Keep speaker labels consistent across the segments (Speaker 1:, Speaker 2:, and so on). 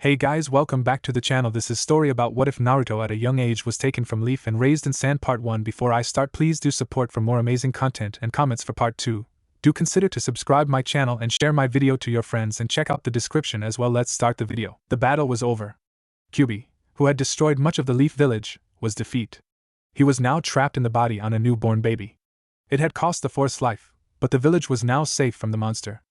Speaker 1: Hey guys, welcome back to the channel. This is story about what if Naruto at a young age was taken from Leaf and raised in sand part 1. Before I start, please do support for more amazing content and comments for part 2. Do consider to subscribe my channel and share my video to your friends and check out the description as well. Let's start the video. The battle was over. Kyubi, who had destroyed much of the Leaf village, was defeated. He was now trapped in the body on a newborn baby. It had cost the Force life, but the village was now safe from the monster.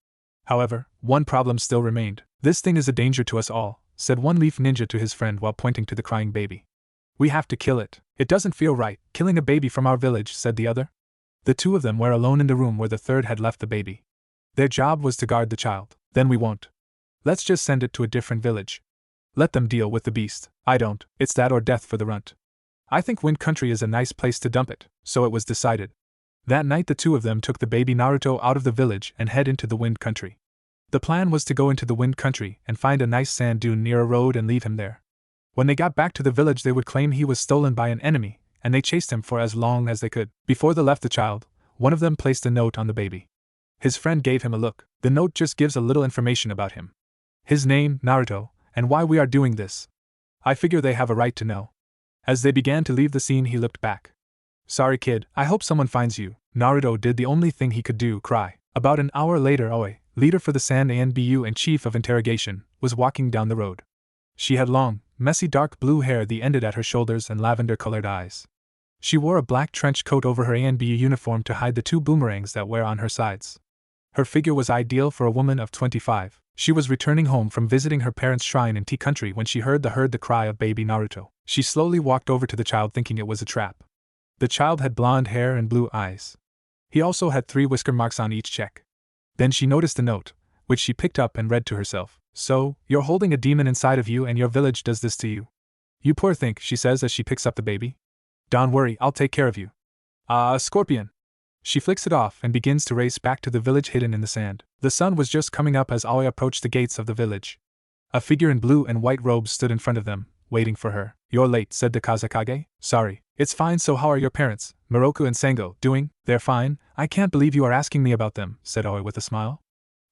Speaker 1: However, one problem still remained. This thing is a danger to us all, said one Leaf ninja to his friend while pointing to the crying baby. We have to kill it. It doesn't feel right, killing a baby from our village, said the other. The two of them were alone in the room where the third had left the baby. Their job was to guard the child. Then we won't. Let's just send it to a different village. Let them deal with the beast. I don't. It's that or death for the runt. I think Wind Country is a nice place to dump it, so it was decided. That night the two of them took the baby Naruto out of the village and head into the Wind Country. The plan was to go into the Wind Country and find a nice sand dune near a road and leave him there. When they got back to the village they would claim he was stolen by an enemy, and they chased him for as long as they could. Before they left the child, one of them placed a note on the baby. His friend gave him a look. The note just gives a little information about him. His name, Naruto, and why we are doing this. I figure they have a right to know. As they began to leave the scene he looked back. Sorry kid, I hope someone finds you. Naruto did the only thing he could do, cry. About an hour later Oi, leader for the Sand ANBU and chief of interrogation, was walking down the road. She had long, messy dark blue hair that ended at her shoulders and lavender-colored eyes. She wore a black trench coat over her ANBU uniform to hide the two boomerangs that were on her sides. Her figure was ideal for a woman of 25. She was returning home from visiting her parents' shrine in Tea Country when she heard the cry of baby Naruto. She slowly walked over to the child thinking it was a trap. The child had blonde hair and blue eyes. He also had 3 whisker marks on each cheek. Then she noticed a note, which she picked up and read to herself. So, you're holding a demon inside of you and your village does this to you. You poor thing, she says as she picks up the baby. Don't worry, I'll take care of you. Scorpion. She flicks it off and begins to race back to the village hidden in the sand. The sun was just coming up as Aoi approached the gates of the village. A figure in blue and white robes stood in front of them, waiting for her. You're late, said the Kazekage. Sorry. It's fine, so how are your parents, Miroku and Sango, doing? They're fine. I can't believe you are asking me about them, said Aoi with a smile.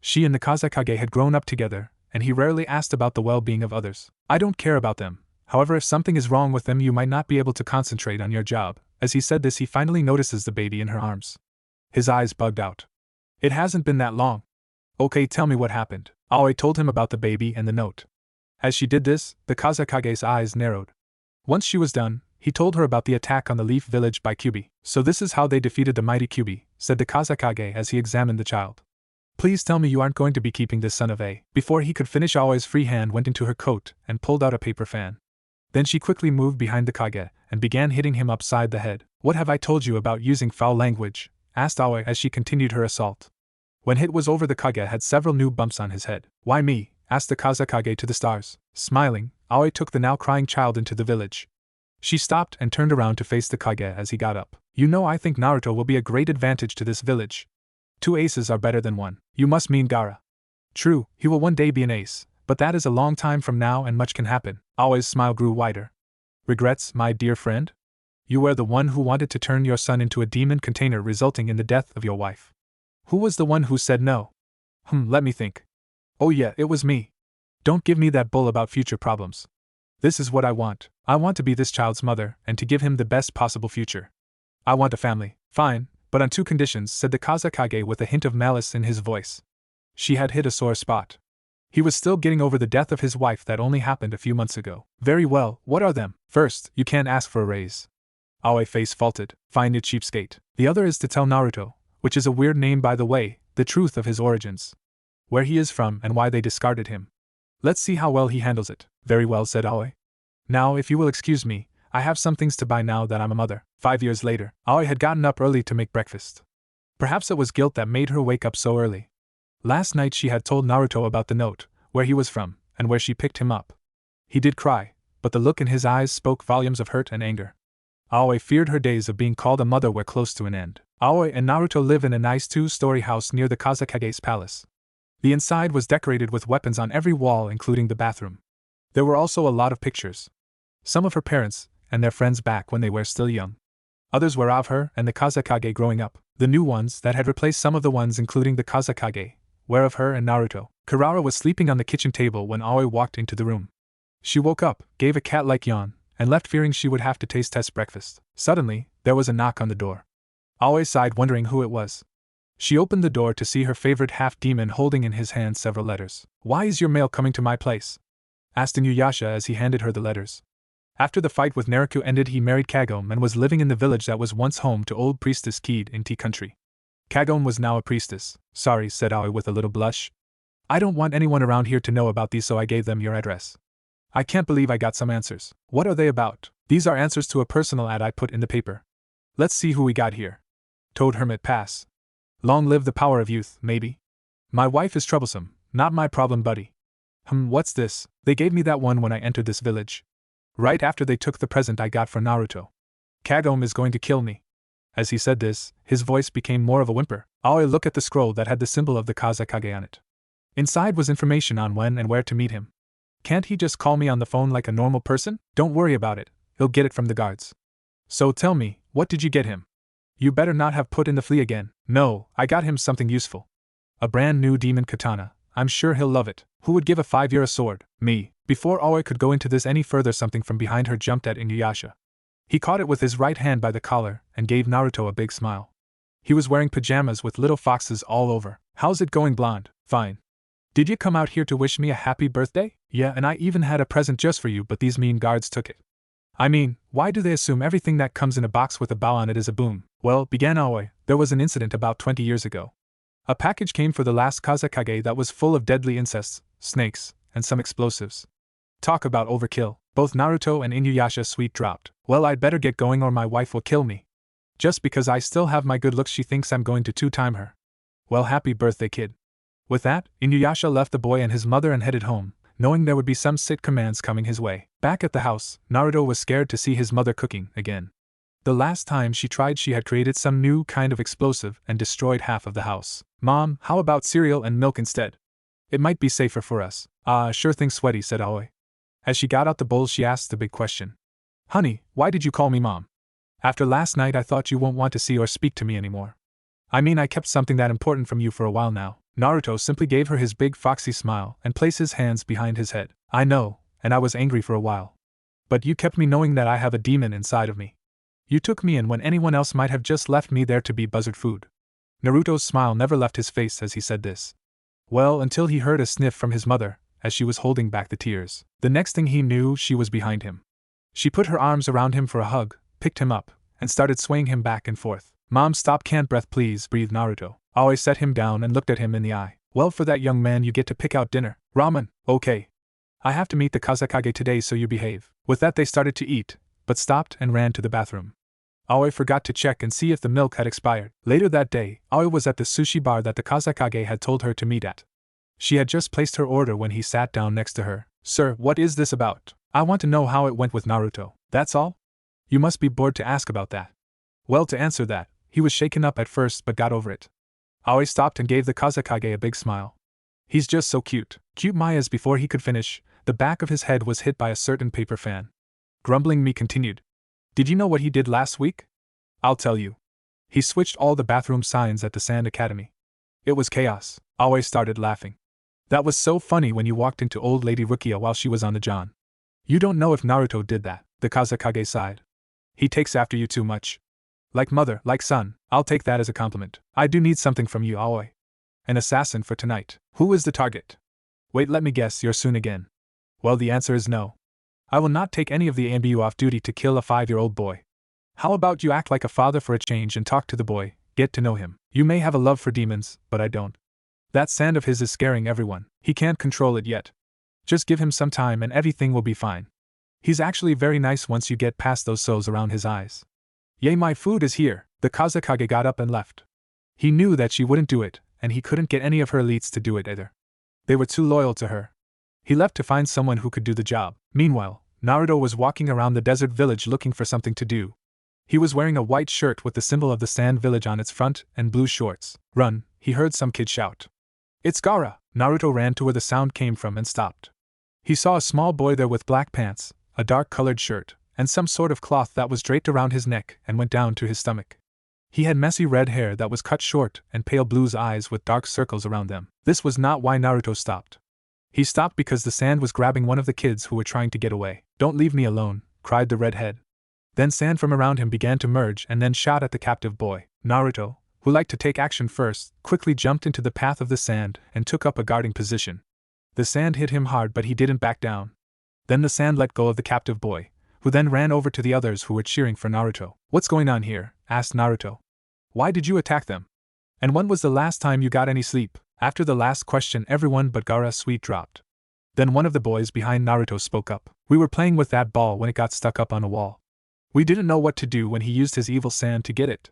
Speaker 1: She and the Kazekage had grown up together, and he rarely asked about the well-being of others. I don't care about them. However, if something is wrong with them you might not be able to concentrate on your job. As he said this he finally notices the baby in her arms. His eyes bugged out. It hasn't been that long. Okay, tell me what happened. Aoi told him about the baby and the note. As she did this, the Kazekage's eyes narrowed. Once she was done, he told her about the attack on the Leaf village by Kyubi. So this is how they defeated the mighty Kyubi, said the Kazekage as he examined the child. Please tell me you aren't going to be keeping this son of a. Before he could finish Aoi's free hand went into her coat and pulled out a paper fan. Then she quickly moved behind the Kage and began hitting him upside the head. What have I told you about using foul language? Asked Aoi as she continued her assault. When hit was over the Kage had several new bumps on his head. Why me? Asked the Kazekage to the stars. Smiling, Aoi took the now crying child into the village. She stopped and turned around to face the Kage as he got up. You know I think Naruto will be a great advantage to this village. 2 aces are better than 1. You must mean Gaara. True, he will one day be an ace, but that is a long time from now and much can happen. Aoi's smile grew wider. Regrets, my dear friend? You were the one who wanted to turn your son into a demon container resulting in the death of your wife. Who was the one who said no? Let me think. Oh yeah, it was me. Don't give me that bull about future problems. This is what I want. I want to be this child's mother and to give him the best possible future. I want a family. Fine, but on 2 conditions, said the Kazekage with a hint of malice in his voice. She had hit a sore spot. He was still getting over the death of his wife that only happened a few months ago. Very well, what are them? First, you can't ask for a raise. Aoi face faulted. Fine, you cheapskate. The other is to tell Naruto, which is a weird name by the way, the truth of his origins. Where he is from and why they discarded him. Let's see how well he handles it. Very well, said Aoi. Now, if you will excuse me, I have some things to buy now that I'm a mother. 5 years later, Aoi had gotten up early to make breakfast. Perhaps it was guilt that made her wake up so early. Last night she had told Naruto about the note, where he was from, and where she picked him up. He did cry, but the look in his eyes spoke volumes of hurt and anger. Aoi feared her days of being called a mother were close to an end. Aoi and Naruto live in a nice 2-story house near the Kazekage's palace. The inside was decorated with weapons on every wall including the bathroom. There were also a lot of pictures. Some of her parents, and their friends back when they were still young. Others were of her and the Kazekage growing up. The new ones that had replaced some of the ones including the Kazekage were of her and Naruto. Kurara was sleeping on the kitchen table when Aoi walked into the room. She woke up, gave a cat-like yawn, and left fearing she would have to taste-test breakfast. Suddenly, there was a knock on the door. Aoi sighed, wondering who it was. She opened the door to see her favorite half-demon holding in his hand several letters. "Why is your mail coming to my place?" asked Inuyasha as he handed her the letters. After the fight with Naruto ended, he married Kagome and was living in the village that was once home to old priestess Kid in Tea Country. Kagome was now a priestess. "Sorry," said Aoi with a little blush. "I don't want anyone around here to know about these, so I gave them your address. I can't believe I got some answers." "What are they about?" "These are answers to a personal ad I put in the paper. Let's see who we got here." Toad Hermit Pass. "Long live the power of youth, maybe?" "My wife is troublesome, not my problem, buddy." What's this?" "They gave me that one when I entered this village. Right after they took the present I got for Naruto. Kagome is going to kill me." As he said this, his voice became more of a whimper. Aoi looked at the scroll that had the symbol of the Kazekage on it. Inside was information on when and where to meet him. "Can't he just call me on the phone like a normal person?" "Don't worry about it, he'll get it from the guards." "So tell me, what did you get him?" "You better not have put in the flea again." "No, I got him something useful. A brand new demon katana. I'm sure he'll love it." "Who would give a 5-year a sword?" "Me." Before Aoi could go into this any further, something from behind her jumped at Inuyasha. He caught it with his right hand by the collar and gave Naruto a big smile. He was wearing pajamas with little foxes all over. "How's it going, blonde?" "Fine. Did you come out here to wish me a happy birthday?" "Yeah, and I even had a present just for you, but these mean guards took it." "I mean, why do they assume everything that comes in a box with a bow on it is a boon?" "Well," began Aoi, "there was an incident about 20 years ago. A package came for the last Kazekage that was full of deadly insects, snakes, and some explosives. Talk about overkill." Both Naruto and Inuyasha's sweet dropped. "Well, I'd better get going or my wife will kill me. Just because I still have my good looks, she thinks I'm going to two-time her." "Well, happy birthday, kid." With that, Inuyasha left the boy and his mother and headed home, knowing there would be some sick commands coming his way. Back at the house, Naruto was scared to see his mother cooking again. The last time she tried, she had created some new kind of explosive and destroyed half of the house. "Mom, how about cereal and milk instead? It might be safer for us." "Ah, sure thing, sweaty," said Aoi. As she got out the bowl, she asked the big question. "Honey, why did you call me Mom? After last night I thought you won't want to see or speak to me anymore." "I mean, I kept something that important from you for a while now." Naruto simply gave her his big foxy smile and placed his hands behind his head. "I know, and I was angry for a while. But you kept me knowing that I have a demon inside of me. You took me in when anyone else might have just left me there to be buzzard food." Naruto's smile never left his face as he said this. Well, until he heard a sniff from his mother, as she was holding back the tears. The next thing he knew, she was behind him. She put her arms around him for a hug, picked him up, and started swaying him back and forth. "Mom, stop, can't breath please," breathed Naruto. Aoi set him down and looked at him in the eye. "Well, for that young man you get to pick out dinner. Ramen, okay. I have to meet the Kazekage today, so you behave." With that they started to eat, but stopped and ran to the bathroom. Aoi forgot to check and see if the milk had expired. Later that day, Aoi was at the sushi bar that the Kazekage had told her to meet at. She had just placed her order when he sat down next to her. "Sir, what is this about? I want to know how it went with Naruto." "That's all? You must be bored to ask about that." Well, to answer that, he was shaken up at first but got over it. Aoi stopped and gave the Kazekage a big smile. "He's just so cute." Cute Maya's. Before he could finish, the back of his head was hit by a certain paper fan. Grumbling me continued. "Did you know what he did last week?" "I'll tell you. He switched all the bathroom signs at the Sand Academy. It was chaos." Aoi started laughing. "That was so funny when you walked into old lady Rukia while she was on the john." "You don't know if Naruto did that," the Kazekage sighed. "He takes after you too much. Like mother, like son." "I'll take that as a compliment. I do need something from you, Aoi. An assassin for tonight." "Who is the target?" "Wait, let me guess, you're soon again." "Well, the answer is no. I will not take any of the AMBU off duty to kill a 5-year-old boy. How about you act like a father for a change and talk to the boy, get to know him. You may have a love for demons, but I don't. That sand of his is scaring everyone. He can't control it yet. Just give him some time and everything will be fine. He's actually very nice once you get past those soles around his eyes." "Yay, my food is here." The Kazekage got up and left. He knew that she wouldn't do it, and he couldn't get any of her elites to do it either. They were too loyal to her. He left to find someone who could do the job. Meanwhile, Naruto was walking around the desert village looking for something to do. He was wearing a white shirt with the symbol of the sand village on its front and blue shorts. "Run," he heard some kid shout. "It's Gaara!" Naruto ran to where the sound came from and stopped. He saw a small boy there with black pants, a dark-colored shirt, and some sort of cloth that was draped around his neck and went down to his stomach. He had messy red hair that was cut short and pale blue eyes with dark circles around them. This was not why Naruto stopped. He stopped because the sand was grabbing one of the kids who were trying to get away. "Don't leave me alone," cried the redhead. Then sand from around him began to merge and then shot at the captive boy. Naruto, who liked to take action first, quickly jumped into the path of the sand and took up a guarding position. The sand hit him hard, but he didn't back down. Then the sand let go of the captive boy, who then ran over to the others who were cheering for Naruto. "What's going on here?" asked Naruto. "Why did you attack them? And when was the last time you got any sleep?" After the last question, everyone but Gaara's sweet dropped. Then one of the boys behind Naruto spoke up. "We were playing with that ball when it got stuck up on a wall. We didn't know what to do when he used his evil sand to get it.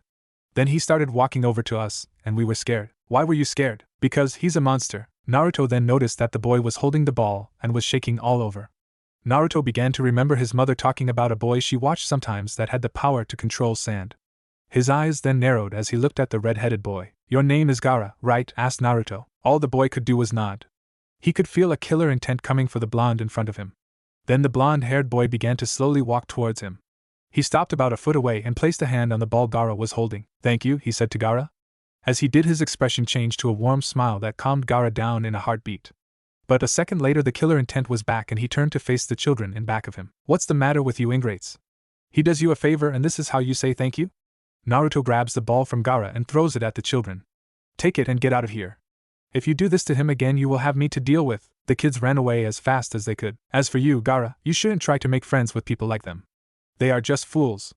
Speaker 1: Then he started walking over to us, and we were scared." "Why were you scared?" "Because he's a monster." Naruto then noticed that the boy was holding the ball and was shaking all over. Naruto began to remember his mother talking about a boy she watched sometimes that had the power to control sand. His eyes then narrowed as he looked at the red-headed boy. "Your name is Gaara, right?" asked Naruto. All the boy could do was nod. He could feel a killer intent coming for the blonde in front of him. Then the blonde-haired boy began to slowly walk towards him. He stopped about a foot away and placed a hand on the ball Gaara was holding. "Thank you," he said to Gaara. As he did, his expression changed to a warm smile that calmed Gaara down in a heartbeat. But a second later the killer intent was back and he turned to face the children in back of him. "What's the matter with you ingrates? He does you a favor and this is how you say thank you?" Naruto grabs the ball from Gaara and throws it at the children. "Take it and get out of here. If you do this to him again you will have me to deal with." The kids ran away as fast as they could. "As for you, Gaara, you shouldn't try to make friends with people like them. They are just fools.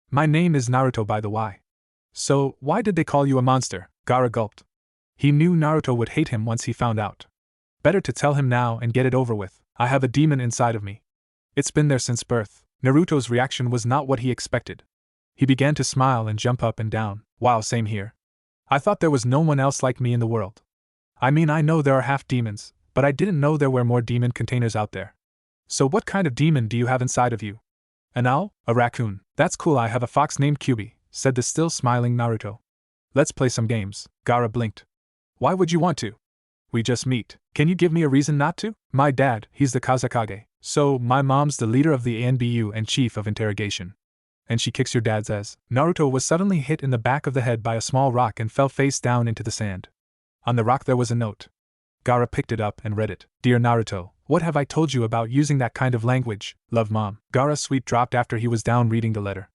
Speaker 1: My name is Naruto, by the way." "So, why did they call you a monster?" Gaara gulped. He knew Naruto would hate him once he found out. Better to tell him now and get it over with. "I have a demon inside of me. It's been there since birth." Naruto's reaction was not what he expected. He began to smile and jump up and down. "Wow, same here. I thought there was no one else like me in the world. I mean, I know there are half demons, but I didn't know there were more demon containers out there. So what kind of demon do you have inside of you?" "An owl? A raccoon? That's cool. I have a fox named Kyubi," said the still smiling Naruto. "Let's play some games." Gaara blinked. "Why would you want to? We just meet. Can you give me a reason not to?" "My dad, he's the Kazakage. So, my mom's the leader of the ANBU and chief of interrogation. And she kicks your dad's ass." Naruto was suddenly hit in the back of the head by a small rock and fell face down into the sand. On the rock there was a note. Gaara picked it up and read it. "Dear Naruto, what have I told you about using that kind of language? Love, Mom." Gaara's sweet dropped after he was down reading the letter.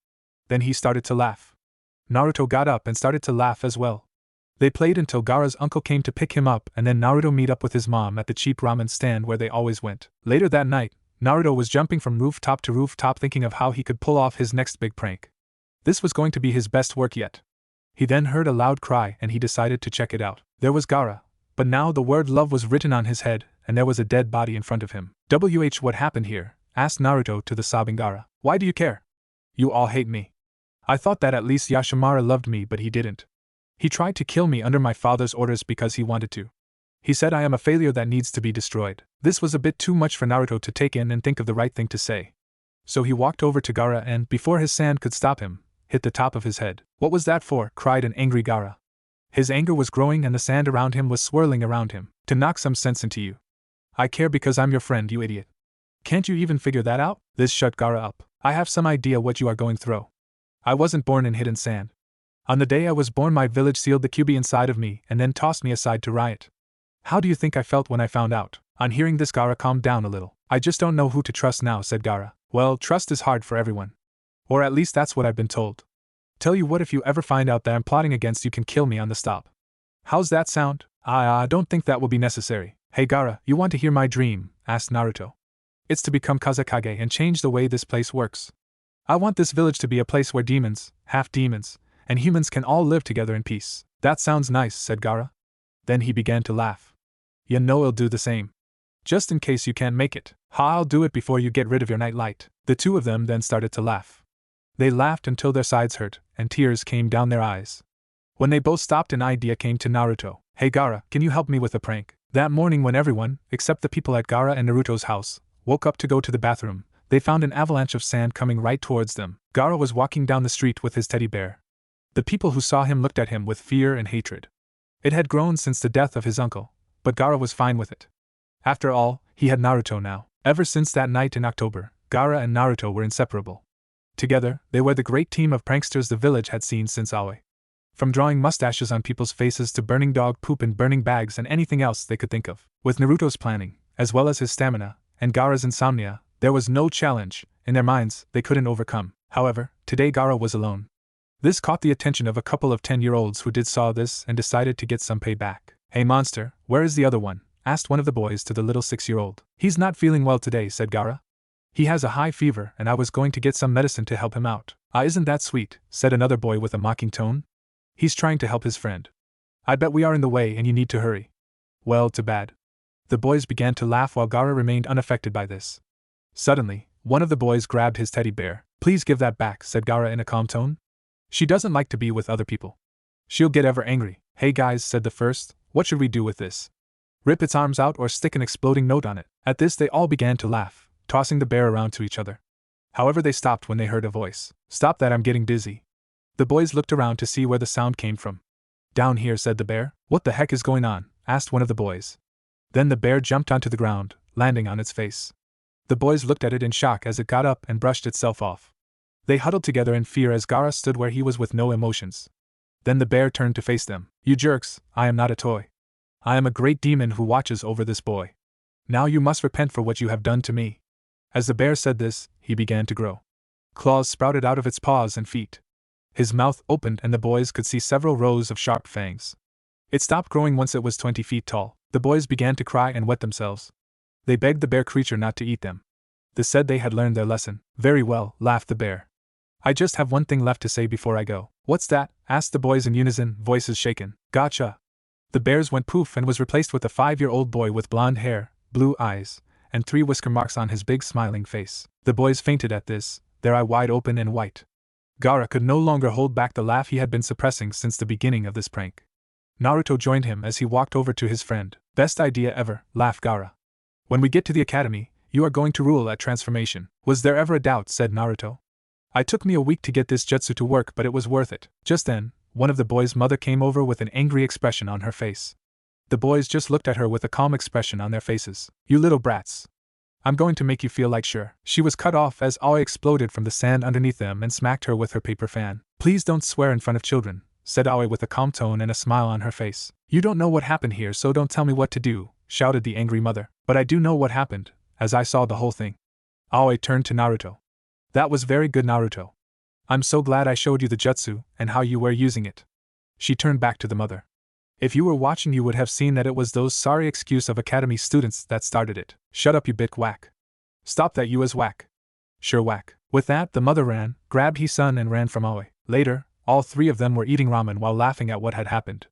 Speaker 1: Then he started to laugh. Naruto got up and started to laugh as well. They played until Gaara's uncle came to pick him up and then Naruto meet up with his mom at the cheap ramen stand where they always went. Later that night, Naruto was jumping from rooftop to rooftop thinking of how he could pull off his next big prank. This was going to be his best work yet. He then heard a loud cry and he decided to check it out. There was Gaara, but now the word love was written on his head and there was a dead body in front of him. What happened here?" asked Naruto to the sobbing Gaara. "Why do you care? You all hate me. I thought that at least Yashimara loved me, but he didn't. He tried to kill me under my father's orders because he wanted to. He said I am a failure that needs to be destroyed." This was a bit too much for Naruto to take in and think of the right thing to say. So he walked over to Gaara and, before his sand could stop him, hit the top of his head. "What was that for?" cried an angry Gaara. His anger was growing and the sand around him was swirling around him. "To knock some sense into you. I care because I'm your friend, you idiot. Can't you even figure that out?" This shut Gaara up. "I have some idea what you are going through. I wasn't born in hidden sand. On the day I was born my village sealed the Kyubi inside of me and then tossed me aside to riot. How do you think I felt when I found out?" On hearing this Gaara calmed down a little. "I just don't know who to trust now," said Gaara. "Well, trust is hard for everyone. Or at least that's what I've been told. Tell you what, if you ever find out that I'm plotting against you can kill me on the stop. How's that sound?" I don't think that will be necessary." "Hey Gaara, you want to hear my dream?" asked Naruto. "It's to become Kazakage and change the way this place works. I want this village to be a place where demons, half-demons, and humans can all live together in peace." "That sounds nice," said Gaara. Then he began to laugh. "You know I'll do the same. Just in case you can't make it. I'll do it before you get rid of your night light." The two of them then started to laugh. They laughed until their sides hurt, and tears came down their eyes. When they both stopped, an idea came to Naruto. "Hey Gaara, can you help me with a prank?" That morning when everyone, except the people at Gaara and Naruto's house, woke up to go to the bathroom, they found an avalanche of sand coming right towards them. Gaara was walking down the street with his teddy bear. The people who saw him looked at him with fear and hatred. It had grown since the death of his uncle, but Gaara was fine with it. After all, he had Naruto now. Ever since that night in October, Gaara and Naruto were inseparable. Together, they were the great team of pranksters the village had seen since Aoi. From drawing mustaches on people's faces to burning dog poop in burning bags and anything else they could think of. With Naruto's planning, as well as his stamina, and Gaara's insomnia, there was no challenge, in their minds, they couldn't overcome. However, today Gaara was alone. This caught the attention of a couple of 10-year-olds who saw this and decided to get some payback. "Hey monster, where is the other one?" asked one of the boys to the little 6-year-old. "He's not feeling well today," said Gaara. "He has a high fever and I was going to get some medicine to help him out." "Ah, isn't that sweet," said another boy with a mocking tone. "He's trying to help his friend. I bet we are in the way and you need to hurry." "Well, too bad." The boys began to laugh while Gaara remained unaffected by this. Suddenly, one of the boys grabbed his teddy bear. "Please give that back," said Gaara in a calm tone. "She doesn't like to be with other people. She'll get ever angry." "Hey guys," said the first, "what should we do with this? Rip its arms out or stick an exploding note on it?" At this they all began to laugh, tossing the bear around to each other. However, they stopped when they heard a voice. "Stop that, I'm getting dizzy." The boys looked around to see where the sound came from. "Down here," said the bear. "What the heck is going on?" asked one of the boys. Then the bear jumped onto the ground, landing on its face. The boys looked at it in shock as it got up and brushed itself off. They huddled together in fear as Gaara stood where he was with no emotions. Then the bear turned to face them. "You jerks, I am not a toy. I am a great demon who watches over this boy. Now you must repent for what you have done to me." As the bear said this, he began to grow. Claws sprouted out of its paws and feet. His mouth opened and the boys could see several rows of sharp fangs. It stopped growing once it was 20 feet tall. The boys began to cry and wet themselves. They begged the bear creature not to eat them. They said they had learned their lesson. "Very well," laughed the bear. "I just have one thing left to say before I go." "What's that?" asked the boys in unison, voices shaken. "Gotcha." The bears went poof and was replaced with a 5-year-old boy with blonde hair, blue eyes, and 3 whisker marks on his big smiling face. The boys fainted at this, their eye wide open and white. Gaara could no longer hold back the laugh he had been suppressing since the beginning of this prank. Naruto joined him as he walked over to his friend. "Best idea ever," laughed Gaara. "When we get to the academy, you are going to rule at transformation." "Was there ever a doubt?" said Naruto. "It took me a week to get this jutsu to work, but it was worth it." Just then, one of the boys' mother came over with an angry expression on her face. The boys just looked at her with a calm expression on their faces. "You little brats. I'm going to make you feel like sure." She was cut off as Aoi exploded from the sand underneath them and smacked her with her paper fan. "Please don't swear in front of children," said Aoi with a calm tone and a smile on her face. "You don't know what happened here, so don't tell me what to do," shouted the angry mother. "But I do know what happened, as I saw the whole thing." Aoi turned to Naruto. "That was very good, Naruto. I'm so glad I showed you the jutsu and how you were using it." She turned back to the mother. "If you were watching, you would have seen that it was those sorry excuse of academy students that started it." "Shut up, you bit whack. Stop that, you as whack." "Sure whack." With that, the mother ran, grabbed his son and ran from Aoi. Later, all 3 of them were eating ramen while laughing at what had happened.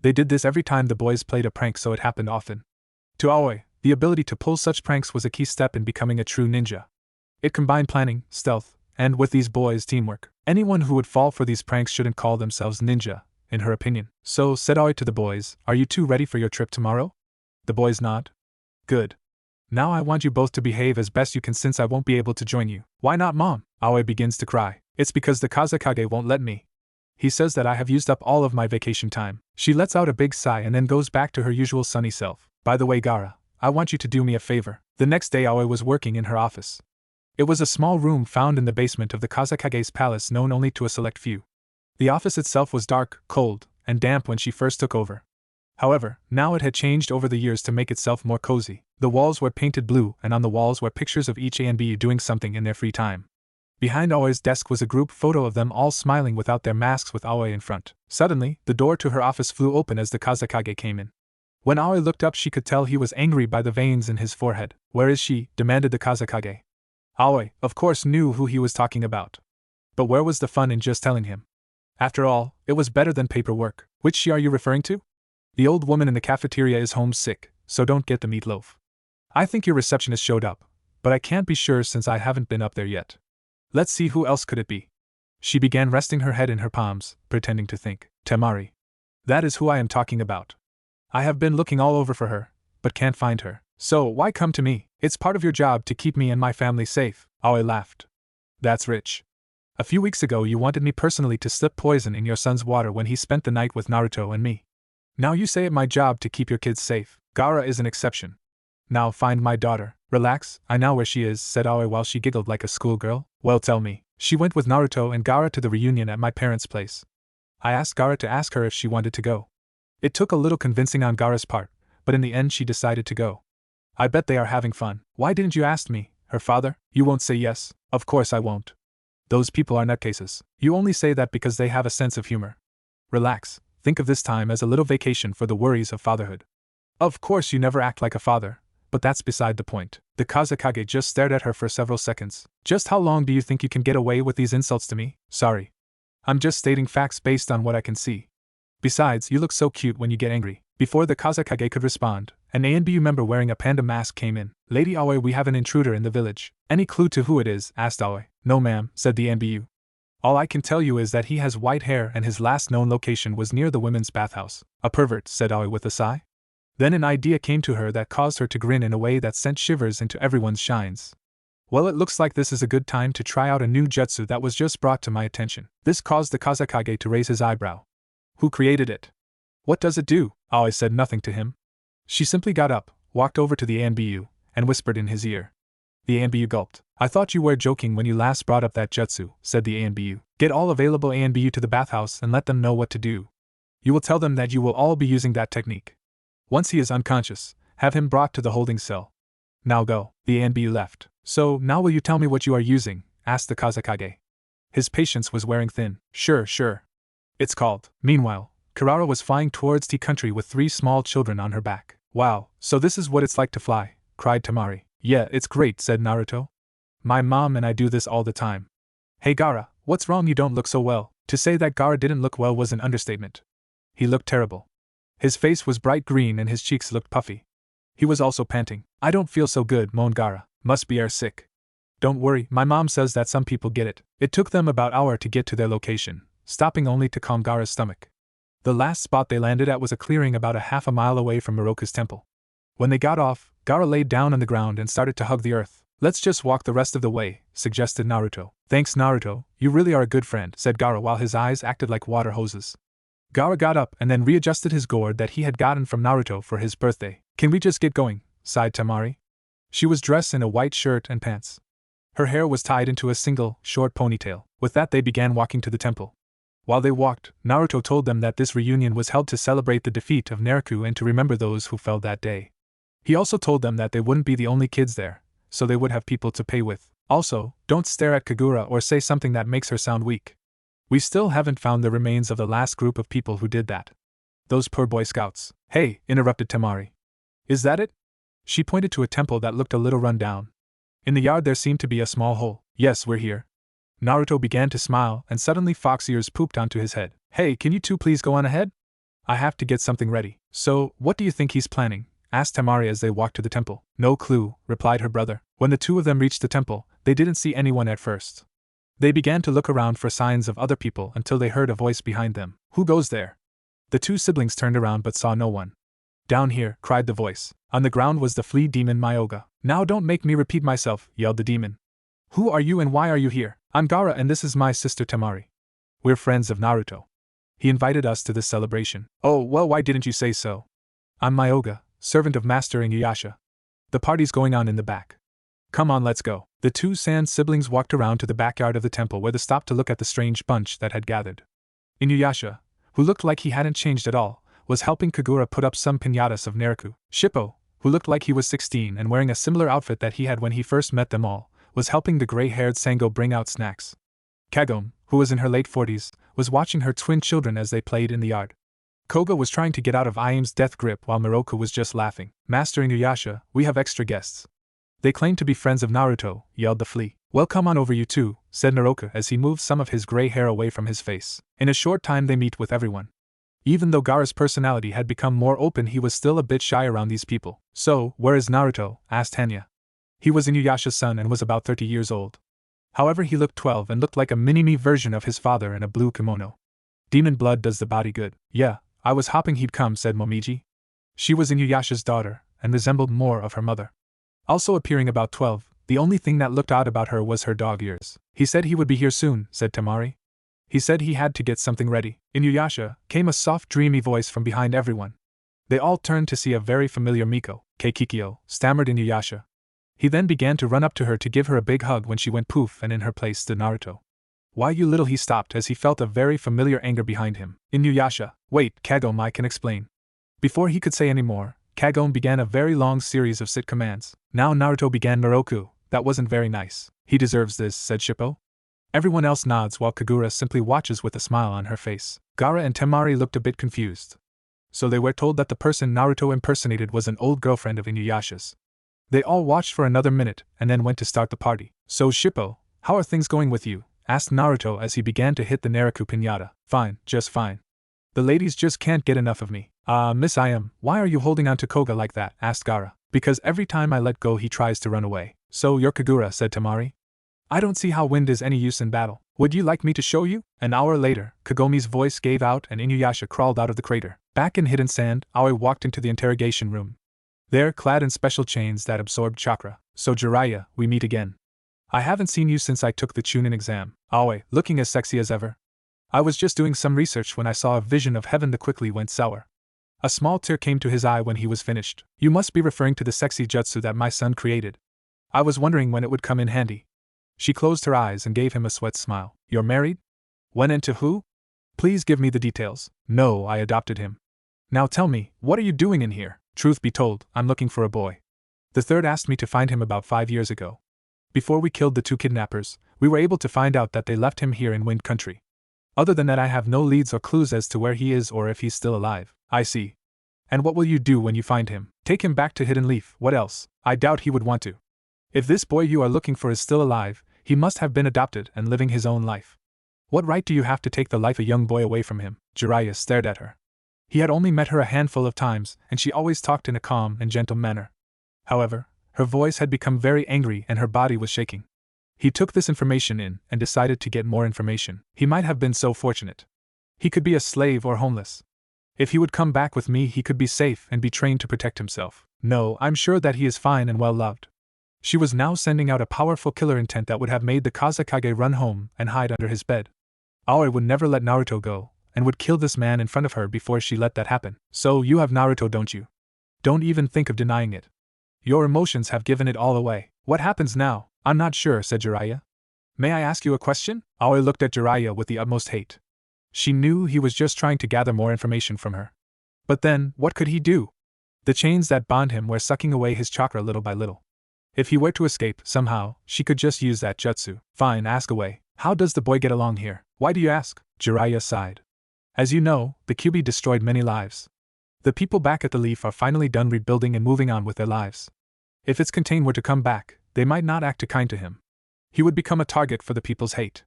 Speaker 1: They did this every time the boys played a prank, so it happened often. To Aoi, the ability to pull such pranks was a key step in becoming a true ninja. It combined planning, stealth, and, with these boys, teamwork. Anyone who would fall for these pranks shouldn't call themselves ninja, in her opinion. "So," said Aoi to the boys, "are you 2 ready for your trip tomorrow?" The boys nod. "Good. Now I want you both to behave as best you can since I won't be able to join you." "Why not, Mom?" Aoi begins to cry. "It's because the Kazekage won't let me. He says that I have used up all of my vacation time." She lets out a big sigh and then goes back to her usual sunny self. "By the way, Gaara, I want you to do me a favor." The next day Aoi was working in her office. It was a small room found in the basement of the Kazekage's palace, known only to a select few. The office itself was dark, cold, and damp when she first took over. However, now it had changed over the years to make itself more cozy. The walls were painted blue, and on the walls were pictures of each A and B doing something in their free time. Behind Aoi's desk was a group photo of them all smiling without their masks with Aoi in front. Suddenly, the door to her office flew open as the Kazekage came in. When Aoi looked up, she could tell he was angry by the veins in his forehead. "Where is she?" demanded the Kazekage. Aoi, of course, knew who he was talking about. But where was the fun in just telling him? After all, it was better than paperwork. "Which she are you referring to?" "The old woman in the cafeteria is homesick, so don't get the meatloaf. I think your receptionist showed up, but I can't be sure since I haven't been up there yet. Let's see, who else could it be?" She began resting her head in her palms, pretending to think. "Temari. That is who I am talking about. I have been looking all over for her, but can't find her. So why come to me? It's part of your job to keep me and my family safe." Aoi laughed. "That's rich. A few weeks ago you wanted me personally to slip poison in your son's water when he spent the night with Naruto and me. Now you say it's my job to keep your kids safe. Gaara is an exception. Now find my daughter." "Relax, I know where she is," said Aoi while she giggled like a schoolgirl. "Well, tell me." "She went with Naruto and Gaara to the reunion at my parents' place." I asked Gaara to ask her if she wanted to go. It took a little convincing on Gaara's part, but in the end she decided to go. I bet they are having fun. Why didn't you ask me, her father? You won't say yes? Of course I won't. Those people are nutcases. You only say that because they have a sense of humor. Relax, think of this time as a little vacation for the worries of fatherhood. Of course you never act like a father, but that's beside the point. The Kazekage just stared at her for several seconds. Just how long do you think you can get away with these insults to me? Sorry. I'm just stating facts based on what I can see. Besides, you look so cute when you get angry. Before the Kazekage could respond, an ANBU member wearing a panda mask came in. Lady Aoi, we have an intruder in the village. Any clue to who it is? Asked Aoi. No ma'am, said the ANBU. All I can tell you is that he has white hair and his last known location was near the women's bathhouse. A pervert, said Aoi with a sigh. Then an idea came to her that caused her to grin in a way that sent shivers into everyone's shines. Well, it looks like this is a good time to try out a new jutsu that was just brought to my attention. This caused the Kazekage to raise his eyebrow. Who created it? What does it do? Aoi said nothing to him. She simply got up, walked over to the ANBU, and whispered in his ear. The ANBU gulped. I thought you were joking when you last brought up that jutsu, said the ANBU. Get all available ANBU to the bathhouse and let them know what to do. You will tell them that you will all be using that technique. Once he is unconscious, have him brought to the holding cell. Now go. The ANBU left. So, now will you tell me what you are using? Asked the Kazekage. His patience was wearing thin. Sure. It's called. Meanwhile, Kirara was flying towards Tea Country with 3 small children on her back. Wow, so this is what it's like to fly, cried Tamari. Yeah, it's great, said Naruto. My mom and I do this all the time. Hey Gaara, what's wrong? You don't look so well. To say that Gaara didn't look well was an understatement. He looked terrible. His face was bright green and his cheeks looked puffy. He was also panting. I don't feel so good, moaned Gaara. Must be airsick. Don't worry, my mom says that some people get it. It took them about an hour to get to their location, stopping only to calm Gaara's stomach. The last spot they landed at was a clearing about a half a mile away from Miroku's temple. When they got off, Gaara laid down on the ground and started to hug the earth. Let's just walk the rest of the way, suggested Naruto. Thanks Naruto, you really are a good friend, said Gaara while his eyes acted like water hoses. Gaara got up and then readjusted his gourd that he had gotten from Naruto for his birthday. Can we just get going? Sighed Tamari. She was dressed in a white shirt and pants. Her hair was tied into a single, short ponytail. With that they began walking to the temple. While they walked, Naruto told them that this reunion was held to celebrate the defeat of Naruto and to remember those who fell that day. He also told them that they wouldn't be the only kids there, so they would have people to pay with. Also, don't stare at Kagura or say something that makes her sound weak. We still haven't found the remains of the last group of people who did that. Those poor Boy Scouts. Hey, interrupted Tamari. Is that it? She pointed to a temple that looked a little run down. In the yard there seemed to be a small hole. Yes, we're here. Naruto began to smile and suddenly fox ears pooped onto his head. Hey, can you two please go on ahead? I have to get something ready. So, what do you think he's planning? Asked Tamari as they walked to the temple. No clue, replied her brother. When the two of them reached the temple, they didn't see anyone at first. They began to look around for signs of other people until they heard a voice behind them. Who goes there? The two siblings turned around but saw no one. Down here, cried the voice. On the ground was the flea demon Myoga. Now don't make me repeat myself, yelled the demon. Who are you and why are you here? I'm Gaara and this is my sister Tamari. We're friends of Naruto. He invited us to this celebration. Oh, well, why didn't you say so? I'm Myoga, servant of Master Inuyasha. The party's going on in the back. Come on, let's go. The two Sand siblings walked around to the backyard of the temple where they stopped to look at the strange bunch that had gathered. Inuyasha, who looked like he hadn't changed at all, was helping Kagura put up some piñatas of Naruto. Shippo, who looked like he was 16 and wearing a similar outfit that he had when he first met them all, was helping the gray-haired Sango bring out snacks. Kagome, who was in her late 40s, was watching her twin children as they played in the yard. Koga was trying to get out of Iam's death grip while Miroku was just laughing. Master Inuyasha, we have extra guests. They claim to be friends of Naruto, yelled the flea. Well, come on over you two, said Naruto as he moved some of his gray hair away from his face. In a short time they meet with everyone. Even though Gaara's personality had become more open, he was still a bit shy around these people. So, where is Naruto? Asked Hanya. He was Inuyasha's son and was about 30 years old. However, he looked 12 and looked like a mini-me version of his father in a blue kimono. Demon blood does the body good. Yeah, I was hoping he'd come, said Momiji. She was Inuyasha's daughter, and resembled more of her mother. Also appearing about 12, the only thing that looked odd about her was her dog ears. He said he would be here soon, said Tamari. He said he had to get something ready. Inuyasha, came a soft dreamy voice from behind everyone. They all turned to see a very familiar Miko. Keikikyo, stammered Inuyasha. He then began to run up to her to give her a big hug when she went poof and in her place stood Naruto. Why you little, he stopped as he felt a very familiar anger behind him. Inuyasha, wait, Kagome, I can explain. Before he could say any more, Kagome began a very long series of sit commands. Now Naruto began Naroku. That wasn't very nice. He deserves this, said Shippo. Everyone else nods while Kagura simply watches with a smile on her face. Gaara and Temari looked a bit confused. So they were told that the person Naruto impersonated was an old girlfriend of Inuyasha's. They all watched for another minute and then went to start the party. So Shippo, how are things going with you? Asked Naruto as he began to hit the Naraku piñata. Fine, just fine. The ladies just can't get enough of me. Miss Ayam, why are you holding on to Koga like that? Asked Gaara. Because every time I let go he tries to run away. So you're Kagura, said Temari. I don't see how wind is any use in battle. Would you like me to show you? An hour later, Kagome's voice gave out and Inuyasha crawled out of the crater. Back in hidden sand, Aoi walked into the interrogation room. There, clad in special chains that absorbed chakra. So Jiraiya, we meet again. I haven't seen you since I took the Chunin exam. Aoi, looking as sexy as ever. I was just doing some research when I saw a vision of heaven that quickly went sour. A small tear came to his eye when he was finished. You must be referring to the sexy jutsu that my son created. I was wondering when it would come in handy. She closed her eyes and gave him a sweat smile. You're married? When and to who? Please give me the details. No, I adopted him. Now tell me, what are you doing in here? Truth be told, I'm looking for a boy. The third asked me to find him about 5 years ago. Before we killed the 2 kidnappers, we were able to find out that they left him here in Wind Country. Other than that, I have no leads or clues as to where he is or if he's still alive. I see. And what will you do when you find him? Take him back to Hidden Leaf. What else? I doubt he would want to. If this boy you are looking for is still alive, he must have been adopted and living his own life. What right do you have to take the life of a young boy away from him? Jiraiya stared at her. He had only met her a handful of times, and she always talked in a calm and gentle manner. However, her voice had become very angry and her body was shaking. He took this information in and decided to get more information. He might have been so fortunate. He could be a slave or homeless. If he would come back with me, he could be safe and be trained to protect himself. No, I'm sure that he is fine and well loved. She was now sending out a powerful killer intent that would have made the Kazekage run home and hide under his bed. Aoi would never let Naruto go, and would kill this man in front of her before she let that happen. So you have Naruto, don't you? Don't even think of denying it. Your emotions have given it all away. What happens now? I'm not sure, said Jiraiya. May I ask you a question? Aoi looked at Jiraiya with the utmost hate. She knew he was just trying to gather more information from her. But then, what could he do? The chains that bond him were sucking away his chakra little by little. If he were to escape, somehow, she could just use that jutsu. Fine, ask away. How does the boy get along here? Why do you ask? Jiraiya sighed. As you know, the QB destroyed many lives. The people back at the Leaf are finally done rebuilding and moving on with their lives. If its contain were to come back, they might not act too kind to him. He would become a target for the people's hate.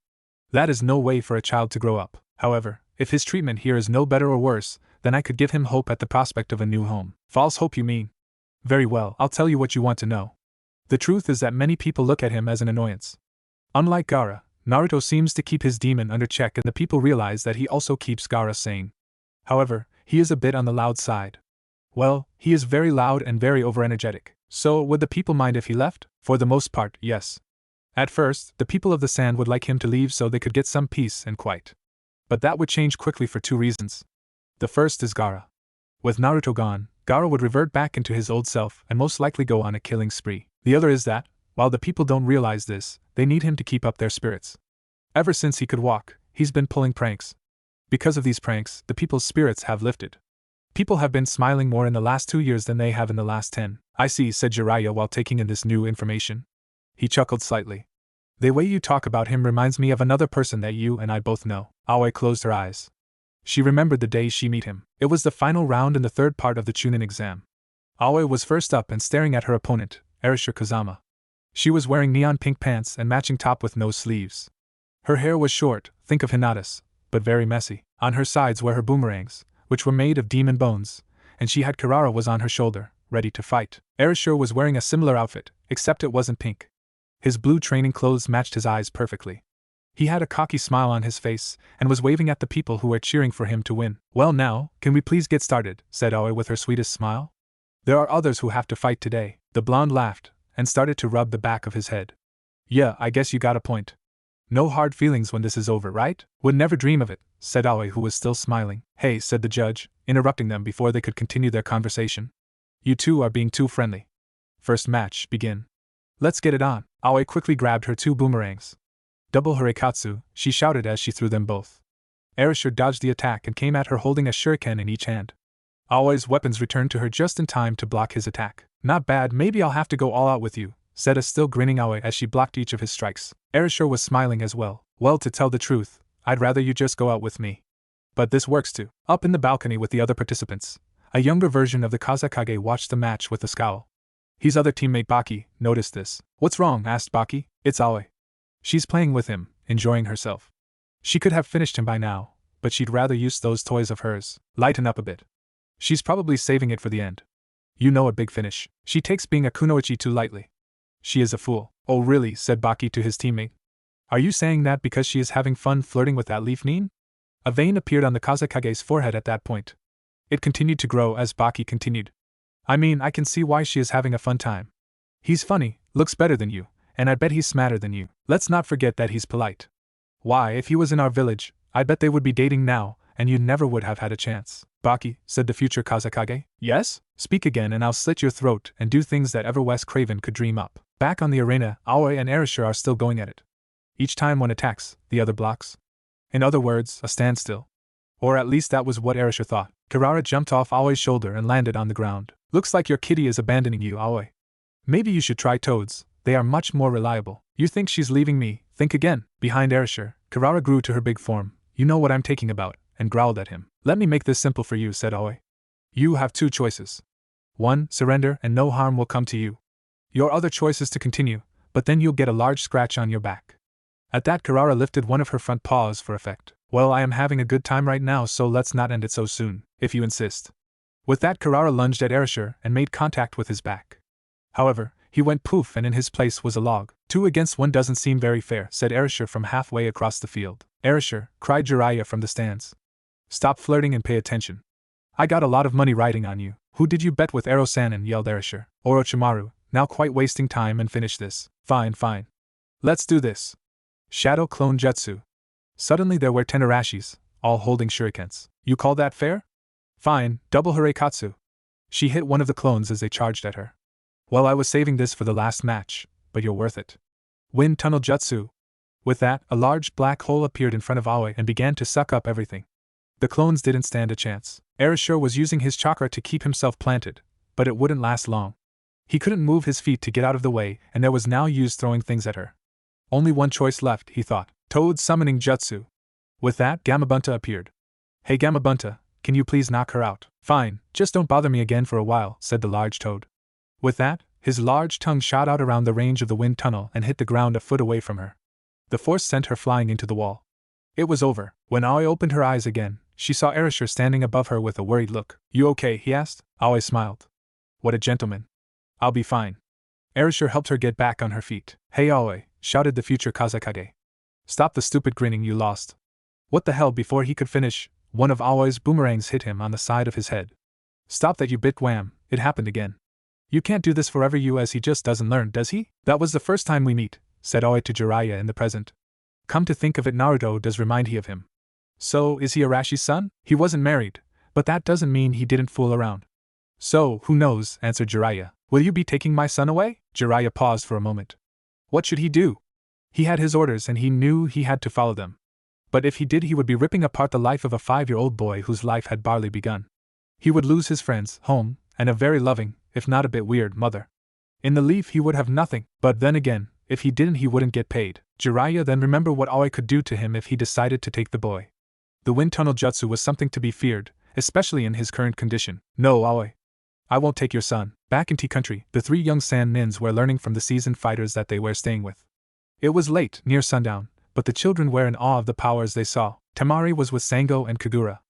Speaker 1: That is no way for a child to grow up. However, if his treatment here is no better or worse, then I could give him hope at the prospect of a new home. False hope, you mean? Very well, I'll tell you what you want to know. The truth is that many people look at him as an annoyance. Unlike Gaara, Naruto seems to keep his demon under check and the people realize that he also keeps Gaara sane. However, he is a bit on the loud side. Well, he is very loud and very overenergetic. So, would the people mind if he left? For the most part, yes. At first, the people of the sand would like him to leave so they could get some peace and quiet. But that would change quickly for 2 reasons. The first is Gaara. With Naruto gone, Gaara would revert back into his old self and most likely go on a killing spree. The other is that, while the people don't realize this, they need him to keep up their spirits. Ever since he could walk, he's been pulling pranks. Because of these pranks, the people's spirits have lifted. People have been smiling more in the last 2 years than they have in the last 10. I see, said Jiraiya while taking in this new information. He chuckled slightly. The way you talk about him reminds me of another person that you and I both know. Aoi closed her eyes. She remembered the day she met him. It was the final round in the 3rd part of the Chunin exam. Aoi was first up and staring at her opponent, Erasure Kazama. She was wearing neon pink pants and matching top with no sleeves. Her hair was short, think of Hinata's, but very messy. On her sides were her boomerangs, which were made of demon bones, and she had Kirara was on her shoulder, ready to fight. Erasure was wearing a similar outfit, except it wasn't pink. His blue training clothes matched his eyes perfectly. He had a cocky smile on his face, and was waving at the people who were cheering for him to win. Well now, can we please get started, said Aoi with her sweetest smile. There are others who have to fight today. The blonde laughed, and started to rub the back of his head. Yeah, I guess you got a point. No hard feelings when this is over, right? Would never dream of it, said Aoi, who was still smiling. Hey, said the judge, interrupting them before they could continue their conversation. You two are being too friendly. First match, begin. Let's get it on. Aoi quickly grabbed her 2 boomerangs. Double Haraikatsu, she shouted as she threw them both. Erasure dodged the attack and came at her holding a shuriken in each hand. Aoi's weapons returned to her just in time to block his attack. Not bad, maybe I'll have to go all out with you, said a still grinning Aoi as she blocked each of his strikes. Erasure was smiling as well. Well, to tell the truth, I'd rather you just go out with me. But this works too. Up in the balcony with the other participants, a younger version of the Kazekage watched the match with a scowl. His other teammate Baki noticed this. What's wrong? Asked Baki. It's Aoi. She's playing with him, enjoying herself. She could have finished him by now, but she'd rather use those toys of hers. Lighten up a bit. She's probably saving it for the end. You know, a big finish. She takes being a kunoichi too lightly. She is a fool. Oh really? Said Baki to his teammate. Are you saying that because she is having fun flirting with that leaf nin? A vein appeared on the Kazekage's forehead at that point. It continued to grow as Baki continued. I mean, I can see why she is having a fun time. He's funny, looks better than you, and I bet he's smarter than you. Let's not forget that he's polite. Why, if he was in our village, I bet they would be dating now, and you never would have had a chance. Baki, said the future Kazekage. Yes? Speak again and I'll slit your throat and do things that ever Wes Craven could dream up. Back on the arena, Aoi and Erasure are still going at it. Each time one attacks, the other blocks. In other words, a standstill. Or at least that was what Erasure thought. Kirara jumped off Aoi's shoulder and landed on the ground. Looks like your kitty is abandoning you, Aoi. Maybe you should try toads, they are much more reliable. You think she's leaving me? Think again. Behind Erasure, Kirara grew to her big form. You know what I'm talking about, and growled at him. Let me make this simple for you, said Aoi. You have two choices. 1. Surrender and no harm will come to you. Your other choice is to continue, but then you'll get a large scratch on your back. At that, Kirara lifted one of her front paws for effect. Well, I am having a good time right now, so let's not end it so soon, if you insist. With that, Kirara lunged at Erasure and made contact with his back. However, he went poof and in his place was a log. 2 against 1 doesn't seem very fair, said Erasure from halfway across the field. Erasure, cried Jiraiya from the stands. Stop flirting and pay attention. I got a lot of money riding on you. Who did you bet with, Ero-sanin? Yelled Erasure. Orochimaru, now quite wasting time and finish this. Fine. Let's do this. Shadow Clone Jutsu. Suddenly there were 10 Arashis, all holding shurikens. You call that fair? Fine, double Haraikatsu. She hit one of the clones as they charged at her. Well, I was saving this for the last match, but you're worth it. Wind Tunnel Jutsu. With that, a large black hole appeared in front of Aoi and began to suck up everything. The clones didn't stand a chance. Erasure was using his chakra to keep himself planted, but it wouldn't last long. He couldn't move his feet to get out of the way, and there was now use throwing things at her. Only one choice left, he thought. Toad Summoning Jutsu. With that, Gamabunta appeared. Hey Gamabunta, can you please knock her out? Fine, just don't bother me again for a while, said the large toad. With that, his large tongue shot out around the range of the wind tunnel and hit the ground a foot away from her. The force sent her flying into the wall. It was over. When Aoi opened her eyes again, she saw Erasure standing above her with a worried look. You okay? He asked. Aoi smiled. What a gentleman. I'll be fine. Erasure helped her get back on her feet. Hey Aoi, shouted the future Kazekage. Stop the stupid grinning, you lost. What the hell? Before he could finish, one of Aoi's boomerangs hit him on the side of his head. Stop that, you bit. Wham, it happened again. You can't do this forever, you, as he just doesn't learn, does he? That was the first time we meet, said Aoi to Jiraiya in the present. Come to think of it, Naruto does remind he of him. So, is he Arashi's son? He wasn't married, but that doesn't mean he didn't fool around. So, who knows, answered Jiraiya. Will you be taking my son away? Jiraiya paused for a moment. What should he do? He had his orders and he knew he had to follow them. But if he did, he would be ripping apart the life of a 5-year-old boy whose life had barely begun. He would lose his friends, home, and a very loving, if not a bit weird, mother. In the leaf he would have nothing, but then again, if he didn't he wouldn't get paid. Jiraiya then remembered what Aoi could do to him if he decided to take the boy. The wind tunnel jutsu was something to be feared, especially in his current condition. No, Aoi. I won't take your son. Back in Tea Country, the 3 young sand nins were learning from the seasoned fighters that they were staying with. It was late, near sundown, but the children were in awe of the powers they saw. Temari was with Sango and Kagura.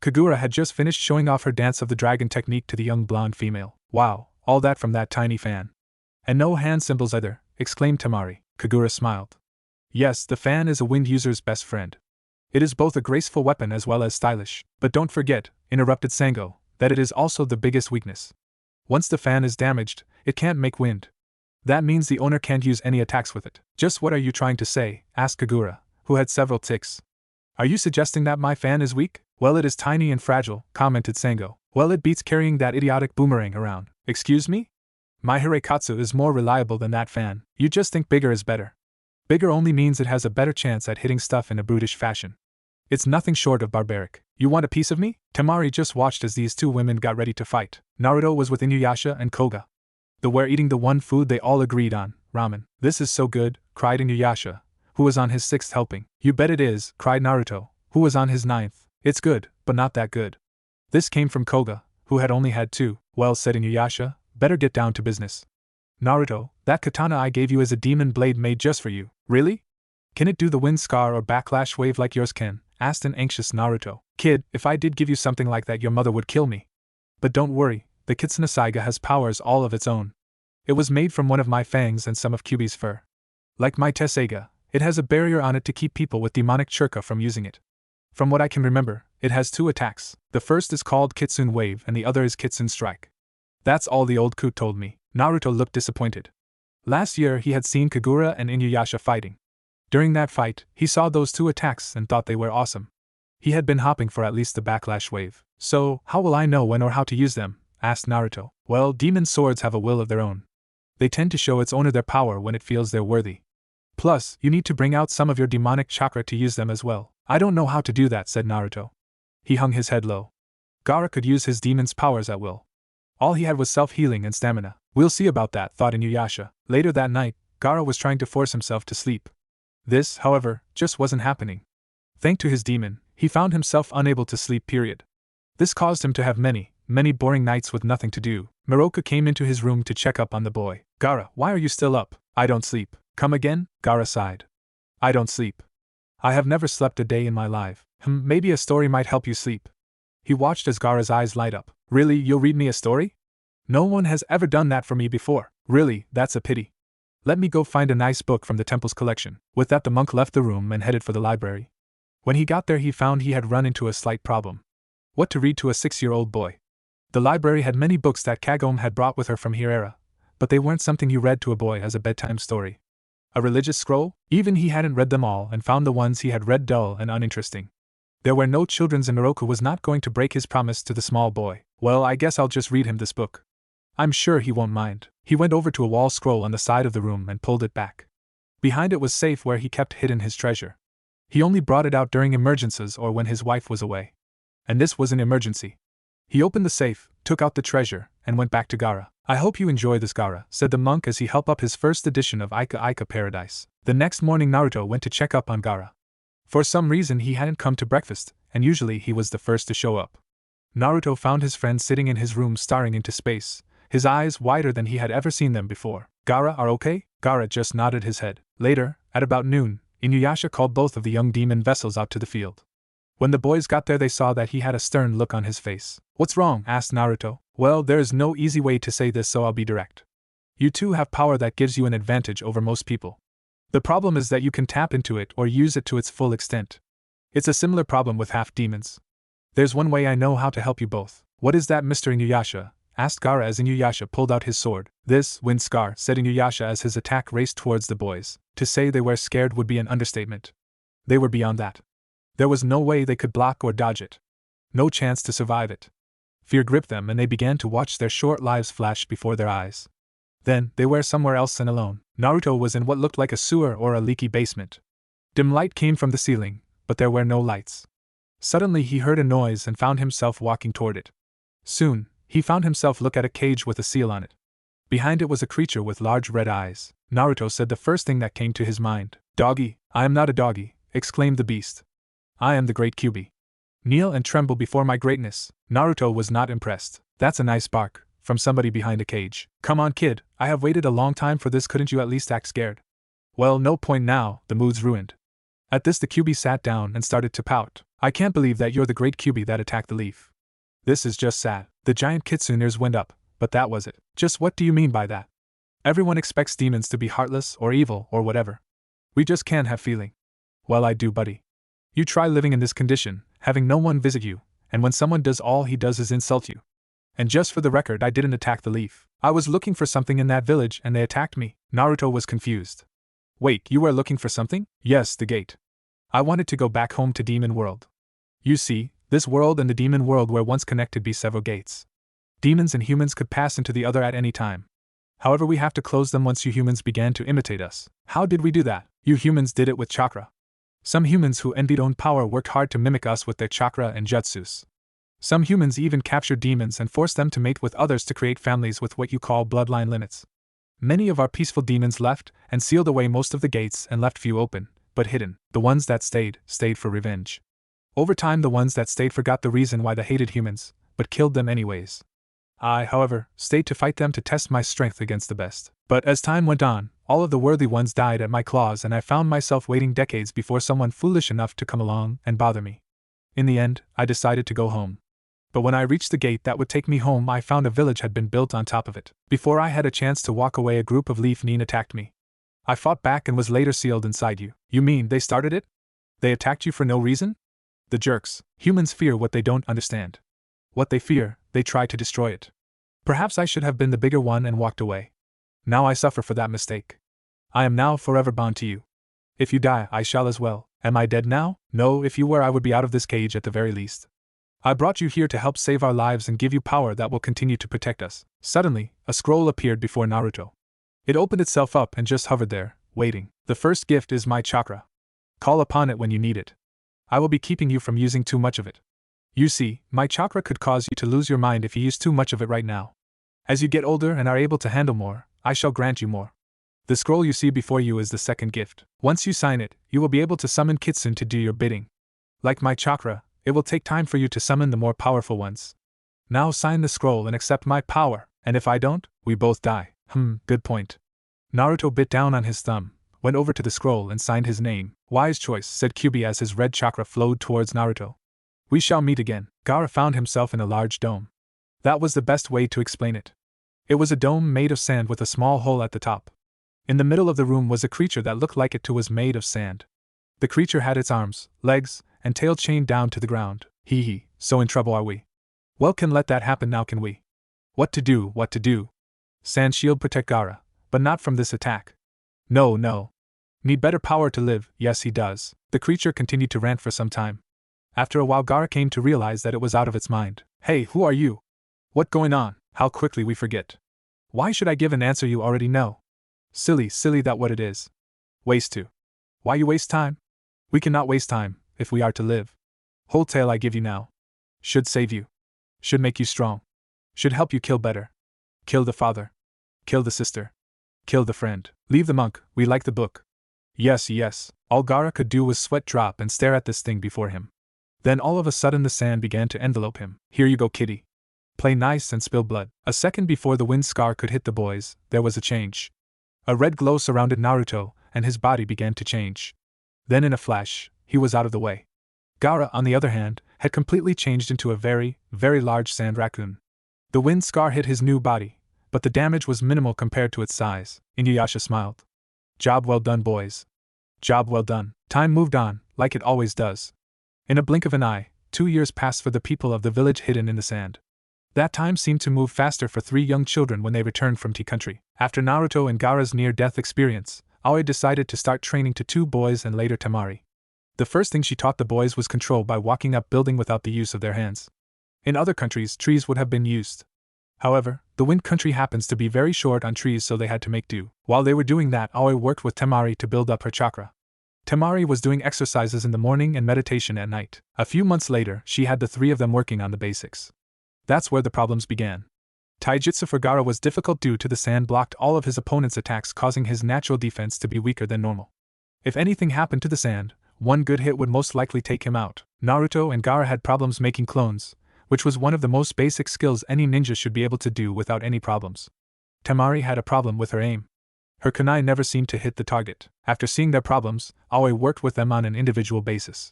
Speaker 1: Kagura had just finished showing off her dance of the dragon technique to the young blonde female. Wow, all that from that tiny fan. And no hand symbols either, exclaimed Temari. Kagura smiled. Yes, the fan is a wind user's best friend. It is both a graceful weapon as well as stylish. But don't forget, interrupted Sango, that it is also the biggest weakness. Once the fan is damaged, it can't make wind. That means the owner can't use any attacks with it. Just what are you trying to say? Asked Kagura, who had several ticks. Are you suggesting that my fan is weak? Well, it is tiny and fragile, commented Sango. Well, it beats carrying that idiotic boomerang around. Excuse me? My Hiraikatsu is more reliable than that fan. You just think bigger is better. Bigger only means it has a better chance at hitting stuff in a brutish fashion. It's nothing short of barbaric. You want a piece of me? Temari just watched as these two women got ready to fight. Naruto was with Inuyasha and Koga. They were eating the one food they all agreed on, ramen. This is so good, cried Inuyasha, who was on his 6th helping. You bet it is, cried Naruto, who was on his 9th. It's good, but not that good. This came from Koga, who had only had 2. Well, said Inuyasha, better get down to business. Naruto, that katana I gave you is a demon blade made just for you. Really? Can it do the wind scar or backlash wave like yours can? Asked an anxious Naruto. Kid, if I did give you something like that your mother would kill me. But don't worry, the Kitsune Saiga has powers all of its own. It was made from one of my fangs and some of Kyuubi's fur. Like my Tessaiga, it has a barrier on it to keep people with demonic churka from using it. From what I can remember, it has 2 attacks. The first is called Kitsune Wave and the other is Kitsune Strike. That's all the old coot told me. Naruto looked disappointed. Last year he had seen Kagura and Inuyasha fighting. During that fight, he saw those 2 attacks and thought they were awesome. He had been hopping for at least the backlash wave. So, how will I know when or how to use them? Asked Naruto. Well, demon swords have a will of their own. They tend to show its owner their power when it feels they're worthy. Plus, you need to bring out some of your demonic chakra to use them as well. I don't know how to do that, said Naruto. He hung his head low. Gaara could use his demon's powers at will. All he had was self-healing and stamina. We'll see about that, thought Inuyasha. Later that night, Gaara was trying to force himself to sleep. This, however, just wasn't happening. Thanks to his demon, he found himself unable to sleep, period. This caused him to have many boring nights with nothing to do. Miroku came into his room to check up on the boy. Gaara, why are you still up? I don't sleep. Come again? Gaara sighed. I don't sleep. I have never slept a day in my life. Maybe a story might help you sleep. He watched as Gaara's eyes light up. Really, you'll read me a story? No one has ever done that for me before. Really, that's a pity. Let me go find a nice book from the temple's collection. With that, the monk left the room and headed for the library. When he got there, he found he had run into a slight problem. What to read to a 6-year-old boy? The library had many books that Kagome had brought with her from Hirera, but they weren't something you read to a boy as a bedtime story. A religious scroll? Even he hadn't read them all and found the ones he had read dull and uninteresting. There were no children and Miroku was not going to break his promise to the small boy. Well, I guess I'll just read him this book. I'm sure he won't mind. He went over to a wall scroll on the side of the room and pulled it back. Behind it was safe where he kept hidden his treasure. He only brought it out during emergencies or when his wife was away. And this was an emergency. He opened the safe, took out the treasure, and went back to Gaara. I hope you enjoy this, Gaara, said the monk as he held up his first edition of Ika Ika Paradise. The next morning Naruto went to check up on Gaara. For some reason he hadn't come to breakfast, and usually he was the first to show up. Naruto found his friend sitting in his room staring into space, his eyes wider than he had ever seen them before. Gaara, are okay? Gaara just nodded his head. Later, at about noon, Inuyasha called both of the young demon vessels out to the field. When the boys got there they saw that he had a stern look on his face. What's wrong? Asked Naruto. Well, there is no easy way to say this, so I'll be direct. You two have power that gives you an advantage over most people. The problem is that you can tap into it or use it to its full extent. It's a similar problem with half-demons. There's one way I know how to help you both. What is that, Mr. Inuyasha? Asked Gaara as Inuyasha pulled out his sword. This, wind scar, said Inuyasha as his attack raced towards the boys. To say they were scared would be an understatement. They were beyond that. There was no way they could block or dodge it. No chance to survive it. Fear gripped them and they began to watch their short lives flash before their eyes. Then, they were somewhere else and alone. Naruto was in what looked like a sewer or a leaky basement. Dim light came from the ceiling, but there were no lights. Suddenly he heard a noise and found himself walking toward it. Soon, he found himself look at a cage with a seal on it. Behind it was a creature with large red eyes. Naruto said the first thing that came to his mind. Doggy, I am not a doggy, exclaimed the beast. I am the great Kyuubi. Kneel and tremble before my greatness. Naruto was not impressed. That's a nice bark, from somebody behind a cage. Come on, kid, I have waited a long time for this, couldn't you at least act scared? Well, no point now, the mood's ruined. At this the Kyuubi sat down and started to pout. I can't believe that you're the great Kyuubi that attacked the leaf. This is just sad. The giant kitsune ears went up, but that was it. Just what do you mean by that? Everyone expects demons to be heartless or evil or whatever. We just can't have feeling. Well, I do, buddy. You try living in this condition, having no one visit you, and when someone does, all he does is insult you. And just for the record, I didn't attack the leaf. I was looking for something in that village and they attacked me. Naruto was confused. Wait, you were looking for something? Yes, the gate. I wanted to go back home to Demon World. You see, this world and the Demon World were once connected by several gates. Demons and humans could pass into the other at any time. However, we have to close them once you humans began to imitate us. How did we do that? You humans did it with chakra. Some humans who envied own power worked hard to mimic us with their chakra and jutsus. Some humans even captured demons and forced them to mate with others to create families with what you call bloodline limits. Many of our peaceful demons left and sealed away most of the gates and left few open, but hidden. The ones that stayed for revenge. Over time, the ones that stayed forgot the reason why they hated humans, but killed them anyways. I, however, stayed to fight them to test my strength against the best. But as time went on, all of the worthy ones died at my claws, and I found myself waiting decades before someone foolish enough to come along and bother me. In the end, I decided to go home. But when I reached the gate that would take me home, I found a village had been built on top of it. Before I had a chance to walk away, a group of Leaf Neen attacked me. I fought back and was later sealed inside you. You mean they started it? They attacked you for no reason? The jerks. Humans fear what they don't understand. What they fear, they try to destroy it. Perhaps I should have been the bigger one and walked away. Now I suffer for that mistake. I am now forever bound to you. If you die, I shall as well. Am I dead now? No, if you were, I would be out of this cage at the very least. I brought you here to help save our lives and give you power that will continue to protect us. Suddenly, a scroll appeared before Naruto. It opened itself up and just hovered there, waiting. The first gift is my chakra. Call upon it when you need it. I will be keeping you from using too much of it. You see, my chakra could cause you to lose your mind if you use too much of it right now. As you get older and are able to handle more, I shall grant you more. The scroll you see before you is the second gift. Once you sign it, you will be able to summon Kitsune to do your bidding. Like my chakra, it will take time for you to summon the more powerful ones. Now sign the scroll and accept my power, and if I don't, we both die. Good point. Naruto bit down on his thumb, went over to the scroll and signed his name. Wise choice, said Kyubi as his red chakra flowed towards Naruto. We shall meet again. Gaara found himself in a large dome. That was the best way to explain it. It was a dome made of sand with a small hole at the top. In the middle of the room was a creature that looked like it too was made of sand. The creature had its arms, legs, and tail chained down to the ground. Hee, so in trouble are we. Well, can let that happen now, can we? What to do? Sand shield protect Gaara, but not from this attack. No. Need better power to live, yes he does. The creature continued to rant for some time. After a while, Gaara came to realize that it was out of its mind. Hey, who are you? What going on? How quickly we forget. Why should I give an answer you already know? Silly, that what it is. Waste to. Why you waste time? We cannot waste time, if we are to live. Whole tale I give you now. Should save you. Should make you strong. Should help you kill better. Kill the father. Kill the sister. Kill the friend. Leave the monk, we like the book. Yes. All Gaara could do was sweat drop and stare at this thing before him. Then all of a sudden the sand began to envelope him. Here you go, kitty. Play nice and spill blood. A second before the wind scar could hit the boys, there was a change. A red glow surrounded Naruto, and his body began to change. Then in a flash, he was out of the way. Gaara, on the other hand, had completely changed into a very, very large sand raccoon. The wind scar hit his new body, but the damage was minimal compared to its size. Inuyasha smiled. Job well done, boys. Job well done. Time moved on, like it always does. In a blink of an eye, 2 years passed for the people of the village hidden in the sand. That time seemed to move faster for 3 young children when they returned from Tea Country. After Naruto and Gaara's near-death experience, Aoi decided to start training to 2 boys and later Temari. The first thing she taught the boys was control by walking up building without the use of their hands. In other countries, trees would have been used. However, the wind country happens to be very short on trees, so they had to make do. While they were doing that, Aoi worked with Temari to build up her chakra. Temari was doing exercises in the morning and meditation at night. A few months later, she had the 3 of them working on the basics. That's where the problems began. Taijutsu for Gaara was difficult due to the sand blocked all of his opponent's attacks, causing his natural defense to be weaker than normal. If anything happened to the sand, one good hit would most likely take him out. Naruto and Gaara had problems making clones, which was one of the most basic skills any ninja should be able to do without any problems. Temari had a problem with her aim. Her kunai never seemed to hit the target. After seeing their problems, Aoi worked with them on an individual basis.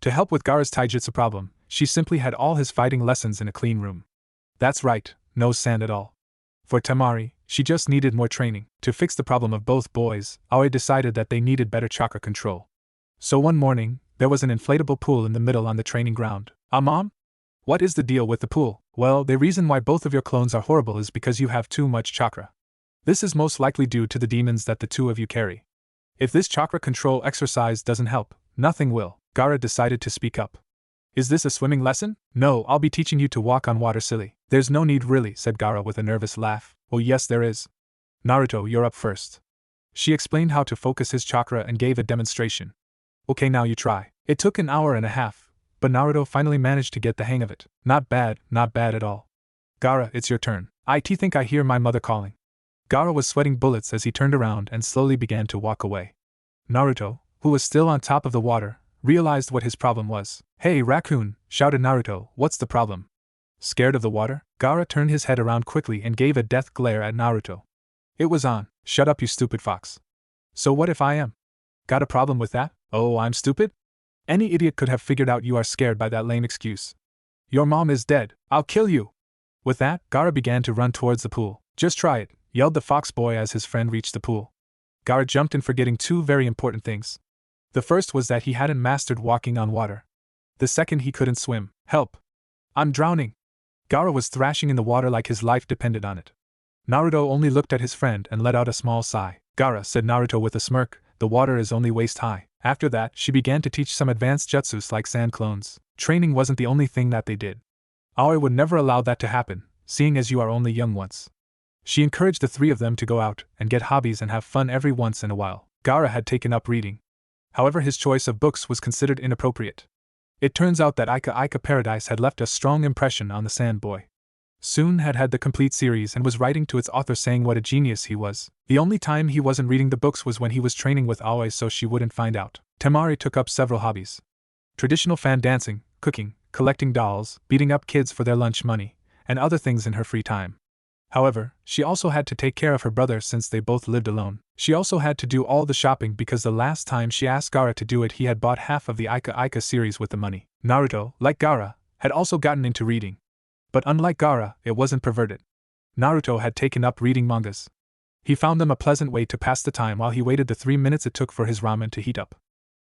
Speaker 1: To help with Gaara's taijutsu problem, she simply had all his fighting lessons in a clean room. That's right, no sand at all. For Temari, she just needed more training. To fix the problem of both boys, Aoi decided that they needed better chakra control. So one morning, there was an inflatable pool in the middle on the training ground. Mom? What is the deal with the pool? Well, the reason why both of your clones are horrible is because you have too much chakra. This is most likely due to the demons that the 2 of you carry. If this chakra control exercise doesn't help, nothing will. Gaara decided to speak up. Is this a swimming lesson? No, I'll be teaching you to walk on water, silly. There's no need really, said Gaara with a nervous laugh. Oh yes there is. Naruto, you're up first. She explained how to focus his chakra and gave a demonstration. Okay, now you try. It took an hour and a half, but Naruto finally managed to get the hang of it. Not bad at all. Gaara, it's your turn. I think I hear my mother calling. Gaara was sweating bullets as he turned around and slowly began to walk away. Naruto, who was still on top of the water, realized what his problem was. Hey, raccoon, shouted Naruto, what's the problem? Scared of the water? Gaara turned his head around quickly and gave a death glare at Naruto. It was on. Shut up, you stupid fox. So what if I am? Got a problem with that? Oh, I'm stupid? Any idiot could have figured out you are scared by that lame excuse. Your mom is dead. I'll kill you. With that, Gaara began to run towards the pool. Just try it, yelled the fox boy as his friend reached the pool. Gaara jumped in, forgetting two very important things. The first was that he hadn't mastered walking on water. The second, he couldn't swim. Help! I'm drowning! Gaara was thrashing in the water like his life depended on it. Naruto only looked at his friend and let out a small sigh. Gaara, said Naruto with a smirk, the water is only waist high. After that, she began to teach some advanced jutsus like sand clones. Training wasn't the only thing that they did. Aoi would never allow that to happen, seeing as you are only young once. She encouraged the three of them to go out and get hobbies and have fun every once in a while. Gaara had taken up reading. However, his choice of books was considered inappropriate. It turns out that Aika Paradise had left a strong impression on the sand boy. Soon had the complete series and was writing to its author saying what a genius he was. The only time he wasn't reading the books was when he was training with Aoi so she wouldn't find out. Temari took up several hobbies. Traditional fan dancing, cooking, collecting dolls, beating up kids for their lunch money, and other things in her free time. However, she also had to take care of her brother since they both lived alone. She also had to do all the shopping because the last time she asked Gaara to do it he had bought half of the Aika series with the money. Naruto, like Gaara, had also gotten into reading. But unlike Gaara, it wasn't perverted. Naruto had taken up reading mangas. He found them a pleasant way to pass the time while he waited the 3 minutes it took for his ramen to heat up.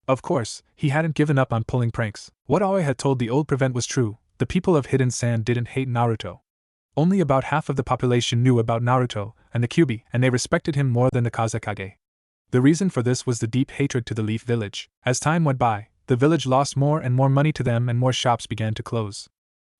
Speaker 1: Of course, he hadn't given up on pulling pranks. What Aoi had told the old prevent was true. The people of Hidden Sand didn't hate Naruto. Only about half of the population knew about Naruto and the Kyuubi, and they respected him more than the Kazekage. The reason for this was the deep hatred to the Leaf Village. As time went by, the village lost more and more money to them and more shops began to close.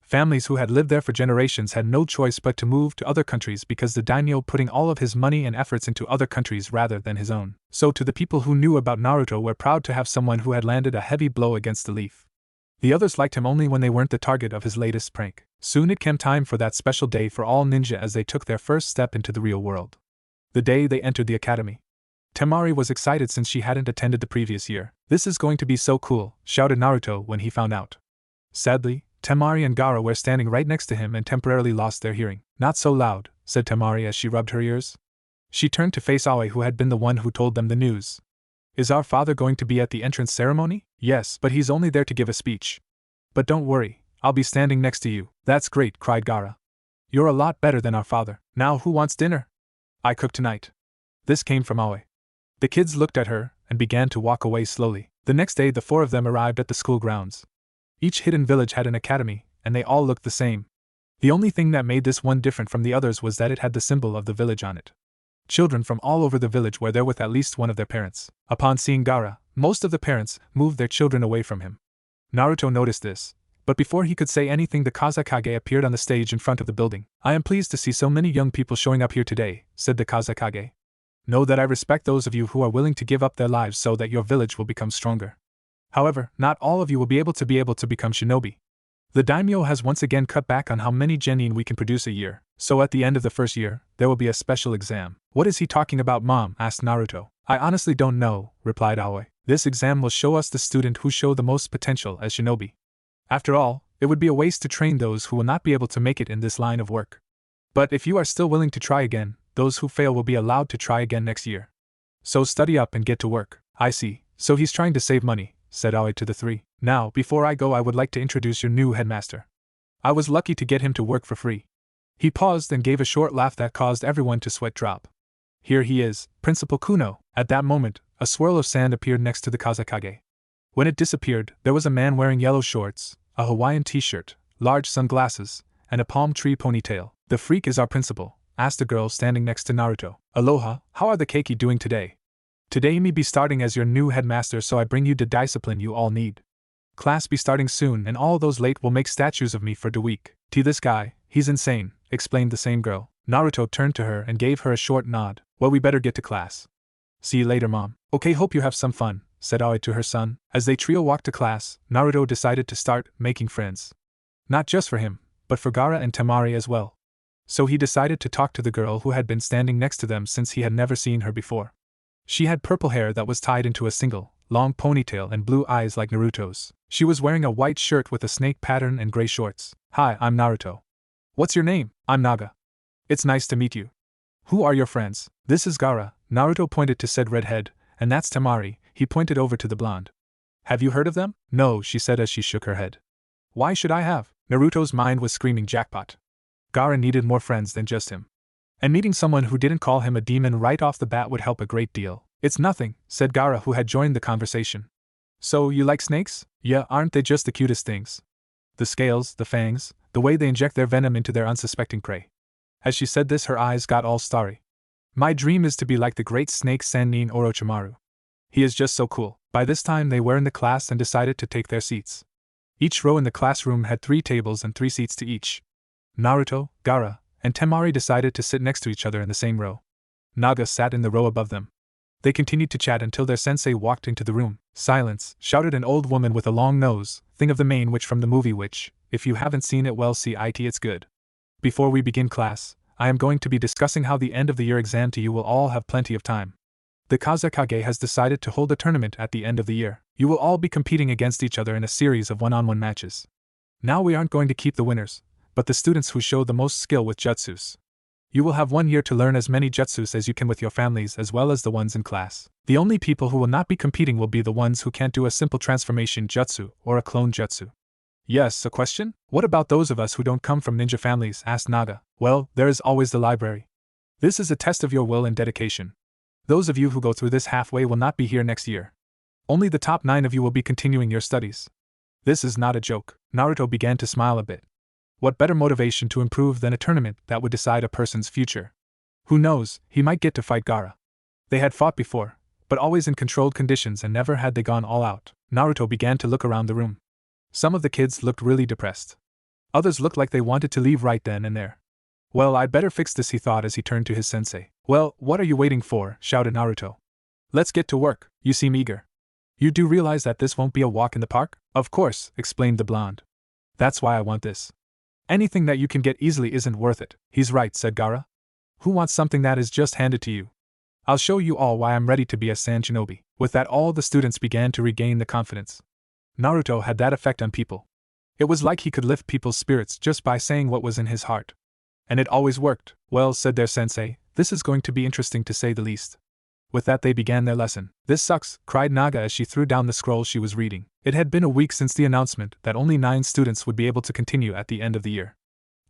Speaker 1: Families who had lived there for generations had no choice but to move to other countries because the daimyo putting all of his money and efforts into other countries rather than his own. So to the people who knew about Naruto were proud to have someone who had landed a heavy blow against the Leaf. The others liked him only when they weren't the target of his latest prank. Soon it came time for that special day for all ninja as they took their first step into the real world. The day they entered the academy. Temari was excited since she hadn't attended the previous year. This is going to be so cool, shouted Naruto when he found out. Sadly, Temari and Gaara were standing right next to him and temporarily lost their hearing. Not so loud, said Temari as she rubbed her ears. She turned to face Aoi who had been the one who told them the news. Is our father going to be at the entrance ceremony? Yes, but he's only there to give a speech. But don't worry, I'll be standing next to you. That's great, cried Gaara. You're a lot better than our father. Now who wants dinner? I cook tonight. This came from Aoi. The kids looked at her and began to walk away slowly. The next day the four of them arrived at the school grounds. Each hidden village had an academy, and they all looked the same. The only thing that made this one different from the others was that it had the symbol of the village on it. Children from all over the village were there with at least one of their parents. Upon seeing Gaara, most of the parents moved their children away from him. Naruto noticed this, but before he could say anything the Kazekage appeared on the stage in front of the building. I am pleased to see so many young people showing up here today, said the Kazekage. Know that I respect those of you who are willing to give up their lives so that your village will become stronger. However, not all of you will be able to become shinobi. The daimyo has once again cut back on how many genin we can produce a year, so at the end of the first year, there will be a special exam. What is he talking about, Mom? Asked Naruto. I honestly don't know, replied Aoi. This exam will show us the student who show the most potential as shinobi. After all, it would be a waste to train those who will not be able to make it in this line of work. But if you are still willing to try again, those who fail will be allowed to try again next year. So study up and get to work. I see, so he's trying to save money, said Aoi to the three. Now, before I go I would like to introduce your new headmaster. I was lucky to get him to work for free. He paused and gave a short laugh that caused everyone to sweat drop. Here he is, Principal Kuno. At that moment, a swirl of sand appeared next to the Kazekage. When it disappeared, there was a man wearing yellow shorts, a Hawaiian t-shirt, large sunglasses, and a palm tree ponytail. The freak is our principal, asked a girl standing next to Naruto. Aloha, how are the keiki doing today? Today me be starting as your new headmaster so I bring you the discipline you all need. Class be starting soon and all those late will make statues of me for the week. This guy, he's insane, explained the same girl. Naruto turned to her and gave her a short nod. Well, we better get to class. See you later, Mom. Okay, hope you have some fun, said Aoi to her son. As they trio walked to class, Naruto decided to start making friends. Not just for him, but for Gaara and Temari as well. So he decided to talk to the girl who had been standing next to them since he had never seen her before. She had purple hair that was tied into a single, long ponytail and blue eyes like Naruto's. She was wearing a white shirt with a snake pattern and gray shorts. Hi, I'm Naruto. What's your name? I'm Naga. It's nice to meet you. Who are your friends? This is Gaara, Naruto pointed to said redhead, and that's Temari, he pointed over to the blonde. Have you heard of them? No, she said as she shook her head. Why should I have? Naruto's mind was screaming jackpot. Gaara needed more friends than just him. And meeting someone who didn't call him a demon right off the bat would help a great deal. It's nothing, said Gaara, who had joined the conversation. So, you like snakes? Yeah, aren't they just the cutest things? The scales, the fangs, the way they inject their venom into their unsuspecting prey. As she said this, her eyes got all starry. My dream is to be like the great snake Sannin Orochimaru. He is just so cool. By this time they were in the class and decided to take their seats. Each row in the classroom had 3 tables and 3 seats to each. Naruto, Gaara, and Temari decided to sit next to each other in the same row. Naga sat in the row above them. They continued to chat until their sensei walked into the room. Silence, shouted an old woman with a long nose, thing of the main witch from the movie Witch. If you haven't seen it, well, see it's good. Before we begin class, I am going to be discussing how the end of the year exam to you will all have plenty of time. The Kazekage has decided to hold a tournament at the end of the year. You will all be competing against each other in a series of one-on-one matches. Now we aren't going to keep the winners, but the students who show the most skill with jutsus. You will have 1 year to learn as many jutsus as you can with your families as well as the ones in class. The only people who will not be competing will be the ones who can't do a simple transformation jutsu or a clone jutsu. Yes, a question? What about those of us who don't come from ninja families? Asked Naga. Well, there is always the library. This is a test of your will and dedication. Those of you who go through this halfway will not be here next year. Only the top 9 of you will be continuing your studies. This is not a joke. Naruto began to smile a bit. What better motivation to improve than a tournament that would decide a person's future? Who knows, he might get to fight Gaara. They had fought before, but always in controlled conditions and never had they gone all out. Naruto began to look around the room. Some of the kids looked really depressed. Others looked like they wanted to leave right then and there. Well, I'd better fix this, he thought as he turned to his sensei. Well, what are you waiting for? Shouted Naruto. Let's get to work, you seem eager. You do realize that this won't be a walk in the park? Of course, explained the blonde. That's why I want this. Anything that you can get easily isn't worth it. He's right, said Gaara. Who wants something that is just handed to you? I'll show you all why I'm ready to be a Sand Shinobi. With that, all the students began to regain the confidence. Naruto had that effect on people. It was like he could lift people's spirits just by saying what was in his heart. And it always worked. Well, said their sensei, this is going to be interesting to say the least. With that, they began their lesson. This sucks, cried Naga as she threw down the scroll she was reading. It had been a week since the announcement that only 9 students would be able to continue at the end of the year.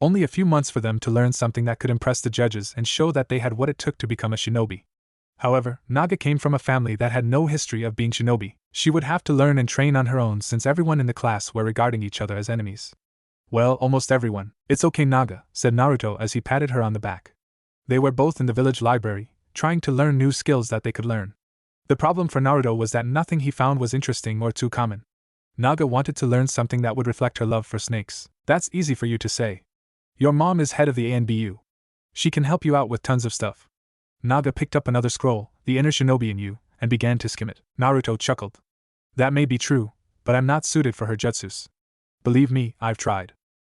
Speaker 1: Only a few months for them to learn something that could impress the judges and show that they had what it took to become a shinobi. However, Naga came from a family that had no history of being shinobi. She would have to learn and train on her own since everyone in the class were regarding each other as enemies. Well, almost everyone. It's okay, Naga, said Naruto as he patted her on the back. They were both in the village library, trying to learn new skills that they could learn. The problem for Naruto was that nothing he found was interesting or too common. Naga wanted to learn something that would reflect her love for snakes. That's easy for you to say. Your mom is head of the ANBU. She can help you out with tons of stuff. Naga picked up another scroll, The Inner Shinobi in You, and began to skim it. Naruto chuckled. That may be true, but I'm not suited for her jutsus. Believe me, I've tried.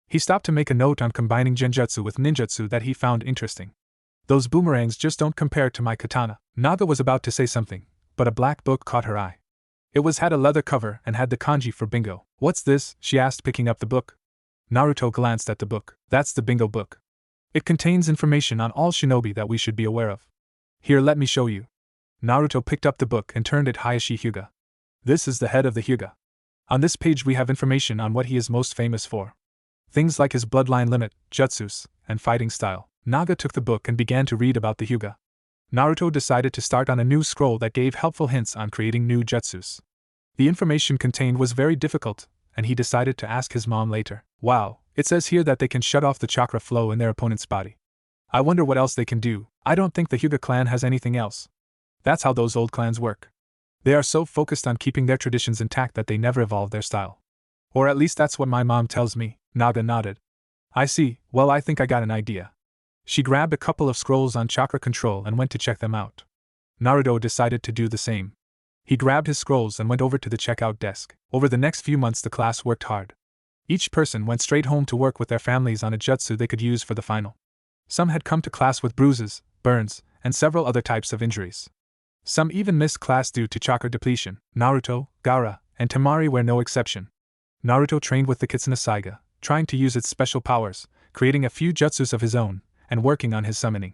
Speaker 1: He stopped to make a note on combining genjutsu with ninjutsu that he found interesting. Those boomerangs just don't compare to my katana. Naga was about to say something, but a black book caught her eye. It had a leather cover and had the kanji for bingo. What's this? She asked, picking up the book. Naruto glanced at the book. That's the bingo book. It contains information on all shinobi that we should be aware of. Here, let me show you. Naruto picked up the book and turned it Hayashi Hyuga. This is the head of the Hyuga. On this page we have information on what he is most famous for. Things like his bloodline limit, jutsus, and fighting style. Naga took the book and began to read about the Hyuga. Naruto decided to start on a new scroll that gave helpful hints on creating new jutsus. The information contained was very difficult, and he decided to ask his mom later. Wow, it says here that they can shut off the chakra flow in their opponent's body. I wonder what else they can do. I don't think the Hyuga clan has anything else. That's how those old clans work. They are so focused on keeping their traditions intact that they never evolve their style. Or at least that's what my mom tells me. Naga nodded. I see, well, I think I got an idea. She grabbed a couple of scrolls on chakra control and went to check them out. Naruto decided to do the same. He grabbed his scrolls and went over to the checkout desk. Over the next few months, the class worked hard. Each person went straight home to work with their families on a jutsu they could use for the final. Some had come to class with bruises, burns, and several other types of injuries. Some even missed class due to chakra depletion. Naruto, Gaara, and Temari were no exception. Naruto trained with the Kitsune Saiga, trying to use its special powers, creating a few jutsus of his own, and working on his summoning.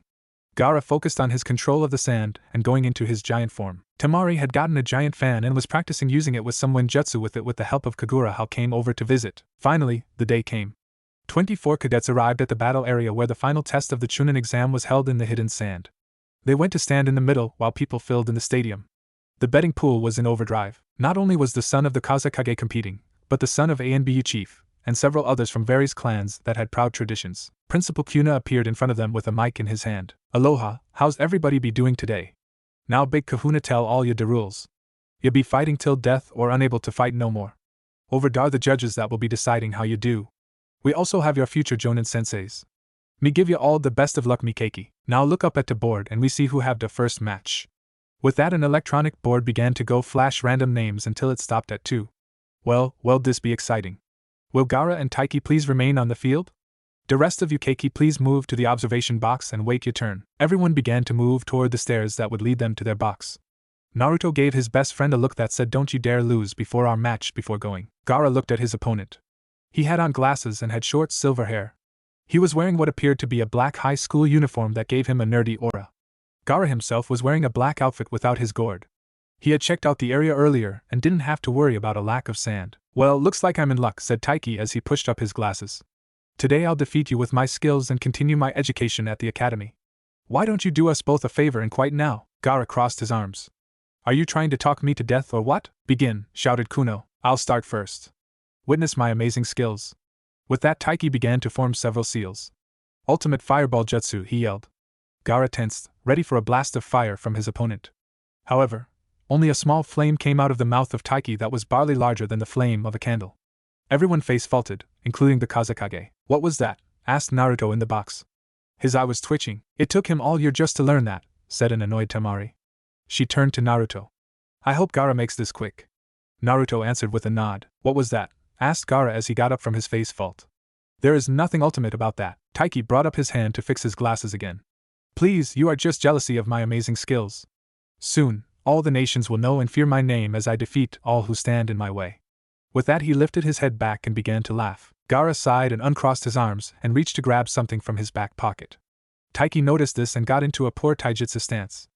Speaker 1: Gaara focused on his control of the sand and going into his giant form. Temari had gotten a giant fan and was practicing using it with some ninjutsu with the help of Kagura, who came over to visit. Finally, the day came. 24 cadets arrived at the battle area where the final test of the Chunin exam was held in the hidden sand. They went to stand in the middle while people filled in the stadium. The betting pool was in overdrive. Not only was the son of the Kazekage competing, but the son of ANBU chief, and several others from various clans that had proud traditions. Principal Kuna appeared in front of them with a mic in his hand. Aloha, how's everybody be doing today? Now Big Kahuna tell all ya the rules. Ya be fighting till death or unable to fight no more. Over dar the judges that will be deciding how you do. We also have your future Jonin senseis. Me give ya all the best of luck me keiki. Now look up at the board and we see who have the first match. With that an electronic board began to go flash random names until it stopped at 2. Well, this be exciting. Will Gaara and Taiki please remain on the field? The rest of you keiki please move to the observation box and wait your turn. Everyone began to move toward the stairs that would lead them to their box. Naruto gave his best friend a look that said don't you dare lose before our match before going. Gaara looked at his opponent. He had on glasses and had short silver hair. He was wearing what appeared to be a black high school uniform that gave him a nerdy aura. Gaara himself was wearing a black outfit without his gourd. He had checked out the area earlier and didn't have to worry about a lack of sand. Well, looks like I'm in luck, said Taiki as he pushed up his glasses. Today I'll defeat you with my skills and continue my education at the academy. Why don't you do us both a favor and quite now? Gaara crossed his arms. Are you trying to talk me to death or what? Begin, shouted Kuno. I'll start first. Witness my amazing skills. With that Taiki began to form several seals. Ultimate Fireball Jutsu, he yelled. Gaara tensed, ready for a blast of fire from his opponent. However, only a small flame came out of the mouth of Taiki that was barely larger than the flame of a candle. Everyone face faulted, including the Kazekage. What was that? Asked Naruto in the box. His eye was twitching. It took him all year just to learn that, said an annoyed Temari. She turned to Naruto. I hope Gaara makes this quick. Naruto answered with a nod. What was that? Asked Gaara as he got up from his face fault. There is nothing ultimate about that. Taiki brought up his hand to fix his glasses again. Please, you are just jealousy of my amazing skills. Soon, all the nations will know and fear my name as I defeat all who stand in my way. With that he lifted his head back and began to laugh. Gaara sighed and uncrossed his arms and reached to grab something from his back pocket. Taiki noticed this and got into a poor taijutsu stance.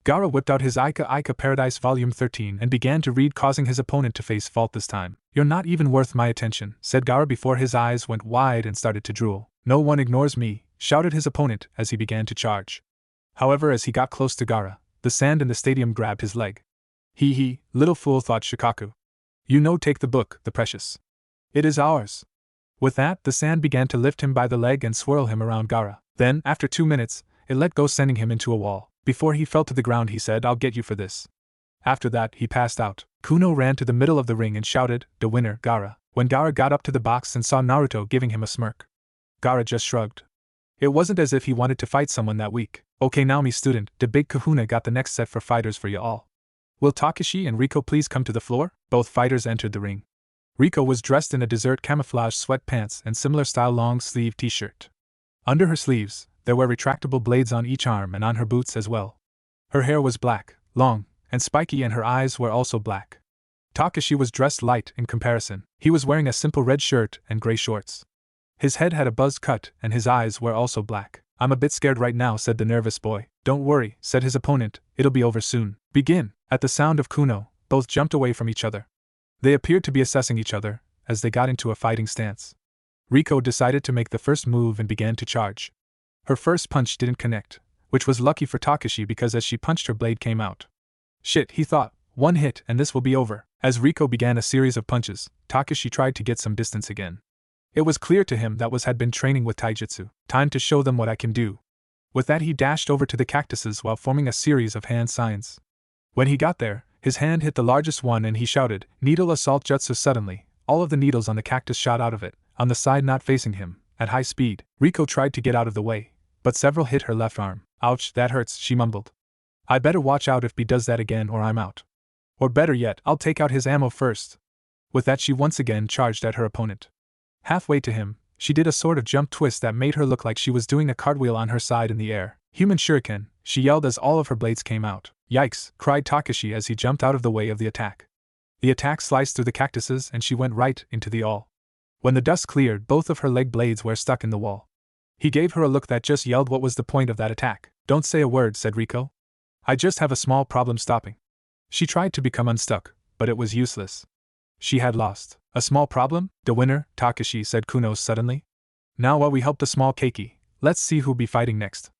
Speaker 1: Gaara whipped out his Aika Paradise Volume 13 and began to read, causing his opponent to face fault this time. You're not even worth my attention, said Gaara before his eyes went wide and started to drool. No one ignores me, shouted his opponent as he began to charge. However, as he got close to Gaara, the sand in the stadium grabbed his leg. He, little fool, thought Shikaku. You know, take the book, the precious. It is ours. With that, the sand began to lift him by the leg and swirl him around Gaara. Then, after 2 minutes, it let go, sending him into a wall. Before he fell to the ground, he said, I'll get you for this. After that, he passed out. Kuno ran to the middle of the ring and shouted, the winner, Gaara. When Gaara got up to the box and saw Naruto giving him a smirk, Gaara just shrugged. It wasn't as if he wanted to fight someone that week. Okay, now me student, the big kahuna got the next set for fighters for you all. Will Takeshi and Riko please come to the floor? Both fighters entered the ring. Riko was dressed in a dessert camouflage sweatpants and similar style long-sleeve t-shirt. Under her sleeves, there were retractable blades on each arm and on her boots as well. Her hair was black, long, and spiky, and her eyes were also black. Takeshi was dressed light in comparison. He was wearing a simple red shirt and gray shorts. His head had a buzz cut and his eyes were also black. I'm a bit scared right now, said the nervous boy. Don't worry, said his opponent, it'll be over soon. Begin. At the sound of Kuno, both jumped away from each other. They appeared to be assessing each other as they got into a fighting stance. Riko decided to make the first move and began to charge. Her first punch didn't connect, which was lucky for Takeshi because as she punched her blade came out. Shit, he thought, one hit and this will be over. As Riko began a series of punches, Takeshi tried to get some distance again. It was clear to him that had been training with taijutsu. Time to show them what I can do. With that he dashed over to the cactuses while forming a series of hand signs. When he got there, his hand hit the largest one and he shouted, Needle Assault Jutsu. Suddenly, all of the needles on the cactus shot out of it, on the side not facing him, at high speed. Riko tried to get out of the way, but several hit her left arm. Ouch, that hurts, she mumbled. I better watch out if B does that again or I'm out. Or better yet, I'll take out his ammo first. With that, she once again charged at her opponent. Halfway to him, she did a sort of jump twist that made her look like she was doing a cartwheel on her side in the air. Human shuriken, she yelled as all of her blades came out. Yikes, cried Takashi as he jumped out of the way of the attack. The attack sliced through the cactuses and she went right into the all. When the dust cleared, both of her leg blades were stuck in the wall. He gave her a look that just yelled what was the point of that attack. Don't say a word, said Riko. I just have a small problem stopping. She tried to become unstuck, but it was useless. She had lost. A small problem? The winner, Takashi, said Kuno suddenly. Now while we help the small keiki, let's see who'll be fighting next.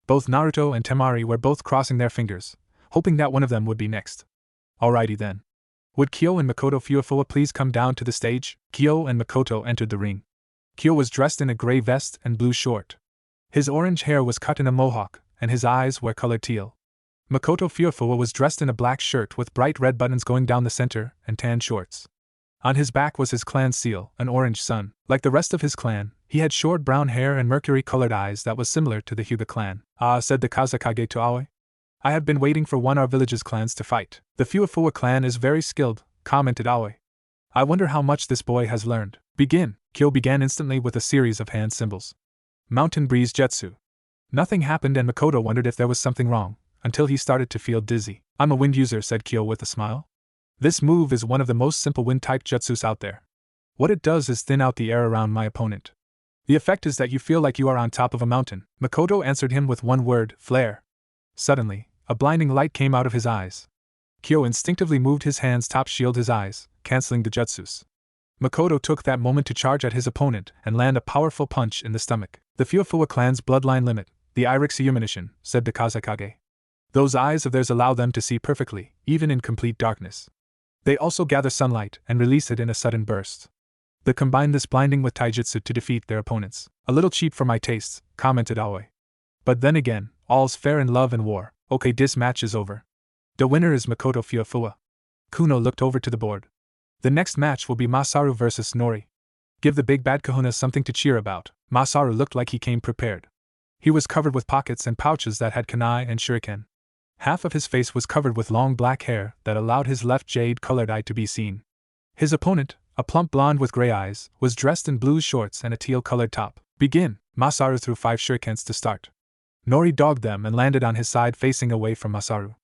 Speaker 1: Both Naruto and Temari were both crossing their fingers, hoping that one of them would be next. Alrighty then. Would Kyo and Makoto Furufuwa please come down to the stage? Kyo and Makoto entered the ring. Kyo was dressed in a gray vest and blue short. His orange hair was cut in a mohawk, and his eyes were colored teal. Makoto Furufuwa was dressed in a black shirt with bright red buttons going down the center, and tan shorts. On his back was his clan seal, an orange sun. Like the rest of his clan, he had short brown hair and mercury-colored eyes that was similar to the Hyuga clan. Ah, said the Kazekage to Aoi. I have been waiting for one of our village's clans to fight. The Furufuwa clan is very skilled, commented Aoi. I wonder how much this boy has learned. Begin. Kyo began instantly with a series of hand symbols. Mountain breeze jutsu. Nothing happened and Makoto wondered if there was something wrong, until he started to feel dizzy. I'm a wind user, said Kyo with a smile. This move is one of the most simple wind-type jutsus out there. What it does is thin out the air around my opponent. The effect is that you feel like you are on top of a mountain. Makoto answered him with one word, flare. Suddenly, a blinding light came out of his eyes. Kyo instinctively moved his hands to shield his eyes, canceling the jutsus. Makoto took that moment to charge at his opponent and land a powerful punch in the stomach. The Furufuwa clan's bloodline limit, the Irix Illumination, said the Kazekage. Those eyes of theirs allow them to see perfectly, even in complete darkness. They also gather sunlight and release it in a sudden burst. They combine this blinding with taijutsu to defeat their opponents. A little cheap for my tastes, commented Aoi. But then again, all's fair in love and war. Okay, this match is over. The winner is Makoto Furufuwa. Kuno looked over to the board. The next match will be Masaru versus Nori. Give the big bad kahuna something to cheer about. Masaru looked like he came prepared. He was covered with pockets and pouches that had kunai and shuriken. Half of his face was covered with long black hair that allowed his left jade-colored eye to be seen. His opponent, a plump blonde with gray eyes, was dressed in blue shorts and a teal-colored top. Begin! Masaru threw 5 shurikens to start. Nori dogged them and landed on his side facing away from Masaru.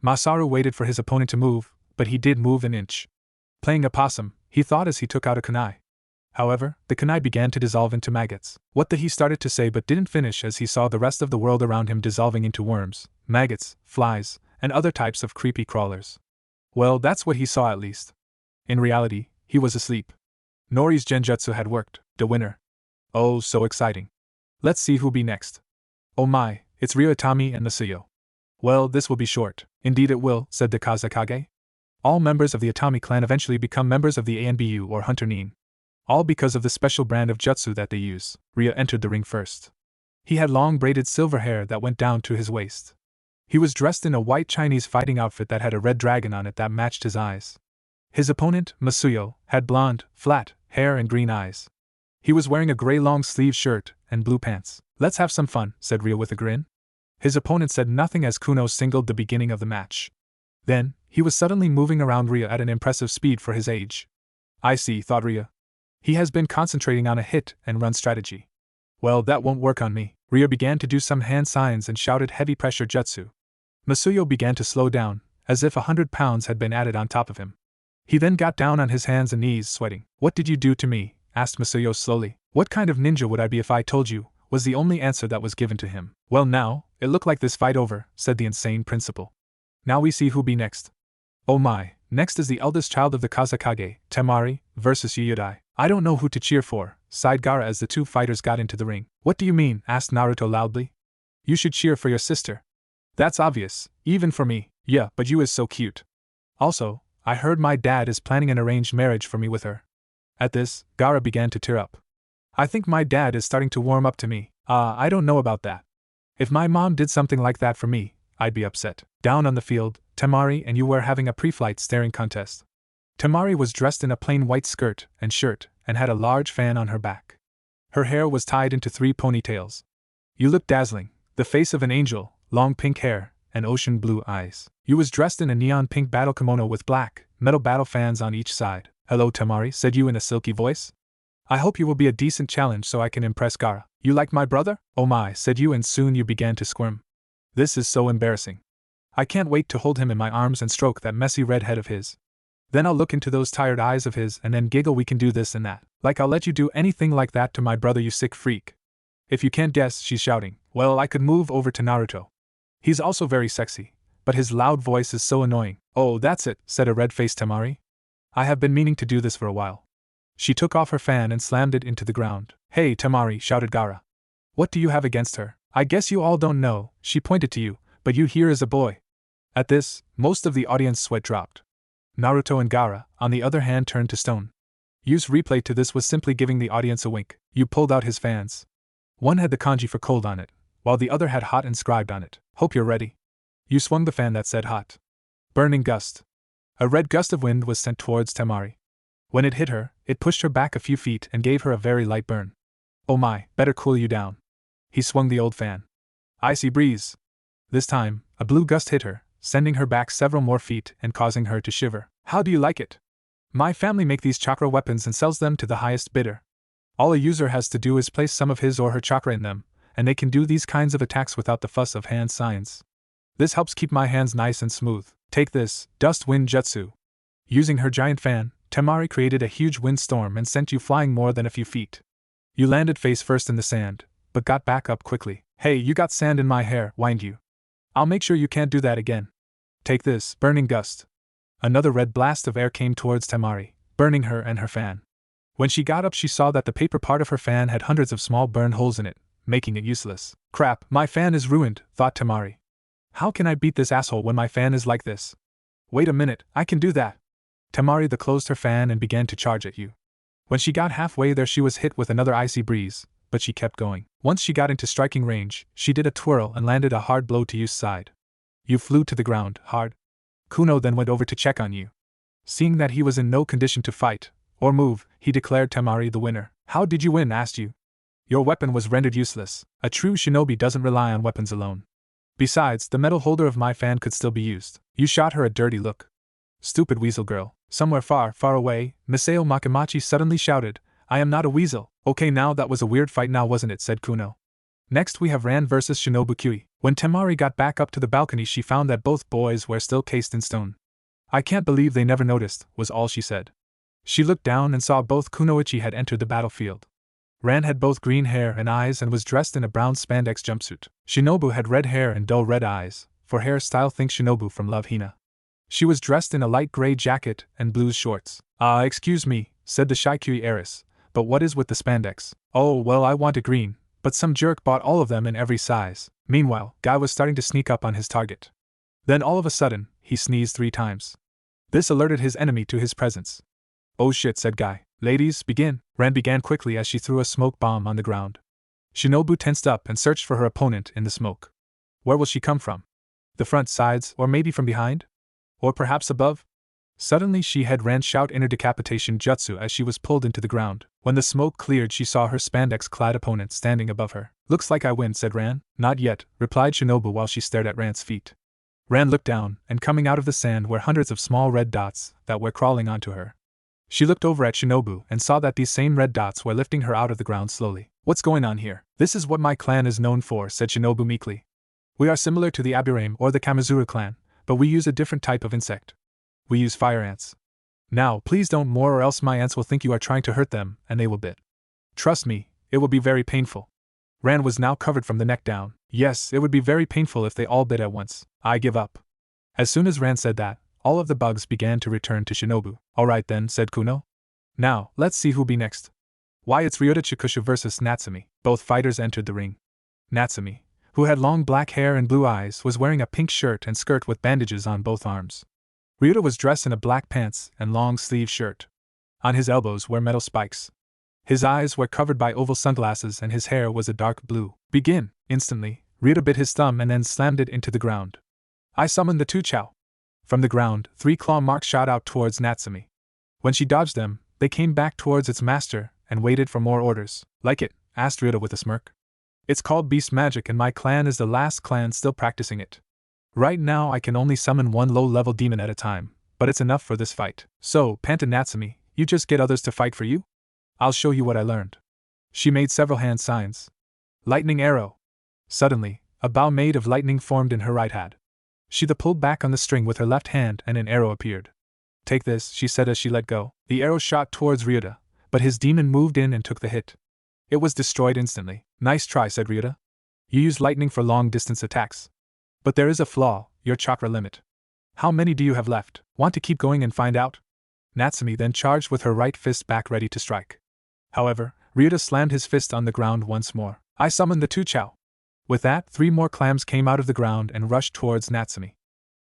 Speaker 1: Masaru waited for his opponent to move, but he did move an inch. Playing a possum, he thought as he took out a kunai. However, the kunai began to dissolve into maggots. What the he started to say but didn't finish as he saw the rest of the world around him dissolving into worms, maggots, flies, and other types of creepy crawlers. Well, that's what he saw at least. In reality, he was asleep. Nori's genjutsu had worked. The winner. Oh, so exciting. Let's see who'll be next. Oh my, it's Ryotami and Masuyo. Well, this will be short. Indeed it will, said the Kazekage. All members of the Atami clan eventually become members of the ANBU or Hunter Nin. All because of the special brand of jutsu that they use. Ryo entered the ring first. He had long braided silver hair that went down to his waist. He was dressed in a white Chinese fighting outfit that had a red dragon on it that matched his eyes. His opponent, Masuyo, had blonde, flat hair and green eyes. He was wearing a gray long-sleeved shirt and blue pants. Let's have some fun, said Ryo with a grin. His opponent said nothing as Kuno singled the beginning of the match. Then, he was suddenly moving around Ryo at an impressive speed for his age. I see, thought Ryo. He has been concentrating on a hit-and-run strategy. Well, that won't work on me. Ryo began to do some hand signs and shouted heavy pressure jutsu. Masuyo began to slow down, as if 100 pounds had been added on top of him. He then got down on his hands and knees, sweating. What did you do to me? Asked Masuyo slowly. What kind of ninja would I be if I told you? Was the only answer that was given to him. Well now, it looked like this fight over, said the insane principal. Now we see who'll be next. Oh my, next is the eldest child of the Kazekage, Temari, versus Yuyudai. I don't know who to cheer for, sighed Gaara as the two fighters got into the ring. What do you mean? Asked Naruto loudly. You should cheer for your sister. That's obvious, even for me. Yeah, but you is so cute. Also, I heard my dad is planning an arranged marriage for me with her. At this, Gaara began to tear up. I think my dad is starting to warm up to me. I don't know about that. If my mom did something like that for me, I'd be upset. Down on the field, Temari and Yu were having a pre-flight staring contest. Temari was dressed in a plain white skirt and shirt and had a large fan on her back. Her hair was tied into 3 ponytails. You look dazzling, the face of an angel, long pink hair, and ocean blue eyes. You was dressed in a neon pink battle kimono with black, metal battle fans on each side. Hello Temari, said you in a silky voice. I hope you will be a decent challenge so I can impress Gaara. You like my brother? Oh my, said you, and soon you began to squirm. This is so embarrassing. I can't wait to hold him in my arms and stroke that messy red head of his. Then I'll look into those tired eyes of his and then giggle we can do this and that. Like I'll let you do anything like that to my brother, you sick freak. If you can't guess, she's shouting, well, I could move over to Naruto. He's also very sexy, but his loud voice is so annoying. Oh, that's it, said a red-faced Temari. I have been meaning to do this for a while. She took off her fan and slammed it into the ground. Hey, Temari, shouted Gaara. What do you have against her? I guess you all don't know, she pointed to you, but you here is a boy. At this, most of the audience sweat dropped. Naruto and Gaara, on the other hand, turned to stone. Yu's replay to this was simply giving the audience a wink. Yu pulled out his fans. One had the kanji for cold on it, while the other had hot inscribed on it. Hope you're ready. Yu swung the fan that said hot. Burning gust. A red gust of wind was sent towards Temari. When it hit her, it pushed her back a few feet and gave her a very light burn. Oh my, better cool you down. He swung the old fan. Icy breeze. This time, a blue gust hit her, sending her back several more feet and causing her to shiver. How do you like it? My family make these chakra weapons and sells them to the highest bidder. All a user has to do is place some of his or her chakra in them, and they can do these kinds of attacks without the fuss of hand signs. This helps keep my hands nice and smooth. Take this, dust wind jutsu. Using her giant fan, Temari created a huge windstorm and sent you flying more than a few feet. You landed face first in the sand, but got back up quickly. Hey, you got sand in my hair, whined you. I'll make sure you can't do that again. Take this, burning gust. Another red blast of air came towards Temari, burning her and her fan. When she got up, she saw that the paper part of her fan had hundreds of small burn holes in it, making it useless. Crap, my fan is ruined, thought Temari. How can I beat this asshole when my fan is like this? Wait a minute, I can do that. Temari closed her fan and began to charge at you. When she got halfway there, she was hit with another icy breeze, but she kept going. Once she got into striking range, she did a twirl and landed a hard blow to Yu's side. You flew to the ground, hard. Kuno then went over to check on you. Seeing that he was in no condition to fight or move, he declared Temari the winner. How did you win? Asked you. Your weapon was rendered useless. A true shinobi doesn't rely on weapons alone. Besides, the metal holder of my fan could still be used. You shot her a dirty look. Stupid weasel girl. Somewhere far, far away, Misao Makamachi suddenly shouted, I am not a weasel. Okay, now that was a weird fight now, wasn't it? Said Kuno. Next we have Ran versus Shinobu Kyui. When Temari got back up to the balcony, she found that both boys were still cased in stone. I can't believe they never noticed, was all she said. She looked down and saw both Kunoichi had entered the battlefield. Ran had both green hair and eyes and was dressed in a brown spandex jumpsuit. Shinobu had red hair and dull red eyes. For hairstyle, think Shinobu from Love Hina. She was dressed in a light gray jacket and blue shorts. Excuse me, said the shy Kyui heiress, but what is with the spandex? Oh, well, I wanted green, but some jerk bought all of them in every size. Meanwhile, Guy was starting to sneak up on his target. Then all of a sudden, he sneezed 3 times. This alerted his enemy to his presence. Oh shit, said Guy. Ladies, begin. Ran began quickly as she threw a smoke bomb on the ground. Shinobu tensed up and searched for her opponent in the smoke. Where will she come from? The front, sides, or maybe from behind? Or perhaps above? Suddenly she had Ran shout inner decapitation jutsu as she was pulled into the ground. When the smoke cleared, she saw her spandex-clad opponent standing above her. Looks like I win, said Ran. Not yet, replied Shinobu while she stared at Ran's feet. Ran looked down, and coming out of the sand were hundreds of small red dots that were crawling onto her. She looked over at Shinobu and saw that these same red dots were lifting her out of the ground slowly. What's going on here? This is what my clan is known for, said Shinobu meekly. We are similar to the Abirame or the Kamizuru clan, but we use a different type of insect. We use fire ants. Now, please don't more or else my ants will think you are trying to hurt them and they will bit. Trust me, it will be very painful. Ran was now covered from the neck down. Yes, it would be very painful if they all bit at once. I give up. As soon as Ran said that, all of the bugs began to return to Shinobu. Alright then, said Kuno. Now, let's see who'll be next. Why, it's Ryota Chikusha versus Natsumi. Both fighters entered the ring. Natsumi, who had long black hair and blue eyes, was wearing a pink shirt and skirt with bandages on both arms. Ryota was dressed in a black pants and long-sleeve shirt. On his elbows were metal spikes. His eyes were covered by oval sunglasses and his hair was a dark blue. Begin! Instantly, Ryota bit his thumb and then slammed it into the ground. I summoned the two chow. From the ground, 3 claw marks shot out towards Natsumi. When she dodged them, they came back towards its master and waited for more orders. Like it? Asked Ryota with a smirk. It's called beast magic and my clan is the last clan still practicing it. Right now I can only summon one low-level demon at a time, but it's enough for this fight. So, panted Natsumi, you just get others to fight for you? I'll show you what I learned. She made several hand signs. Lightning arrow. Suddenly, a bow made of lightning formed in her right hand. She pulled back on the string with her left hand and an arrow appeared. Take this, she said as she let go. The arrow shot towards Ryuta, but his demon moved in and took the hit. It was destroyed instantly. Nice try, said Ryuta. You use lightning for long-distance attacks. But there is a flaw, your chakra limit. How many do you have left? Want to keep going and find out? Natsumi then charged with her right fist back ready to strike. However, Ryuta slammed his fist on the ground once more. I summoned the two Chao. With that, 3 more clams came out of the ground and rushed towards Natsumi.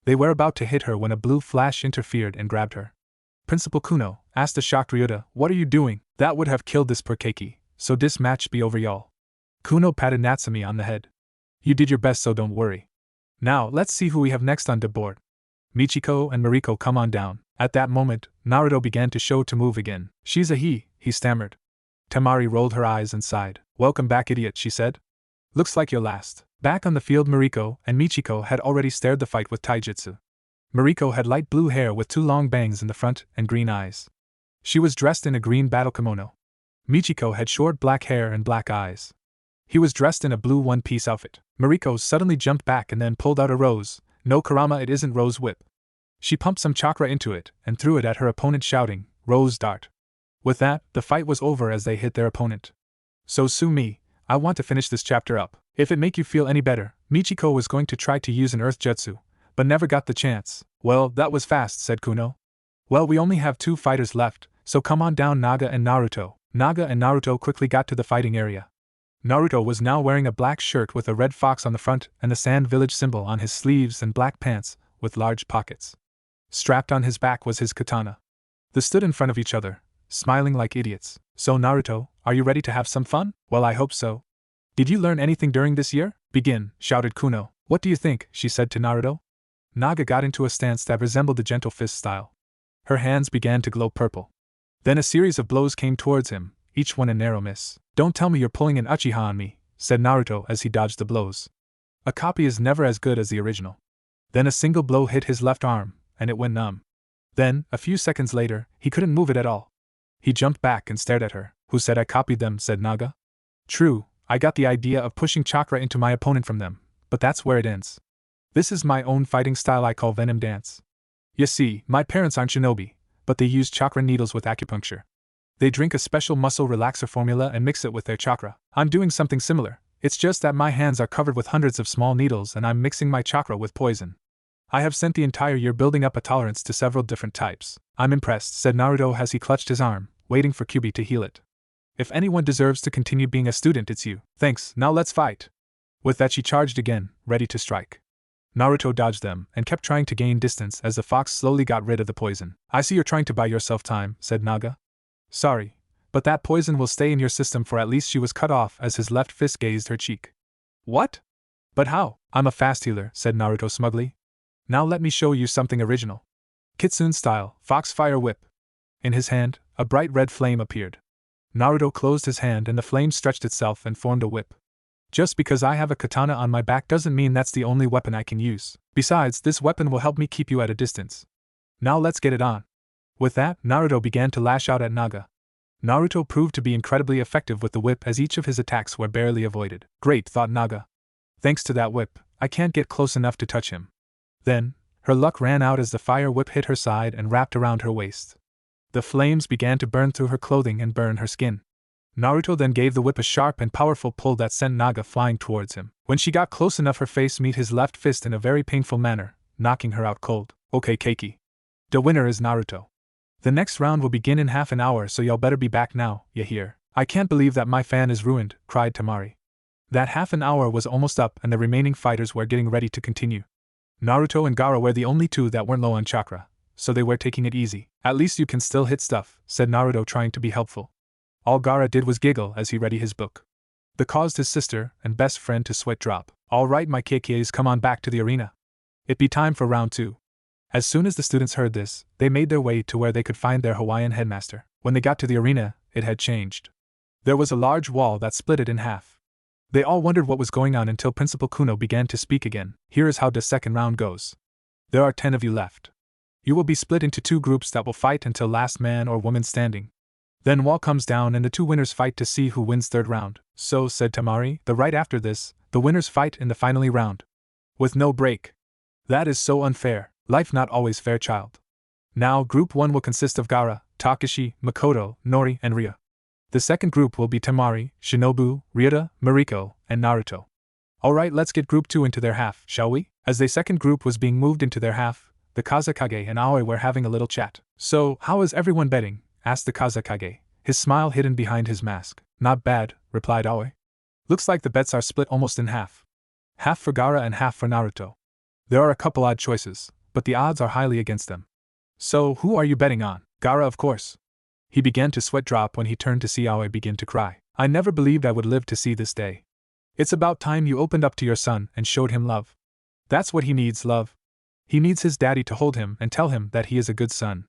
Speaker 1: They were about to hit her when a blue flash interfered and grabbed her. Principal Kuno, asked the shocked Ryuta, what are you doing? That would have killed this poor Keiki, so this match be over y'all. Kuno patted Natsumi on the head. You did your best so don't worry. Now, let's see who we have next on the board. Michiko and Mariko come on down. At that moment, Naruto began to show to move again. She's a he stammered. Temari rolled her eyes and sighed. Welcome back, idiot, she said. Looks like you're last. Back on the field, Mariko and Michiko had already stared the fight with taijutsu. Mariko had light blue hair with 2 long bangs in the front and green eyes. She was dressed in a green battle kimono. Michiko had short black hair and black eyes. He was dressed in a blue one-piece outfit. Mariko suddenly jumped back and then pulled out a rose. No, Karama, it isn't Rose Whip. She pumped some chakra into it and threw it at her opponent, shouting, Rose Dart. With that, the fight was over as they hit their opponent. So sue me, I want to finish this chapter up. If it make you feel any better, Michiko was going to try to use an earth jutsu, but never got the chance. Well, that was fast, said Kuno. Well, we only have 2 fighters left, so come on down, Naga and Naruto. Naga and Naruto quickly got to the fighting area. Naruto was now wearing a black shirt with a red fox on the front and the Sand Village symbol on his sleeves and black pants with large pockets. Strapped on his back was his katana. They stood in front of each other, smiling like idiots. So Naruto, are you ready to have some fun? Well, I hope so. Did you learn anything during this year? Begin, shouted Kuno. What do you think? She said to Naruto. Naga got into a stance that resembled the gentle fist style. Her hands began to glow purple. Then a series of blows came towards him, each one a narrow miss. Don't tell me you're pulling an Uchiha on me, said Naruto as he dodged the blows. A copy is never as good as the original. Then a single blow hit his left arm, and it went numb. Then, a few seconds later, he couldn't move it at all. He jumped back and stared at her. Who said I copied them? Said Naga. True, I got the idea of pushing chakra into my opponent from them, but that's where it ends. This is my own fighting style I call Venom Dance. You see, my parents aren't shinobi, but they use chakra needles with acupuncture. They drink a special muscle relaxer formula and mix it with their chakra. I'm doing something similar, it's just that my hands are covered with hundreds of small needles and I'm mixing my chakra with poison. I have spent the entire year building up a tolerance to several different types. I'm impressed, said Naruto as he clutched his arm, waiting for Kyuubi to heal it. If anyone deserves to continue being a student, it's you. Thanks, now let's fight. With that she charged again, ready to strike. Naruto dodged them and kept trying to gain distance as the fox slowly got rid of the poison. I see you're trying to buy yourself time, said Naga. Sorry, but that poison will stay in your system for at least. She was cut off as his left fist grazed her cheek. What? But how? I'm a fast healer, said Naruto smugly. Now let me show you something original. Kitsune style, Fox Fire Whip. In his hand, a bright red flame appeared. Naruto closed his hand and the flame stretched itself and formed a whip. Just because I have a katana on my back doesn't mean that's the only weapon I can use. Besides, this weapon will help me keep you at a distance. Now let's get it on. With that, Naruto began to lash out at Naga. Naruto proved to be incredibly effective with the whip as each of his attacks were barely avoided. Great, thought Naga. Thanks to that whip, I can't get close enough to touch him. Then, her luck ran out as the fire whip hit her side and wrapped around her waist. The flames began to burn through her clothing and burn her skin. Naruto then gave the whip a sharp and powerful pull that sent Naga flying towards him. When she got close enough, her face met his left fist in a very painful manner, knocking her out cold. Okay, Keiki. The winner is Naruto. The next round will begin in half an hour, so y'all better be back now, you hear? I can't believe that my fan is ruined, cried Temari. That half an hour was almost up and the remaining fighters were getting ready to continue. Naruto and Gaara were the only 2 that weren't low on chakra, so they were taking it easy. At least you can still hit stuff, said Naruto, trying to be helpful. All Gaara did was giggle as he read his book. That caused his sister and best friend to sweat drop. All right, my Keikis, come on back to the arena. It be time for round 2. As soon as the students heard this, they made their way to where they could find their Hawaiian headmaster. When they got to the arena, it had changed. There was a large wall that split it in half. They all wondered what was going on until Principal Kuno began to speak again. Here is how the second round goes. There are 10 of you left. You will be split into 2 groups that will fight until last man or woman standing. Then wall comes down and the 2 winners fight to see who wins third round. So, said Tamari, right after this, the winners fight in the finally round. With no break. That is so unfair. Life not always fair, child. Now, Group 1 will consist of Gaara, Takashi, Makoto, Nori, and Ria. The second group will be Tamari, Shinobu, Ryuta, Mariko, and Naruto. Alright, let's get Group 2 into their half, shall we? As the second group was being moved into their half, the Kazakage and Aoi were having a little chat. So, how is everyone betting? Asked the Kazakage, his smile hidden behind his mask. Not bad, replied Aoi. Looks like the bets are split almost in half. Half for Gaara and half for Naruto. There are a couple odd choices, but the odds are highly against them. So, who are you betting on? Gaara, of course. He began to sweat drop when he turned to see Aoi begin to cry. I never believed I would live to see this day. It's about time you opened up to your son and showed him love. That's what he needs, love. He needs his daddy to hold him and tell him that he is a good son.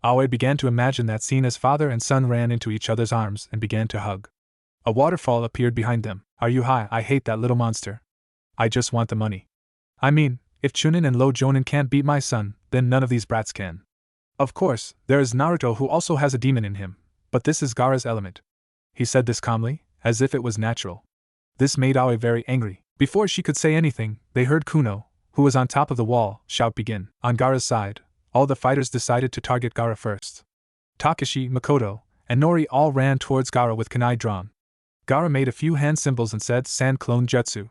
Speaker 1: Aoi began to imagine that scene as father and son ran into each other's arms and began to hug. A waterfall appeared behind them. Are you high? I hate that little monster. I just want the money. I mean, if Chunin and Lo Jonin can't beat my son, then none of these brats can. Of course, there is Naruto who also has a demon in him, but this is Gaara's element. He said this calmly, as if it was natural. This made Aoi very angry. Before she could say anything, they heard Kuno, who was on top of the wall, shout begin. On Gaara's side, all the fighters decided to target Gaara first. Takashi, Makoto, and Nori all ran towards Gaara with kunai drawn. Gaara made a few hand symbols and said Sand Clone Jutsu.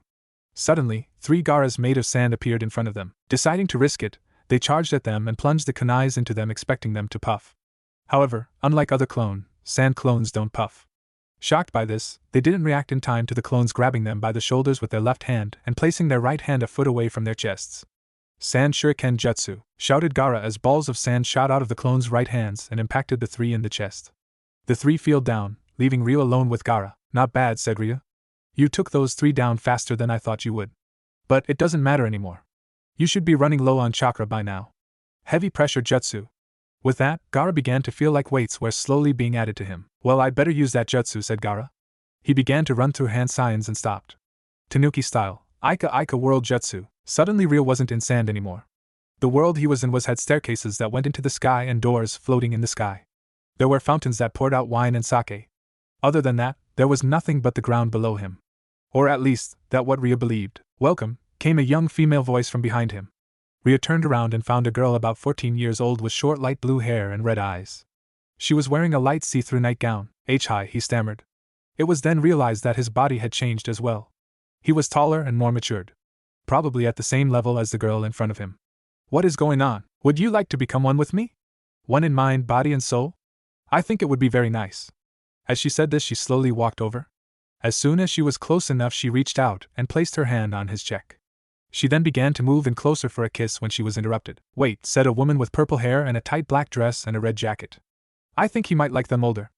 Speaker 1: Suddenly, 3 Gaaras made of sand appeared in front of them. Deciding to risk it, they charged at them and plunged the kunais into them, expecting them to puff. However, unlike other sand clones don't puff. Shocked by this, they didn't react in time to the clones grabbing them by the shoulders with their left hand and placing their right hand a foot away from their chests. Sand Shuriken Jutsu, shouted Gaara as balls of sand shot out of the clones' right hands and impacted the 3 in the chest. The 3 fell down, leaving Ryu alone with Gaara. Not bad, said Ryu. You took those 3 down faster than I thought you would. But it doesn't matter anymore. You should be running low on chakra by now. Heavy pressure jutsu. With that, Gaara began to feel like weights were slowly being added to him. Well, I'd better use that jutsu, said Gaara. He began to run through hand signs and stopped. Tanuki style, Aika world jutsu. Suddenly Ryu wasn't in sand anymore. The world he was in had staircases that went into the sky and doors floating in the sky. There were fountains that poured out wine and sake. Other than that, there was nothing but the ground below him. Or at least, that what Ryu believed. Welcome, came a young female voice from behind him. Ryu turned around and found a girl about 14 years old with short light blue hair and red eyes. She was wearing a light see-through nightgown. Hi, he stammered. It was then realized that his body had changed as well. He was taller and more matured. Probably at the same level as the girl in front of him. What is going on? Would you like to become one with me? One in mind, body and soul? I think it would be very nice. As she said this, she slowly walked over. As soon as she was close enough, she reached out and placed her hand on his cheek. She then began to move in closer for a kiss when she was interrupted. Wait, said a woman with purple hair and a tight black dress and a red jacket. I think he might like them older.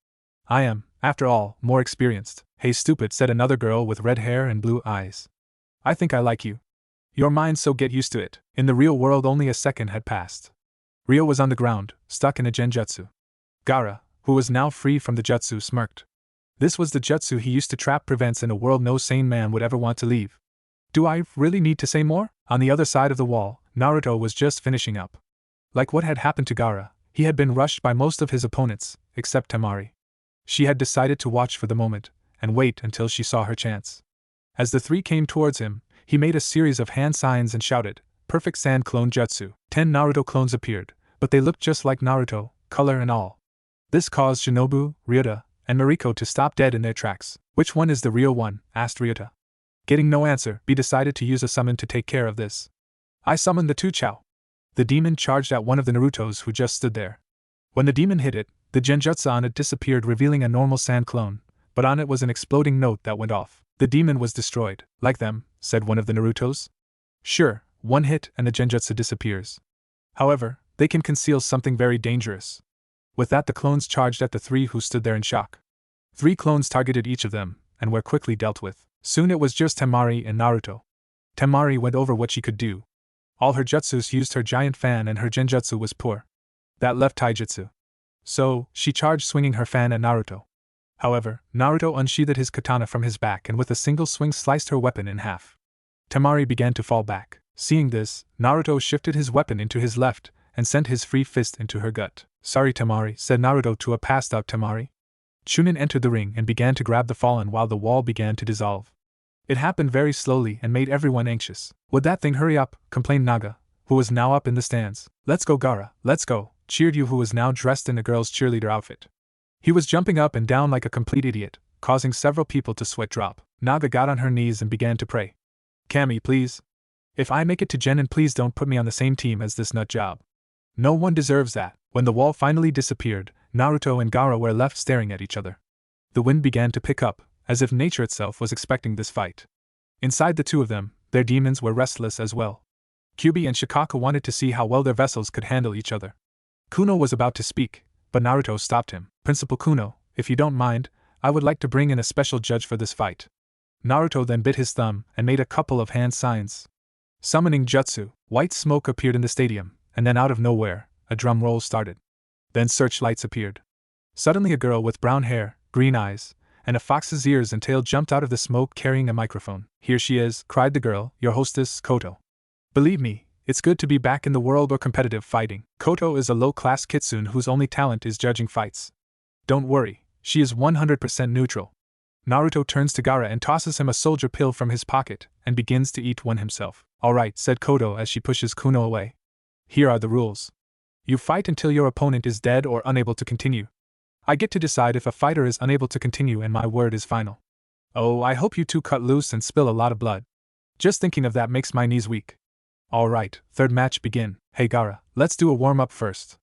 Speaker 1: I am, after all, more experienced. Hey stupid, said another girl with red hair and blue eyes. I think I like you. You're mine, so get used to it. In the real world only a second had passed. Ryo was on the ground, stuck in a genjutsu. Gaara, who was now free from the jutsu, smirked. This was the jutsu he used to trap prevents in a world no sane man would ever want to leave. Do I really need to say more? On the other side of the wall, Naruto was just finishing up. Like what had happened to Gaara, he had been rushed by most of his opponents, except Temari. She had decided to watch for the moment, and wait until she saw her chance. As the 3 came towards him, he made a series of hand signs and shouted, Perfect Sand Clone Jutsu. 10 Naruto clones appeared, but they looked just like Naruto, color and all. This caused Shinobu, Ryuta, and Mariko to stop dead in their tracks. Which one is the real one? Asked Ryuta. Getting no answer, he decided to use a summon to take care of this. I summoned the 2 Chao. The demon charged at one of the Narutos who just stood there. When the demon hit it, the genjutsu on it disappeared, revealing a normal sand clone, but on it was an exploding note that went off. The demon was destroyed. Like them, said one of the Narutos. Sure, one hit and the genjutsu disappears. However, they can conceal something very dangerous. With that, the clones charged at the 3 who stood there in shock. 3 clones targeted each of them, and were quickly dealt with. Soon it was just Temari and Naruto. Temari went over what she could do. All her jutsus used her giant fan and her genjutsu was poor. That left taijutsu. So, she charged swinging her fan at Naruto. However, Naruto unsheathed his katana from his back and with a single swing sliced her weapon in half. Temari began to fall back. Seeing this, Naruto shifted his weapon into his left and sent his free fist into her gut. Sorry Temari, said Naruto to a passed out Temari. Chunin entered the ring and began to grab the fallen while the wall began to dissolve. It happened very slowly and made everyone anxious. Would that thing hurry up, complained Naga, who was now up in the stands. Let's go Gaara, let's go, cheered Yu who was now dressed in a girl's cheerleader outfit. He was jumping up and down like a complete idiot, causing several people to sweat drop. Naga got on her knees and began to pray. Kami, please. If I make it to Genin, please don't put me on the same team as this nut job. No one deserves that. When the wall finally disappeared, Naruto and Gaara were left staring at each other. The wind began to pick up, as if nature itself was expecting this fight. Inside the two of them, their demons were restless as well. Kyuubi and Shikaka wanted to see how well their vessels could handle each other. Kuno was about to speak, but Naruto stopped him. Principal Kuno, if you don't mind, I would like to bring in a special judge for this fight. Naruto then bit his thumb and made a couple of hand signs. Summoning jutsu, white smoke appeared in the stadium, and then out of nowhere, a drum roll started. Then searchlights appeared. Suddenly a girl with brown hair, green eyes, and a fox's ears and tail jumped out of the smoke carrying a microphone. Here she is, cried the girl, your hostess, Koto. Believe me, it's good to be back in the world of competitive fighting. Koto is a low-class kitsune whose only talent is judging fights. Don't worry, she is 100% neutral. Naruto turns to Gaara and tosses him a soldier pill from his pocket and begins to eat one himself. Alright, said Koto as she pushes Kuno away. Here are the rules. You fight until your opponent is dead or unable to continue. I get to decide if a fighter is unable to continue and my word is final. Oh, I hope you two cut loose and spill a lot of blood. Just thinking of that makes my knees weak. Alright, third match begin. Hey Gaara, let's do a warm-up first.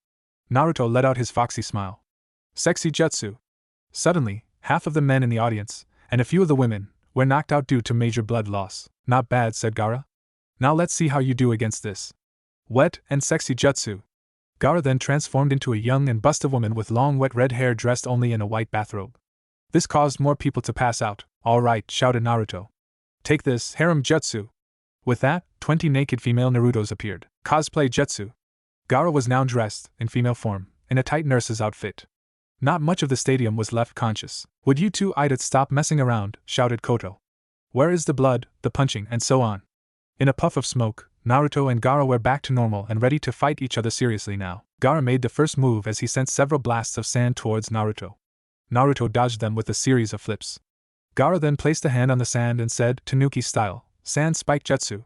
Speaker 1: Naruto let out his foxy smile. Sexy jutsu. Suddenly, half of the men in the audience, and a few of the women, were knocked out due to major blood loss. Not bad, said Gaara. Now let's see how you do against this. Wet and sexy jutsu. Gaara then transformed into a young and busted woman with long wet red hair dressed only in a white bathrobe. This caused more people to pass out. Alright, shouted Naruto. Take this, harem jutsu. With that, 20 naked female Narutos appeared. Cosplay jutsu. Gaara was now dressed, in female form, in a tight nurse's outfit. Not much of the stadium was left conscious. Would you two idiots stop messing around, shouted Koto. Where is the blood, the punching, and so on? In a puff of smoke, Naruto and Gaara were back to normal and ready to fight each other seriously now. Gaara made the first move as he sent several blasts of sand towards Naruto. Naruto dodged them with a series of flips. Gaara then placed a hand on the sand and said, Tanuki style, sand spike jutsu.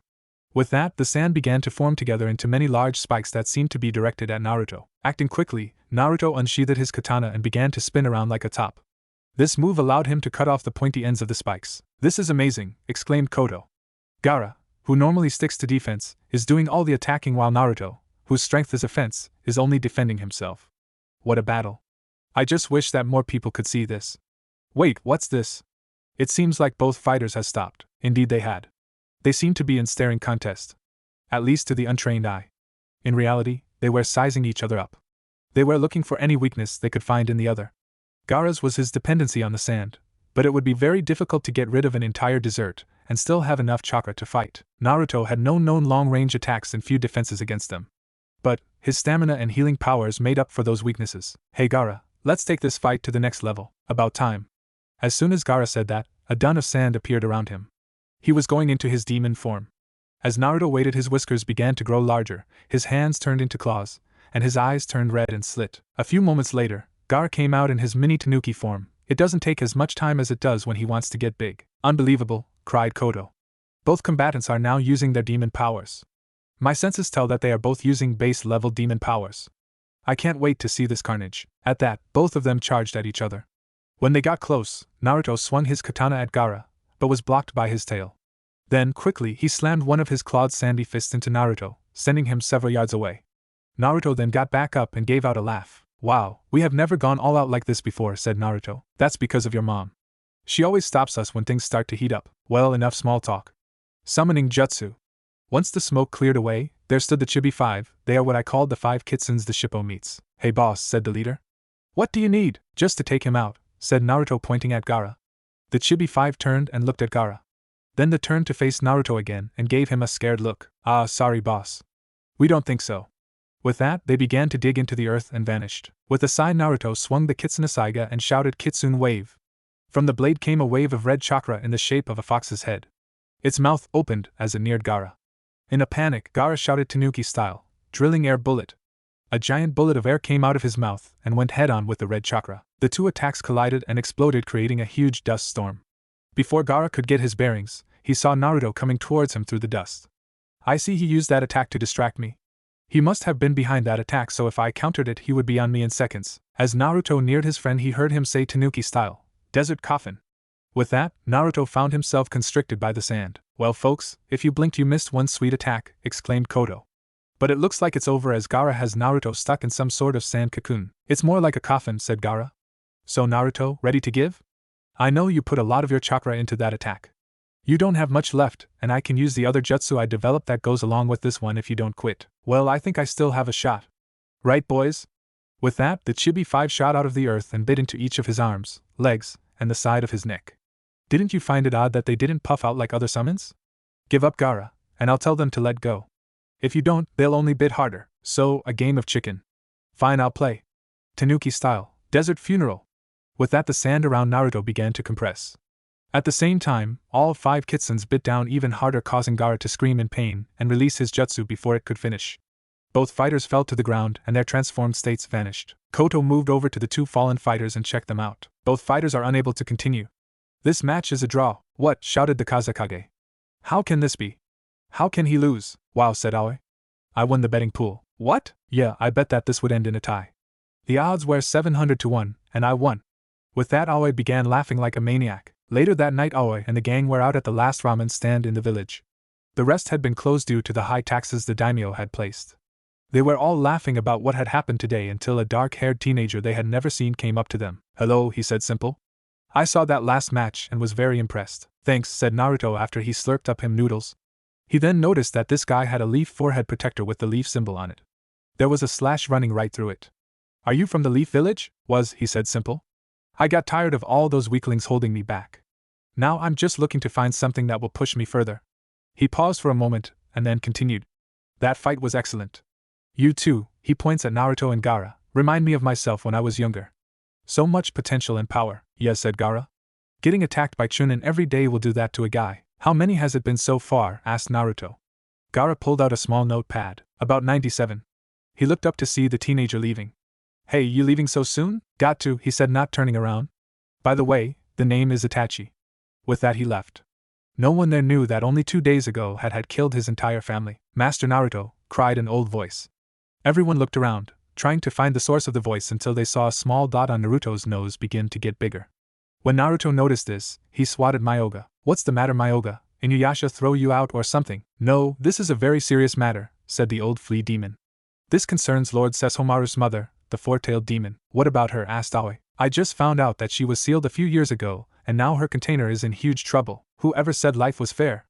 Speaker 1: With that, the sand began to form together into many large spikes that seemed to be directed at Naruto. Acting quickly, Naruto unsheathed his katana and began to spin around like a top. This move allowed him to cut off the pointy ends of the spikes. This is amazing, exclaimed Koto. Gaara, who normally sticks to defense, is doing all the attacking while Naruto, whose strength is offense, is only defending himself. What a battle. I just wish that more people could see this. Wait, what's this? It seems like both fighters had stopped. Indeed they had. They seemed to be in staring contest. At least to the untrained eye. In reality, they were sizing each other up. They were looking for any weakness they could find in the other. Gaara's was his dependency on the sand, but it would be very difficult to get rid of an entire desert and still have enough chakra to fight. Naruto had no known long-range attacks and few defenses against them. But his stamina and healing powers made up for those weaknesses. Hey Gaara, let's take this fight to the next level. About time. As soon as Gaara said that, a dun of sand appeared around him. He was going into his demon form. As Naruto waited, his whiskers began to grow larger, his hands turned into claws, and his eyes turned red and slit. A few moments later, Gaara came out in his mini Tanuki form. It doesn't take as much time as it does when he wants to get big. Unbelievable, cried Koto. Both combatants are now using their demon powers. My senses tell that they are both using base-level demon powers. I can't wait to see this carnage. At that, both of them charged at each other. When they got close, Naruto swung his katana at Gaara, but was blocked by his tail. Then, quickly, he slammed one of his clawed sandy fists into Naruto, sending him several yards away. Naruto then got back up and gave out a laugh. Wow, we have never gone all out like this before, said Naruto. That's because of your mom. She always stops us when things start to heat up. Well, enough small talk. Summoning jutsu. Once the smoke cleared away, there stood the Chibi 5, they are what I called the 5 kitsunes the Shippo meets. Hey boss, said the leader. What do you need? Just to take him out, said Naruto pointing at Gaara. The Chibi 5 turned and looked at Gaara. Then they turned to face Naruto again and gave him a scared look. Ah, sorry boss. We don't think so. With that, they began to dig into the earth and vanished. With a sigh, Naruto swung the Kitsune Saiga and shouted Kitsune Wave. From the blade came a wave of red chakra in the shape of a fox's head. Its mouth opened as it neared Gaara. In a panic, Gaara shouted Tanuki style, drilling air bullet. A giant bullet of air came out of his mouth and went head-on with the red chakra. The two attacks collided and exploded, creating a huge dust storm. Before Gaara could get his bearings, he saw Naruto coming towards him through the dust. I see he used that attack to distract me. He must have been behind that attack, so if I countered it he would be on me in seconds. As Naruto neared his friend, he heard him say Tanuki style, Desert Coffin. With that, Naruto found himself constricted by the sand. Well folks, if you blinked you missed one sweet attack, exclaimed Kodo. But it looks like it's over as Gaara has Naruto stuck in some sort of sand cocoon. It's more like a coffin, said Gaara. So Naruto, ready to give? I know you put a lot of your chakra into that attack. You don't have much left, and I can use the other jutsu I developed that goes along with this one if you don't quit. Well, I think I still have a shot. Right, boys? With that, the Chibi 5 shot out of the earth and bit into each of his arms, legs, and the side of his neck. Didn't you find it odd that they didn't puff out like other summons? Give up, Gaara, and I'll tell them to let go. If you don't, they'll only bit harder. So, a game of chicken. Fine, I'll play. Tanuki style, desert funeral. With that, the sand around Naruto began to compress. At the same time, all 5 kitsunes bit down even harder, causing Gaara to scream in pain and release his jutsu before it could finish. Both fighters fell to the ground and their transformed states vanished. Koto moved over to the 2 fallen fighters and checked them out. Both fighters are unable to continue. This match is a draw. What? Shouted the Kazekage. How can this be? How can he lose? Wow, said Aoi. I won the betting pool. What? Yeah, I bet that this would end in a tie. The odds were 700 to 1, and I won. With that, Aoi began laughing like a maniac. Later that night, Aoi and the gang were out at the last ramen stand in the village. The rest had been closed due to the high taxes the daimyo had placed. They were all laughing about what had happened today until a dark-haired teenager they had never seen came up to them. Hello, he said simple. I saw that last match and was very impressed. Thanks, said Naruto after he slurped up him noodles. He then noticed that this guy had a leaf forehead protector with the leaf symbol on it. There was a slash running right through it. Are you from the Leaf Village? He said simple. I got tired of all those weaklings holding me back. Now I'm just looking to find something that will push me further. He paused for a moment, and then continued. That fight was excellent. You too, he points at Naruto and Gaara, remind me of myself when I was younger. So much potential and power. Yes, said Gaara. Getting attacked by Chunin every day will do that to a guy. How many has it been so far? Asked Naruto. Gaara pulled out a small notepad. About 97. He looked up to see the teenager leaving. Hey, you leaving so soon? Got to, he said, not turning around. By the way, the name is Itachi. With that he left. No one there knew that only 2 days ago had killed his entire family. Master Naruto, cried an old voice. Everyone looked around, trying to find the source of the voice until they saw a small dot on Naruto's nose begin to get bigger. When Naruto noticed this, he swatted Myoga. What's the matter, Myoga? Inuyasha throw you out or something? No, this is a very serious matter, said the old flea demon. This concerns Lord Sesshomaru's mother, the four-tailed demon. What about her? Asked Aoi. I just found out that she was sealed a few years ago, and now her container is in huge trouble. Whoever said life was fair?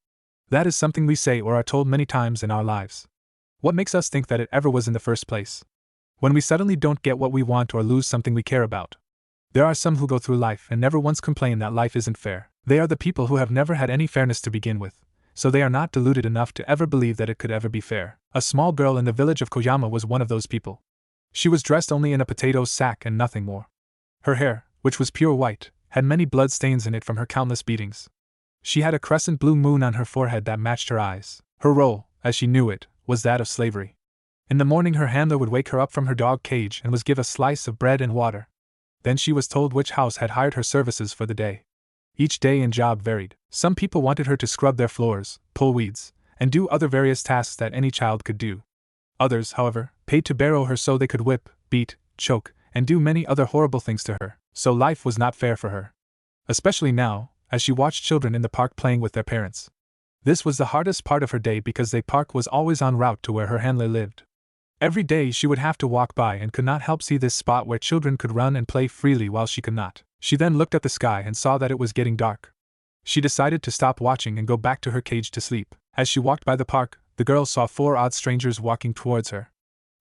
Speaker 1: That is something we say or are told many times in our lives. What makes us think that it ever was in the first place? When we suddenly don't get what we want or lose something we care about. There are some who go through life and never once complain that life isn't fair. They are the people who have never had any fairness to begin with, so they are not deluded enough to ever believe that it could ever be fair. A small girl in the village of Koyama was one of those people. She was dressed only in a potato sack and nothing more. Her hair, which was pure white, had many blood stains in it from her countless beatings. She had a crescent blue moon on her forehead that matched her eyes. Her role, as she knew it, was that of slavery. In the morning her handler would wake her up from her dog cage and was give a slice of bread and water. Then she was told which house had hired her services for the day. Each day and job varied. Some people wanted her to scrub their floors, pull weeds, and do other various tasks that any child could do. Others, however, paid to barrow her so they could whip, beat, choke, and do many other horrible things to her. So life was not fair for her. Especially now, as she watched children in the park playing with their parents. This was the hardest part of her day because the park was always en route to where her handler lived. Every day she would have to walk by and could not help see this spot where children could run and play freely while she could not. She then looked at the sky and saw that it was getting dark. She decided to stop watching and go back to her cage to sleep. As she walked by the park, the girl saw 4 odd strangers walking towards her.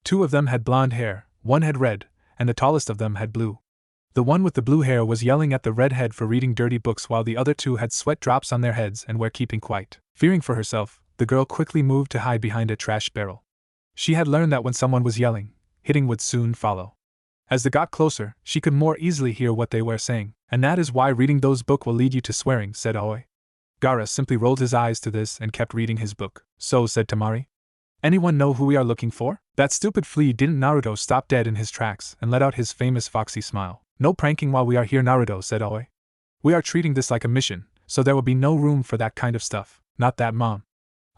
Speaker 1: 2 of them had blonde hair, 1 had red, and the tallest of them had blue. The one with the blue hair was yelling at the redhead for reading dirty books while the other 2 had sweat drops on their heads and were keeping quiet. Fearing for herself, the girl quickly moved to hide behind a trash barrel. She had learned that when someone was yelling, hitting would soon follow. As they got closer, she could more easily hear what they were saying, and that is why reading those books will lead you to swearing, said Aoi. Gaara simply rolled his eyes to this and kept reading his book. So, said Temari. Anyone know who we are looking for? That stupid flea. Didn't Naruto stop dead in his tracks and let out his famous foxy smile. No pranking while we are here, Naruto, said Aoi. We are treating this like a mission, so there will be no room for that kind of stuff. Not that, Mom.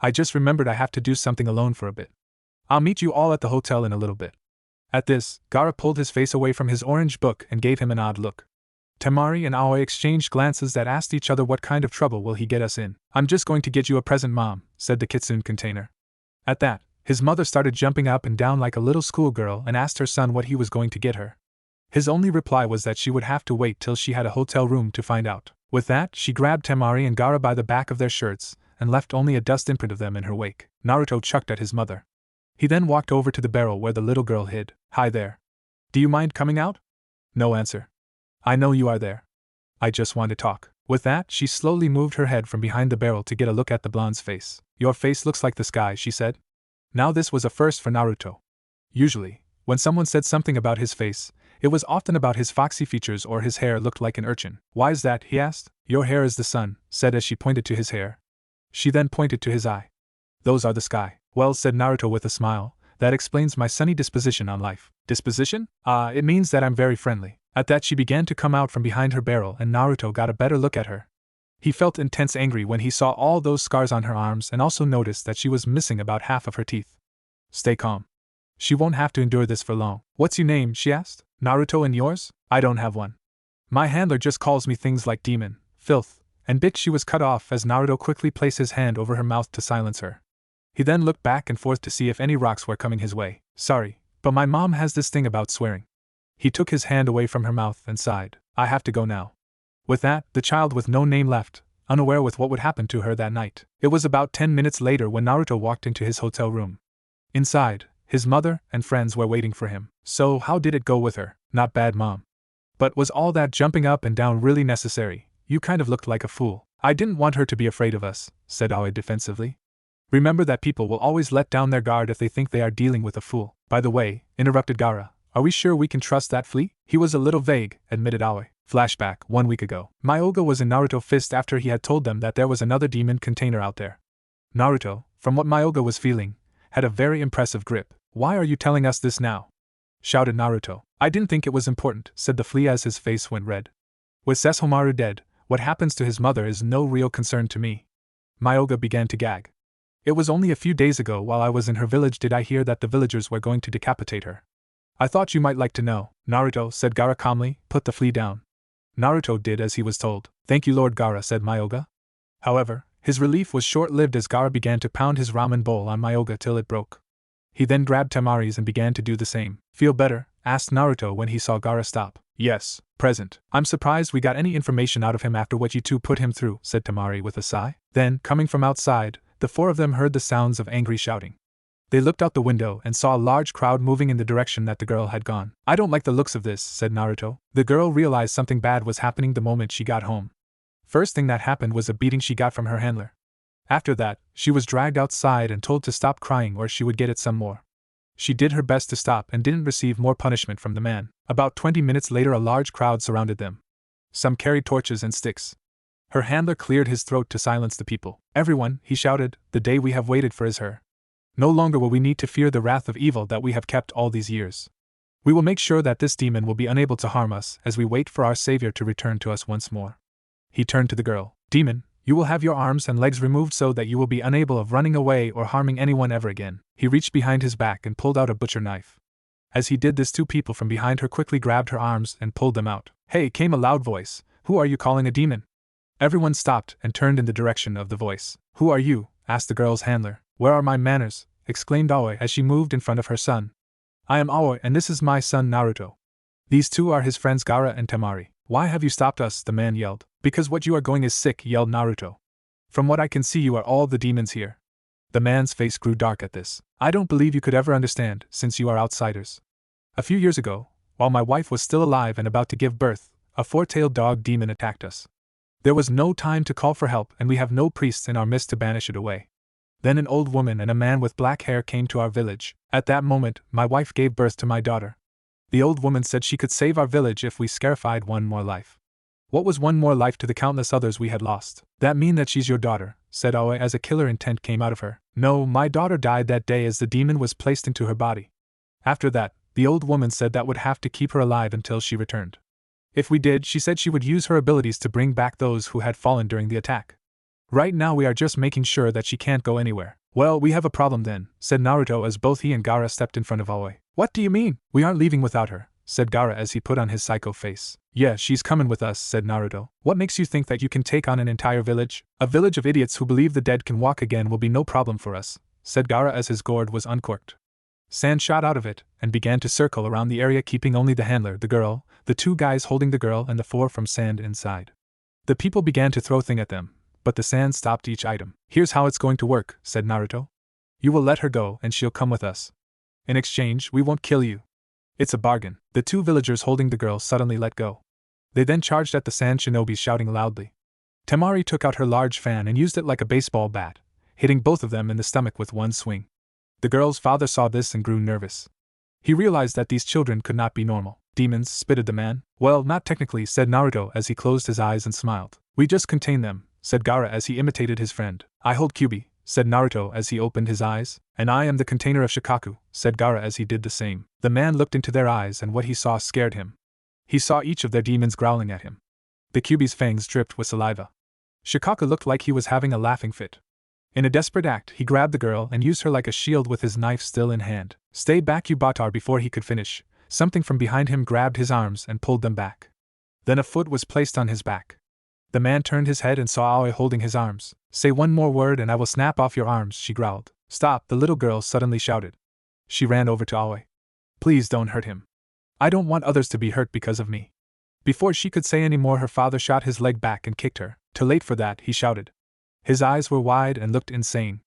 Speaker 1: I just remembered I have to do something alone for a bit. I'll meet you all at the hotel in a little bit. At this, Gaara pulled his face away from his orange book and gave him an odd look. Temari and Aoi exchanged glances that asked each other, what kind of trouble will he get us in? I'm just going to get you a present, Mom, said the kitsune container. At that, his mother started jumping up and down like a little schoolgirl and asked her son what he was going to get her. His only reply was that she would have to wait till she had a hotel room to find out. With that, she grabbed Temari and Gaara by the back of their shirts and left only a dust imprint of them in her wake. Naruto chucked at his mother. He then walked over to the barrel where the little girl hid. Hi there. Do you mind coming out? No answer. I know you are there. I just want to talk. With that, she slowly moved her head from behind the barrel to get a look at the blonde's face. Your face looks like the sky, she said. Now this was a first for Naruto. Usually, when someone said something about his face, it was often about his foxy features or his hair looked like an urchin. Why is that? He asked. Your hair is the sun, said as she pointed to his hair. She then pointed to his eye. Those are the sky. Well, said Naruto with a smile, that explains my sunny disposition on life. Disposition? It means that I'm very friendly. At that she began to come out from behind her barrel and Naruto got a better look at her. He felt intense angry when he saw all those scars on her arms and also noticed that she was missing about half of her teeth. Stay calm. She won't have to endure this for long. What's your name? She asked. Naruto, and yours? I don't have one. My handler just calls me things like demon, filth, and bitch. She was cut off as Naruto quickly placed his hand over her mouth to silence her. He then looked back and forth to see if any rocks were coming his way. Sorry, but my mom has this thing about swearing. He took his hand away from her mouth and sighed. I have to go now. With that, the child with no name left, unaware with what would happen to her that night. It was about 10 minutes later when Naruto walked into his hotel room. Inside, his mother and friends were waiting for him. So, how did it go with her? Not bad, Mom. But was all that jumping up and down really necessary? You kind of looked like a fool. I didn't want her to be afraid of us, said Aoi defensively. Remember that people will always let down their guard if they think they are dealing with a fool. By the way, interrupted Gaara, are we sure we can trust that flea? He was a little vague, admitted Aoi. Flashback, 1 week ago. Myoga was in Naruto's fist after he had told them that there was another demon container out there. Naruto, from what Myoga was feeling, had a very impressive grip. Why are you telling us this now? Shouted Naruto. I didn't think it was important, said the flea as his face went red. With Sesshomaru dead, what happens to his mother is no real concern to me. Myoga began to gag. It was only a few days ago while I was in her village did I hear that the villagers were going to decapitate her. I thought you might like to know. Naruto, said Gaara calmly, put the flea down. Naruto did as he was told. Thank you, Lord Gaara, said Myoga. However, his relief was short-lived as Gaara began to pound his ramen bowl on Myoga till it broke. He then grabbed Temari's and began to do the same. Feel better? Asked Naruto when he saw Gaara stop. Yes, present. I'm surprised we got any information out of him after what you two put him through, said Temari with a sigh. Then, coming from outside, the four of them heard the sounds of angry shouting. They looked out the window and saw a large crowd moving in the direction that the girl had gone. I don't like the looks of this, said Naruto. The girl realized something bad was happening the moment she got home. First thing that happened was a beating she got from her handler. After that, she was dragged outside and told to stop crying or she would get it some more. She did her best to stop and didn't receive more punishment from the man. About 20 minutes later a large crowd surrounded them. Some carried torches and sticks. Her handler cleared his throat to silence the people. Everyone, he shouted, the day we have waited for is here. No longer will we need to fear the wrath of evil that we have kept all these years. We will make sure that this demon will be unable to harm us as we wait for our savior to return to us once more. He turned to the girl. Demon, you will have your arms and legs removed so that you will be unable of running away or harming anyone ever again. He reached behind his back and pulled out a butcher knife. As he did this, two people from behind her quickly grabbed her arms and pulled them out. Hey, came a loud voice. Who are you calling a demon? Everyone stopped and turned in the direction of the voice. Who are you? Asked the girl's handler. Where are my manners? Exclaimed Aoi as she moved in front of her son. I am Aoi and this is my son Naruto. These two are his friends Gaara and Temari. Why have you stopped us? The man yelled. Because what you are going is sick, yelled Naruto. From what I can see you are all the demons here. The man's face grew dark at this. I don't believe you could ever understand, since you are outsiders. A few years ago, while my wife was still alive and about to give birth, a four-tailed dog demon attacked us. There was no time to call for help and we have no priests in our midst to banish it away. Then an old woman and a man with black hair came to our village. At that moment, my wife gave birth to my daughter. The old woman said she could save our village if we scarified one more life. What was one more life to the countless others we had lost? That mean that she's your daughter, said Aoi as a killer intent came out of her. No, my daughter died that day as the demon was placed into her body. After that, the old woman said that would have to keep her alive until she returned. If we did, she said she would use her abilities to bring back those who had fallen during the attack. Right now we are just making sure that she can't go anywhere. Well, we have a problem then, said Naruto as both he and Gaara stepped in front of Aoi. What do you mean? We aren't leaving without her, said Gaara as he put on his psycho face. Yeah, she's coming with us, said Naruto. What makes you think that you can take on an entire village? A village of idiots who believe the dead can walk again will be no problem for us, said Gaara as his gourd was uncorked. Sand shot out of it, and began to circle around the area, keeping only the handler, the girl, the two guys holding the girl, and the four from sand inside. The people began to throw things at them, but the sand stopped each item. Here's how it's going to work, said Naruto. You will let her go, and she'll come with us. In exchange, we won't kill you. It's a bargain. The two villagers holding the girl suddenly let go. They then charged at the sand shinobis, shouting loudly. Temari took out her large fan and used it like a baseball bat, hitting both of them in the stomach with one swing. The girl's father saw this and grew nervous. He realized that these children could not be normal. Demons, spitted the man. Well, not technically, said Naruto as he closed his eyes and smiled. We just contain them, said Gaara as he imitated his friend. I hold Kyuubi, said Naruto as he opened his eyes. And I am the container of Shikaku, said Gaara as he did the same. The man looked into their eyes and what he saw scared him. He saw each of their demons growling at him. The Kyuubi's fangs dripped with saliva. Shikaku looked like he was having a laughing fit. In a desperate act, he grabbed the girl and used her like a shield with his knife still in hand. Stay back, you Batar! Before he could finish, something from behind him grabbed his arms and pulled them back. Then a foot was placed on his back. The man turned his head and saw Aoi holding his arms. Say one more word and I will snap off your arms, she growled. Stop, the little girl suddenly shouted. She ran over to Aoi. Please don't hurt him. I don't want others to be hurt because of me. Before she could say any more, her father shot his leg back and kicked her. Too late for that, he shouted. His eyes were wide and looked insane.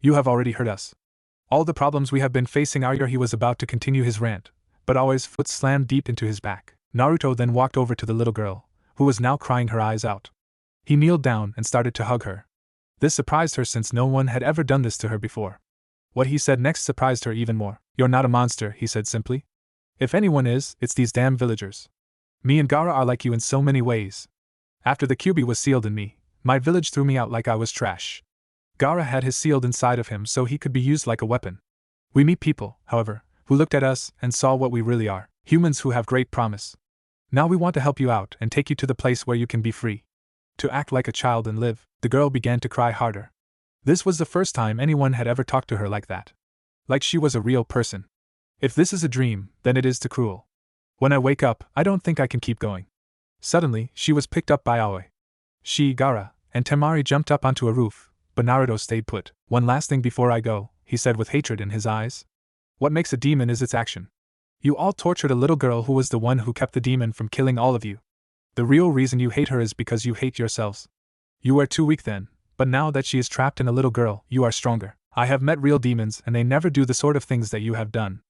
Speaker 1: You have already hurt us. All the problems we have been facing are your. He was about to continue his rant, but Aoi's foot slammed deep into his back. Naruto then walked over to the little girl, who was now crying her eyes out. He kneeled down and started to hug her. This surprised her since no one had ever done this to her before. What he said next surprised her even more. You're not a monster, he said simply. If anyone is, it's these damn villagers. Me and Gaara are like you in so many ways. After the Kyuubi was sealed in me, my village threw me out like I was trash. Gaara had his sealed inside of him so he could be used like a weapon. We meet people, however, who looked at us and saw what we really are, humans who have great promise. Now we want to help you out and take you to the place where you can be free. To act like a child and live. The girl began to cry harder. This was the first time anyone had ever talked to her like that. Like she was a real person. If this is a dream, then it is too cruel. When I wake up, I don't think I can keep going. Suddenly, she was picked up by Aoi. She, Gaara, and Temari jumped up onto a roof, but Naruto stayed put. One last thing before I go, he said with hatred in his eyes. What makes a demon is its action. You all tortured a little girl who was the one who kept the demon from killing all of you. The real reason you hate her is because you hate yourselves. You were too weak then, but now that she is trapped in a little girl, you are stronger. I have met real demons and they never do the sort of things that you have done.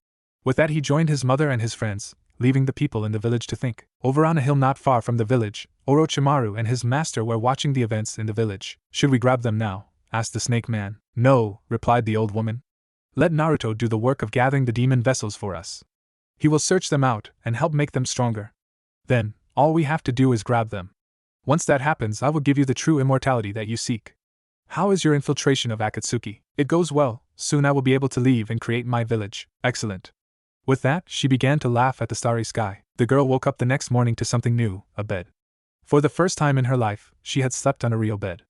Speaker 1: With that he joined his mother and his friends, leaving the people in the village to think. Over on a hill not far from the village, Orochimaru and his master were watching the events in the village. Should we grab them now? Asked the snake man. No, replied the old woman. Let Naruto do the work of gathering the demon vessels for us. He will search them out and help make them stronger. Then, all we have to do is grab them. Once that happens, I will give you the true immortality that you seek. How is your infiltration of Akatsuki? It goes well. Soon I will be able to leave and create my village. Excellent. With that, she began to laugh at the starry sky. The girl woke up the next morning to something new, a bed. For the first time in her life, she had slept on a real bed.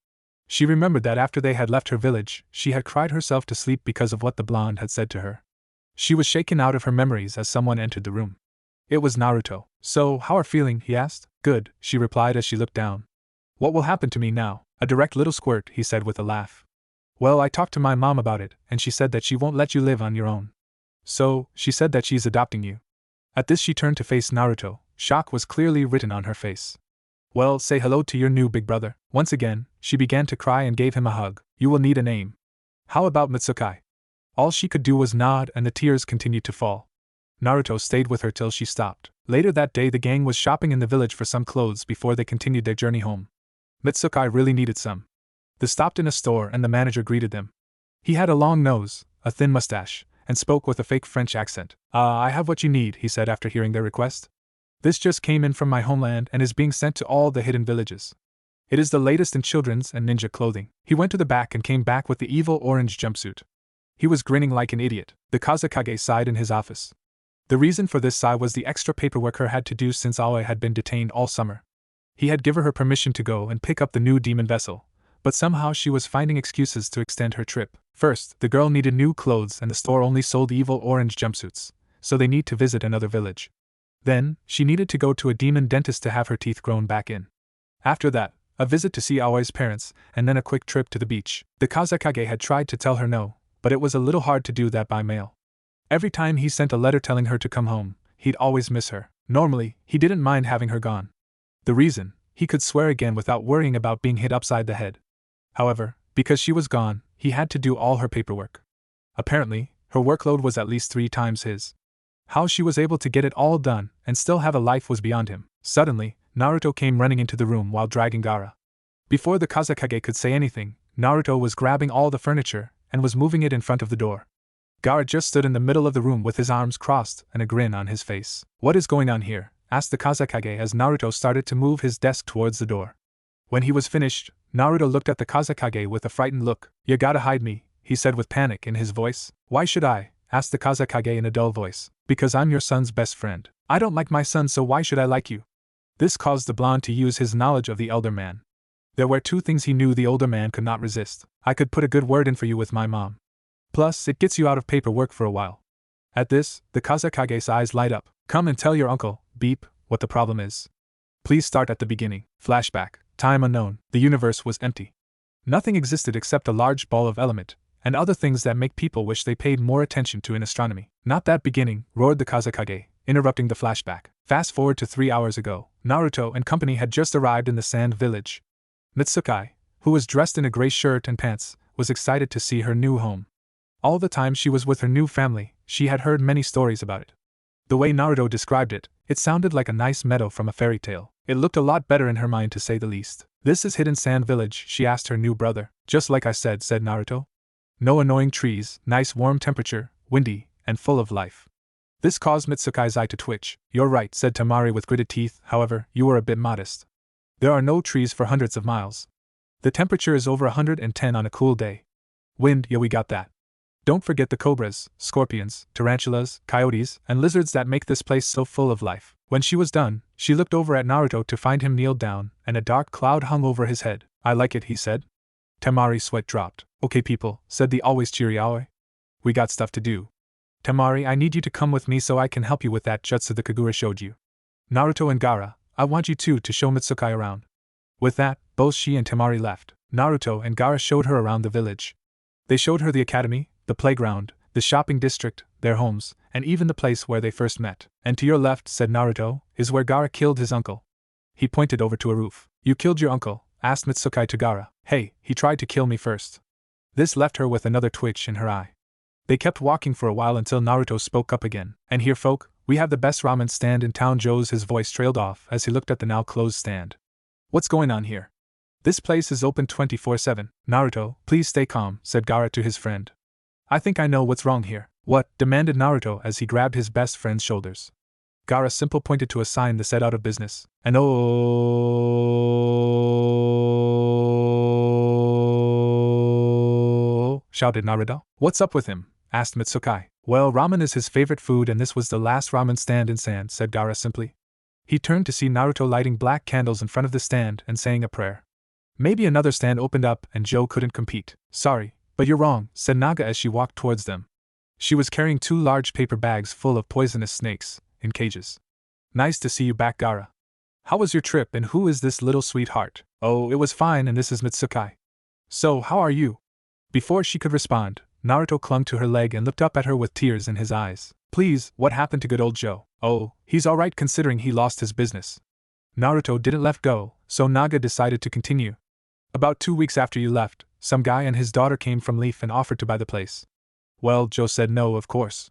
Speaker 1: She remembered that after they had left her village, she had cried herself to sleep because of what the blonde had said to her. She was shaken out of her memories as someone entered the room. It was Naruto. So, how are feeling? He asked. Good, she replied as she looked down. What will happen to me now? A direct little squirt, he said with a laugh. Well, I talked to my mom about it, and she said that she won't let you live on your own. So, she said that she's adopting you. At this she turned to face Naruto. Shock was clearly written on her face. Well, say hello to your new big brother. Once again, she began to cry and gave him a hug. You will need a name. How about Mitsukai? All she could do was nod and the tears continued to fall. Naruto stayed with her till she stopped. Later that day the gang was shopping in the village for some clothes before they continued their journey home. Mitsukai really needed some. They stopped in a store and the manager greeted them. He had a long nose, a thin mustache, and spoke with a fake French accent. I have what you need, he said after hearing their request. This just came in from my homeland and is being sent to all the hidden villages. It is the latest in children's and ninja clothing. He went to the back and came back with the evil orange jumpsuit. He was grinning like an idiot. The Kazekage sighed in his office. The reason for this sigh was the extra paperwork her had to do since Aoi had been detained all summer. He had given her permission to go and pick up the new demon vessel, but somehow she was finding excuses to extend her trip. First, the girl needed new clothes and the store only sold evil orange jumpsuits, so they need to visit another village. Then, she needed to go to a demon dentist to have her teeth grown back in. After that, a visit to see Aoi's parents, and then a quick trip to the beach. The Kazekage had tried to tell her no, but it was a little hard to do that by mail. Every time he sent a letter telling her to come home, he'd always miss her. Normally, he didn't mind having her gone. The reason, he could swear again without worrying about being hit upside the head. However, because she was gone, he had to do all her paperwork. Apparently, her workload was at least 3 times his. How she was able to get it all done and still have a life was beyond him. Suddenly, Naruto came running into the room while dragging Gaara. Before the Kazekage could say anything, Naruto was grabbing all the furniture and was moving it in front of the door. Gaara just stood in the middle of the room with his arms crossed and a grin on his face. What is going on here? Asked the Kazekage as Naruto started to move his desk towards the door. When he was finished, Naruto looked at the Kazekage with a frightened look. You gotta hide me, he said with panic in his voice. Why should I? Asked the Kazekage in a dull voice. Because I'm your son's best friend. I don't like my son, so why should I like you? This caused the blonde to use his knowledge of the elder man. There were 2 things he knew the older man could not resist. I could put a good word in for you with my mom. Plus, it gets you out of paperwork for a while. At this, the Kazekage's eyes light up. Come and tell your uncle, beep, what the problem is. Please start at the beginning. Flashback. Time unknown. The universe was empty. Nothing existed except a large ball of element, and other things that make people wish they paid more attention to in astronomy. Not that beginning, roared the Kazekage, interrupting the flashback. Fast forward to 3 hours ago, Naruto and company had just arrived in the sand village. Mitsukai, who was dressed in a gray shirt and pants, was excited to see her new home. All the time she was with her new family, she had heard many stories about it. The way Naruto described it, it sounded like a nice meadow from a fairy tale. It looked a lot better in her mind, to say the least. This is Hidden Sand Village, she asked her new brother. Just like I said Naruto. No annoying trees, nice warm temperature, windy, and full of life. This caused Mitsukai's eye to twitch. You're right, said Tamari with gritted teeth, however, you were a bit modest. There are no trees for hundreds of miles. The temperature is over 110 on a cool day. Wind, yeah, we got that. Don't forget the cobras, scorpions, tarantulas, coyotes, and lizards that make this place so full of life. When she was done, she looked over at Naruto to find him kneeled down, and a dark cloud hung over his head. I like it, he said. Tamari's sweat dropped. Okay people, said the always cheery Aoi. We got stuff to do. Tamari, I need you to come with me so I can help you with that jutsu the Kagura showed you. Naruto and Gaara, I want you two to show Mitsukai around. With that, both she and Tamari left. Naruto and Gaara showed her around the village. They showed her the academy, the playground, the shopping district, their homes, and even the place where they first met. And to your left, said Naruto, is where Gaara killed his uncle. He pointed over to a roof. You killed your uncle? Asked Mitsukai to Gaara. Hey, he tried to kill me first. This left her with another twitch in her eye. They kept walking for a while until Naruto spoke up again. And here folk, we have the best ramen stand in town. His voice trailed off as he looked at the now closed stand. What's going on here? This place is open 24/7. Naruto, please stay calm, said Gaara to his friend. I think I know what's wrong here. What? Demanded Naruto as he grabbed his best friend's shoulders. Gaara simply pointed to a sign that said out of business. And oh, shouted Naruto. What's up with him? Asked Mitsukai. Well, ramen is his favorite food and this was the last ramen stand in sand, said Gaara simply. He turned to see Naruto lighting black candles in front of the stand and saying a prayer. Maybe another stand opened up and Joe couldn't compete. Sorry, but you're wrong, said Naga as she walked towards them. She was carrying 2 large paper bags full of poisonous snakes, in cages. Nice to see you back, Gaara. How was your trip and who is this little sweetheart? Oh, it was fine and this is Mitsukai. So, how are you? Before she could respond, Naruto clung to her leg and looked up at her with tears in his eyes. Please, what happened to good old Joe? Oh, he's alright considering he lost his business. Naruto didn't let go, so Naga decided to continue. About 2 weeks after you left, some guy and his daughter came from Leaf and offered to buy the place. Well, Joe said no, of course.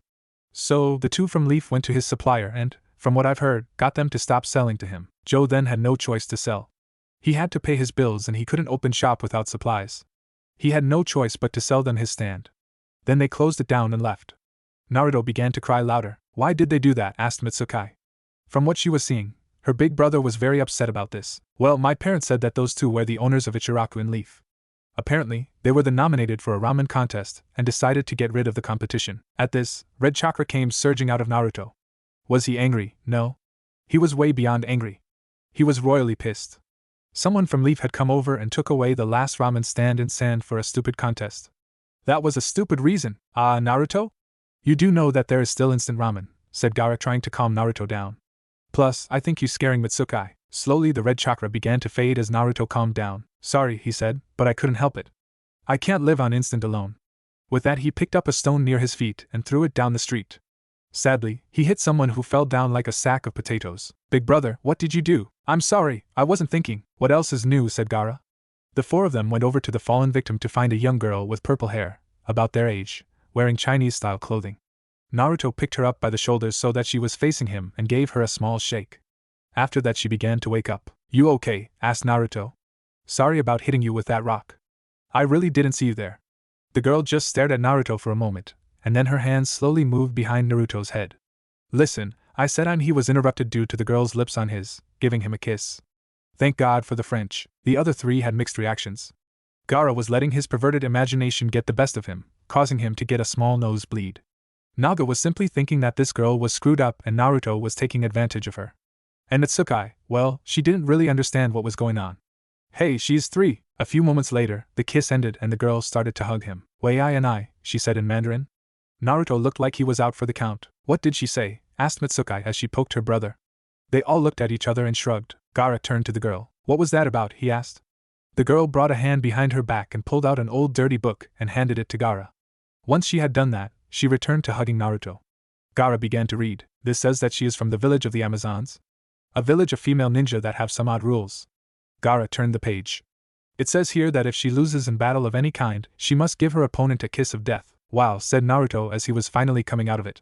Speaker 1: So, the 2 from Leaf went to his supplier and, from what I've heard, got them to stop selling to him. Joe then had no choice to sell. He had to pay his bills and he couldn't open shop without supplies. He had no choice but to sell them his stand. Then they closed it down and left. Naruto began to cry louder. Why did they do that? Asked Mitsukai. From what she was seeing, her big brother was very upset about this. Well, my parents said that those two were the owners of Ichiraku and Leaf. Apparently, they were the nominated for a ramen contest and decided to get rid of the competition. At this, red chakra came surging out of Naruto. Was he angry? No. He was way beyond angry. He was royally pissed. Someone from Leaf had come over and took away the last ramen stand in sand for a stupid contest. That was a stupid reason. Naruto? You do know that there is still instant ramen, said Gaara, trying to calm Naruto down. Plus, I think you scaring Mitsukai. Slowly the red chakra began to fade as Naruto calmed down. Sorry, he said, but I couldn't help it. I can't live on instant alone. With that he picked up a stone near his feet and threw it down the street. Sadly, he hit someone who fell down like a sack of potatoes. Big brother, what did you do? I'm sorry, I wasn't thinking. What else is new? Said Gaara. The four of them went over to the fallen victim to find a young girl with purple hair, about their age, wearing Chinese-style clothing. Naruto picked her up by the shoulders so that she was facing him and gave her a small shake. After that she began to wake up. You okay? Asked Naruto. Sorry about hitting you with that rock. I really didn't see you there. The girl just stared at Naruto for a moment, and then her hands slowly moved behind Naruto's head. Listen, I said he was interrupted due to the girl's lips on his, giving him a kiss. Thank God for the French. The other three had mixed reactions. Gaara was letting his perverted imagination get the best of him, causing him to get a small nosebleed. Naga was simply thinking that this girl was screwed up and Naruto was taking advantage of her. And Mitsukai, well, she didn't really understand what was going on. Hey, she's 3. A few moments later, the kiss ended and the girl started to hug him. Wei and I, she said in Mandarin. Naruto looked like he was out for the count. What did she say? Asked Mitsukai as she poked her brother. They all looked at each other and shrugged. Gaara turned to the girl. What was that about? He asked. The girl brought a hand behind her back and pulled out an old dirty book and handed it to Gaara. Once she had done that, she returned to hugging Naruto. Gaara began to read. This says that she is from the village of the Amazons. A village of female ninja that have some odd rules. Gaara turned the page. It says here that if she loses in battle of any kind, she must give her opponent a kiss of death. Wow, said Naruto as he was finally coming out of it.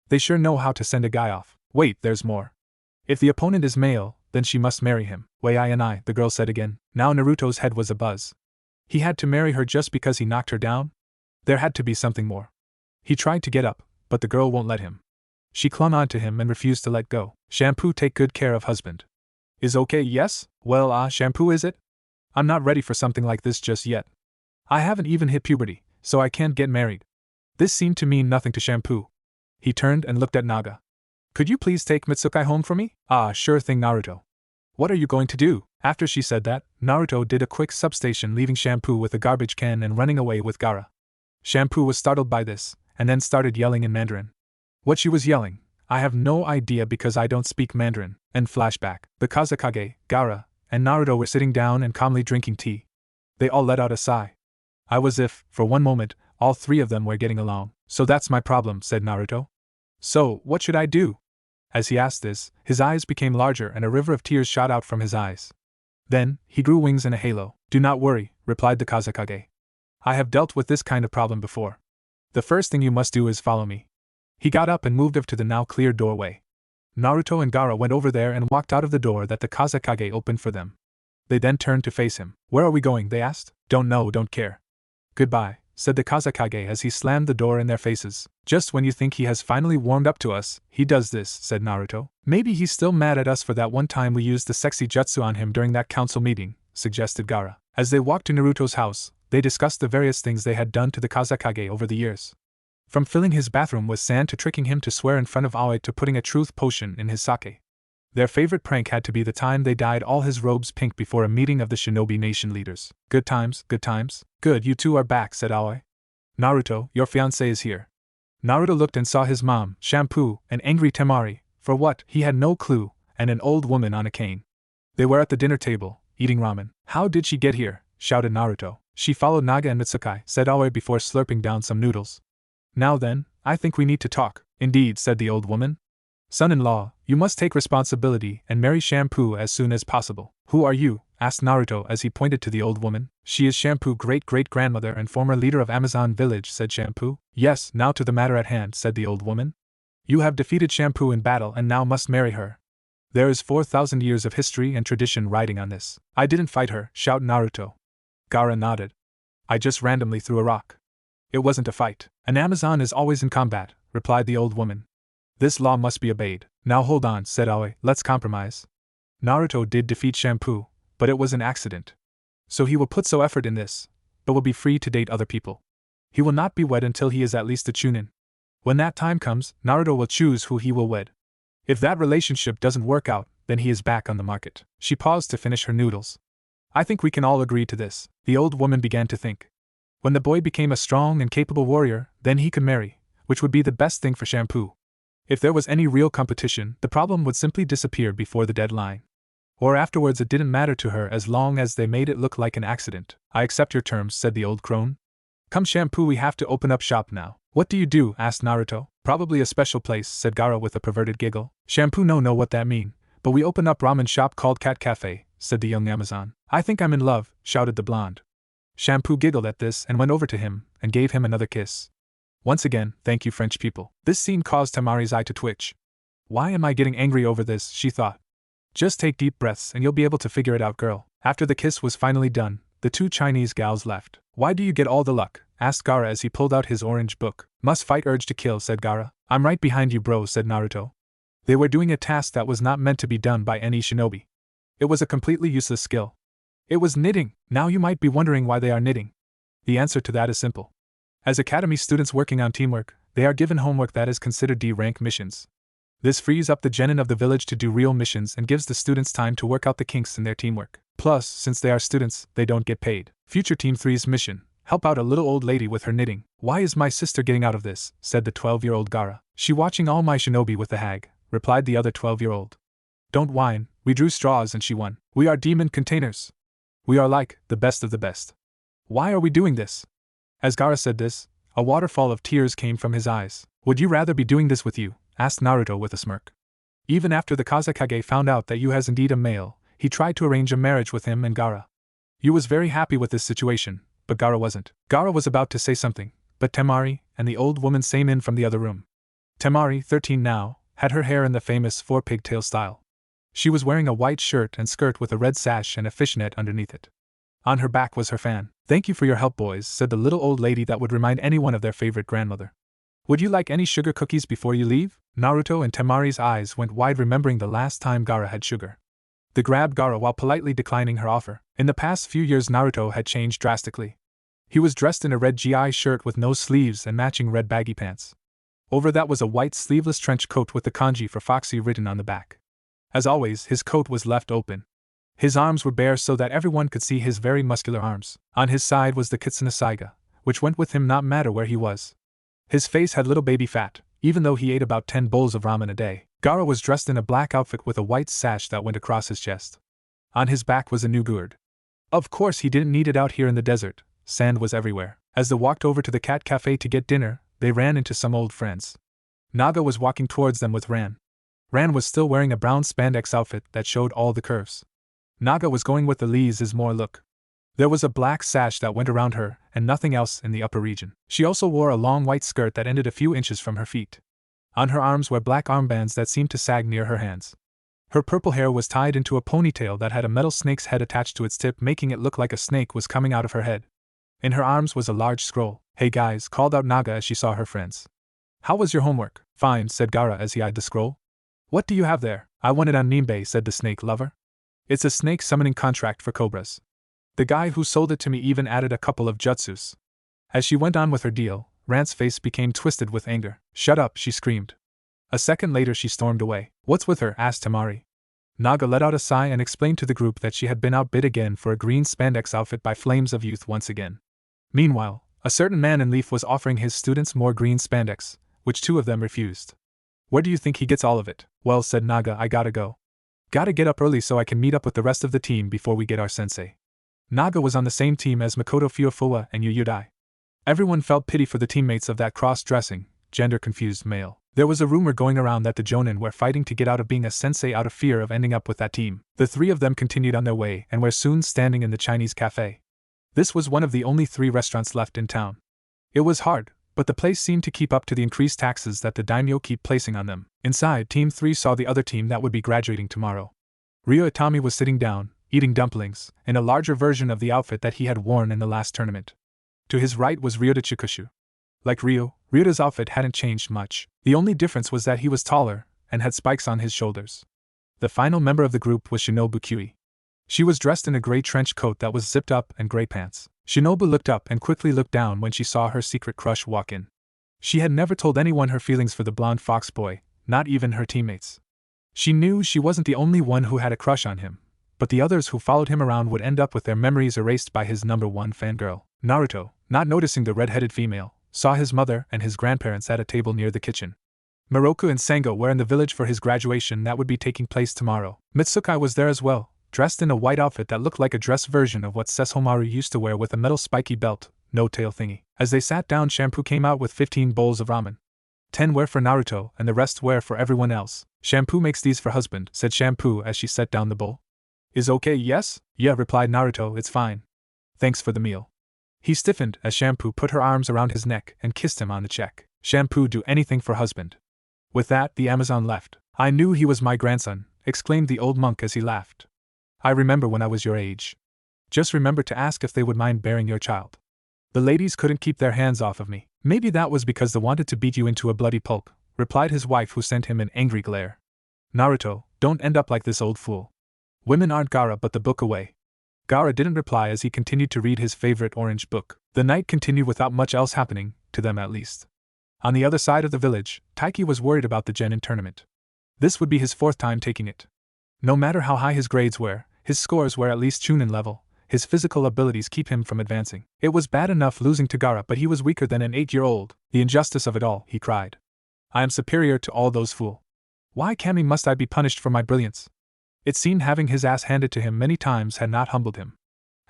Speaker 1: They sure know how to send a guy off. Wait, there's more. If the opponent is male, then she must marry him. Wei and I, the girl said again. Now Naruto's head was abuzz. He had to marry her just because he knocked her down? There had to be something more. He tried to get up, but the girl won't let him. She clung on to him and refused to let go. Shampoo, take good care of husband. Is okay, yes? Well, shampoo is it? I'm not ready for something like this just yet. I haven't even hit puberty, so I can't get married. This seemed to mean nothing to Shampoo. He turned and looked at Naga. Could you please take Mitsukai home for me? Sure thing, Naruto. What are you going to do? After she said that, Naruto did a quick substation, leaving Shampoo with a garbage can and running away with Gaara. Shampoo was startled by this, and then started yelling in Mandarin. What she was yelling, I have no idea because I don't speak Mandarin. And flashback, the Kazekage, Gaara, and Naruto were sitting down and calmly drinking tea. They all let out a sigh. I was if, for one moment, all three of them were getting along. So that's my problem, said Naruto. So, what should I do? As he asked this, his eyes became larger and a river of tears shot out from his eyes. Then, he grew wings in a halo. Do not worry, replied the Kazekage. I have dealt with this kind of problem before. The first thing you must do is follow me. He got up and moved over to the now clear doorway. Naruto and Gaara went over there and walked out of the door that the Kazekage opened for them. They then turned to face him. Where are we going? They asked. Don't know, don't care. Goodbye, said the Kazekage as he slammed the door in their faces. Just when you think he has finally warmed up to us, he does this, said Naruto. Maybe he's still mad at us for that one time we used the sexy jutsu on him during that council meeting, suggested Gaara. As they walked to Naruto's house, they discussed the various things they had done to the Kazekage over the years. From filling his bathroom with sand to tricking him to swear in front of Aoi to putting a truth potion in his sake. Their favorite prank had to be the time they dyed all his robes pink before a meeting of the Shinobi Nation leaders. Good times, good times. Good, you two are back, said Aoi. Naruto, your fiancé is here. Naruto looked and saw his mom, Shampoo, and angry Temari, for what, he had no clue, and an old woman on a cane. They were at the dinner table, eating ramen. How did she get here? Shouted Naruto. She followed Naga and Mitsukai, said Aoi before slurping down some noodles. Now then, I think we need to talk. Indeed, said the old woman. Son-in-law, you must take responsibility and marry Shampoo as soon as possible. Who are you? Asked Naruto as he pointed to the old woman. She is Shampoo's great-great-grandmother and former leader of Amazon Village, said Shampoo. Yes, now to the matter at hand, said the old woman. You have defeated Shampoo in battle and now must marry her. There is 4,000 years of history and tradition riding on this. I didn't fight her, shouted Naruto. Gaara nodded. I just randomly threw a rock. It wasn't a fight. An Amazon is always in combat, replied the old woman. This law must be obeyed. Now hold on, said Aoi, let's compromise. Naruto did defeat Shampoo, but it was an accident. So he will put so effort in this, but will be free to date other people. He will not be wed until he is at least a chunin. When that time comes, Naruto will choose who he will wed. If that relationship doesn't work out, then he is back on the market. She paused to finish her noodles. I think we can all agree to this, the old woman began to think. When the boy became a strong and capable warrior, then he could marry, which would be the best thing for Shampoo. If there was any real competition, the problem would simply disappear before the deadline. Or afterwards it didn't matter to her as long as they made it look like an accident. I accept your terms, said the old crone. Come Shampoo, we have to open up shop now. What do you do? Asked Naruto. Probably a special place, said Gaara with a perverted giggle. Shampoo no know what that mean, but we open up ramen shop called Cat Cafe, said the young Amazon. I think I'm in love, shouted the blonde. Shampoo giggled at this and went over to him and gave him another kiss. Once again, thank you French people. This scene caused Temari's eye to twitch. Why am I getting angry over this, she thought. Just take deep breaths and you'll be able to figure it out, girl. After the kiss was finally done, the two Chinese gals left. Why do you get all the luck? Asked Gaara as he pulled out his orange book. Must fight, urge to kill, said Gaara. I'm right behind you, bro, said Naruto. They were doing a task that was not meant to be done by any shinobi. It was a completely useless skill. It was knitting. Now you might be wondering why they are knitting. The answer to that is simple. As academy students working on teamwork, they are given homework that is considered D-rank missions. This frees up the genin of the village to do real missions and gives the students time to work out the kinks in their teamwork. Plus, since they are students, they don't get paid. Future Team 3's mission: help out a little old lady with her knitting. Why is my sister getting out of this? Said the 12-year-old Gaara. She watching all my shinobi with the hag, replied the other 12-year-old. Don't whine, we drew straws and she won. We are demon containers. We are like the best of the best. Why are we doing this? As Gaara said this, a waterfall of tears came from his eyes. Would you rather be doing this with you? Asked Naruto with a smirk. Even after the Kazekage found out that Yu has indeed a male, he tried to arrange a marriage with him and Gaara. Yu was very happy with this situation, but Gaara wasn't. Gaara was about to say something, but Temari and the old woman came in from the other room. Temari, 13 now, had her hair in the famous four-pigtail style. She was wearing a white shirt and skirt with a red sash and a fishnet underneath it. On her back was her fan. Thank you for your help, boys, said the little old lady that would remind anyone of their favorite grandmother. Would you like any sugar cookies before you leave? Naruto and Temari's eyes went wide, remembering the last time Gaara had sugar. They grabbed Gaara while politely declining her offer. In the past few years, Naruto had changed drastically. He was dressed in a red GI shirt with no sleeves and matching red baggy pants. Over that was a white sleeveless trench coat with the kanji for Foxy written on the back. As always, his coat was left open. His arms were bare so that everyone could see his very muscular arms. On his side was the Kitsune Saiga, which went with him no matter where he was. His face had little baby fat, even though he ate about 10 bowls of ramen a day. Gaara was dressed in a black outfit with a white sash that went across his chest. On his back was a new gourd. Of course he didn't need it out here in the desert, sand was everywhere. As they walked over to the cat cafe to get dinner, they ran into some old friends. Naga was walking towards them with Ran. Ran was still wearing a brown spandex outfit that showed all the curves. Naga was going with the Lee's more look. There was a black sash that went around her, and nothing else in the upper region. She also wore a long white skirt that ended a few inches from her feet. On her arms were black armbands that seemed to sag near her hands. Her purple hair was tied into a ponytail that had a metal snake's head attached to its tip, making it look like a snake was coming out of her head. In her arms was a large scroll. Hey guys, called out Naga as she saw her friends. How was your homework? Fine, said Gaara as he eyed the scroll. What do you have there? I want it on Nimbe, said the snake lover. It's a snake summoning contract for cobras. The guy who sold it to me even added a couple of jutsus. As she went on with her deal, Rant's face became twisted with anger. Shut up, she screamed. A second later she stormed away. What's with her? Asked Temari. Naga let out a sigh and explained to the group that she had been outbid again for a green spandex outfit by Flames of Youth once again. Meanwhile, a certain man in Leaf was offering his students more green spandex, which 2 of them refused. Where do you think he gets all of it? Well, said Naga, I gotta go. Gotta get up early so I can meet up with the rest of the team before we get our sensei. Naga was on the same team as Makoto Furufuwa and Yu Yudai. Everyone felt pity for the teammates of that cross-dressing, gender-confused male. There was a rumor going around that the Jonin were fighting to get out of being a sensei out of fear of ending up with that team. The 3 of them continued on their way and were soon standing in the Chinese cafe. This was one of the only 3 restaurants left in town. It was hard, but the place seemed to keep up to the increased taxes that the daimyo keep placing on them. Inside, Team 3 saw the other team that would be graduating tomorrow. Ryo Itami was sitting down, eating dumplings, in a larger version of the outfit that he had worn in the last tournament. To his right was Ryo Chikushu. Like Ryo Ryuta's outfit hadn't changed much. The only difference was that he was taller and had spikes on his shoulders. The final member of the group was Shinobu Kui. She was dressed in a gray trench coat that was zipped up and gray pants. Shinobu looked up and quickly looked down when she saw her secret crush walk in. She had never told anyone her feelings for the blonde fox boy, not even her teammates. She knew she wasn't the only one who had a crush on him, but the others who followed him around would end up with their memories erased by his number one fangirl. Naruto, not noticing the red-headed female, saw his mother and his grandparents at a table near the kitchen. Miroku and Sango were in the village for his graduation that would be taking place tomorrow. Mitsukai was there as well, dressed in a white outfit that looked like a dress version of what Sesomaru used to wear with a metal spiky belt, no tail thingy. As they sat down, Shampoo came out with 15 bowls of ramen. 10 were for Naruto and the rest were for everyone else. Shampoo makes these for husband, said Shampoo as she set down the bowl. Is okay, yes? Yeah, replied Naruto, it's fine. Thanks for the meal. He stiffened as Shampoo put her arms around his neck and kissed him on the cheek. Shampoo do anything for husband. With that, the Amazon left. I knew he was my grandson, exclaimed the old monk as he laughed. I remember when I was your age. Just remember to ask if they would mind bearing your child. The ladies couldn't keep their hands off of me. Maybe that was because they wanted to beat you into a bloody pulp, replied his wife, who sent him an angry glare. Naruto, don't end up like this old fool. Women aren't Gaara but the book away. Gaara didn't reply as he continued to read his favorite orange book. The night continued without much else happening, to them at least. On the other side of the village, Taiki was worried about the Genin tournament. This would be his 4th time taking it. No matter how high his grades were, his scores were at least Chunin level. His physical abilities keep him from advancing. It was bad enough losing to Gaara, but he was weaker than an 8-year-old. The injustice of it all, he cried. I am superior to all those fools. Why, Kami, must I be punished for my brilliance? It seemed having his ass handed to him many times had not humbled him.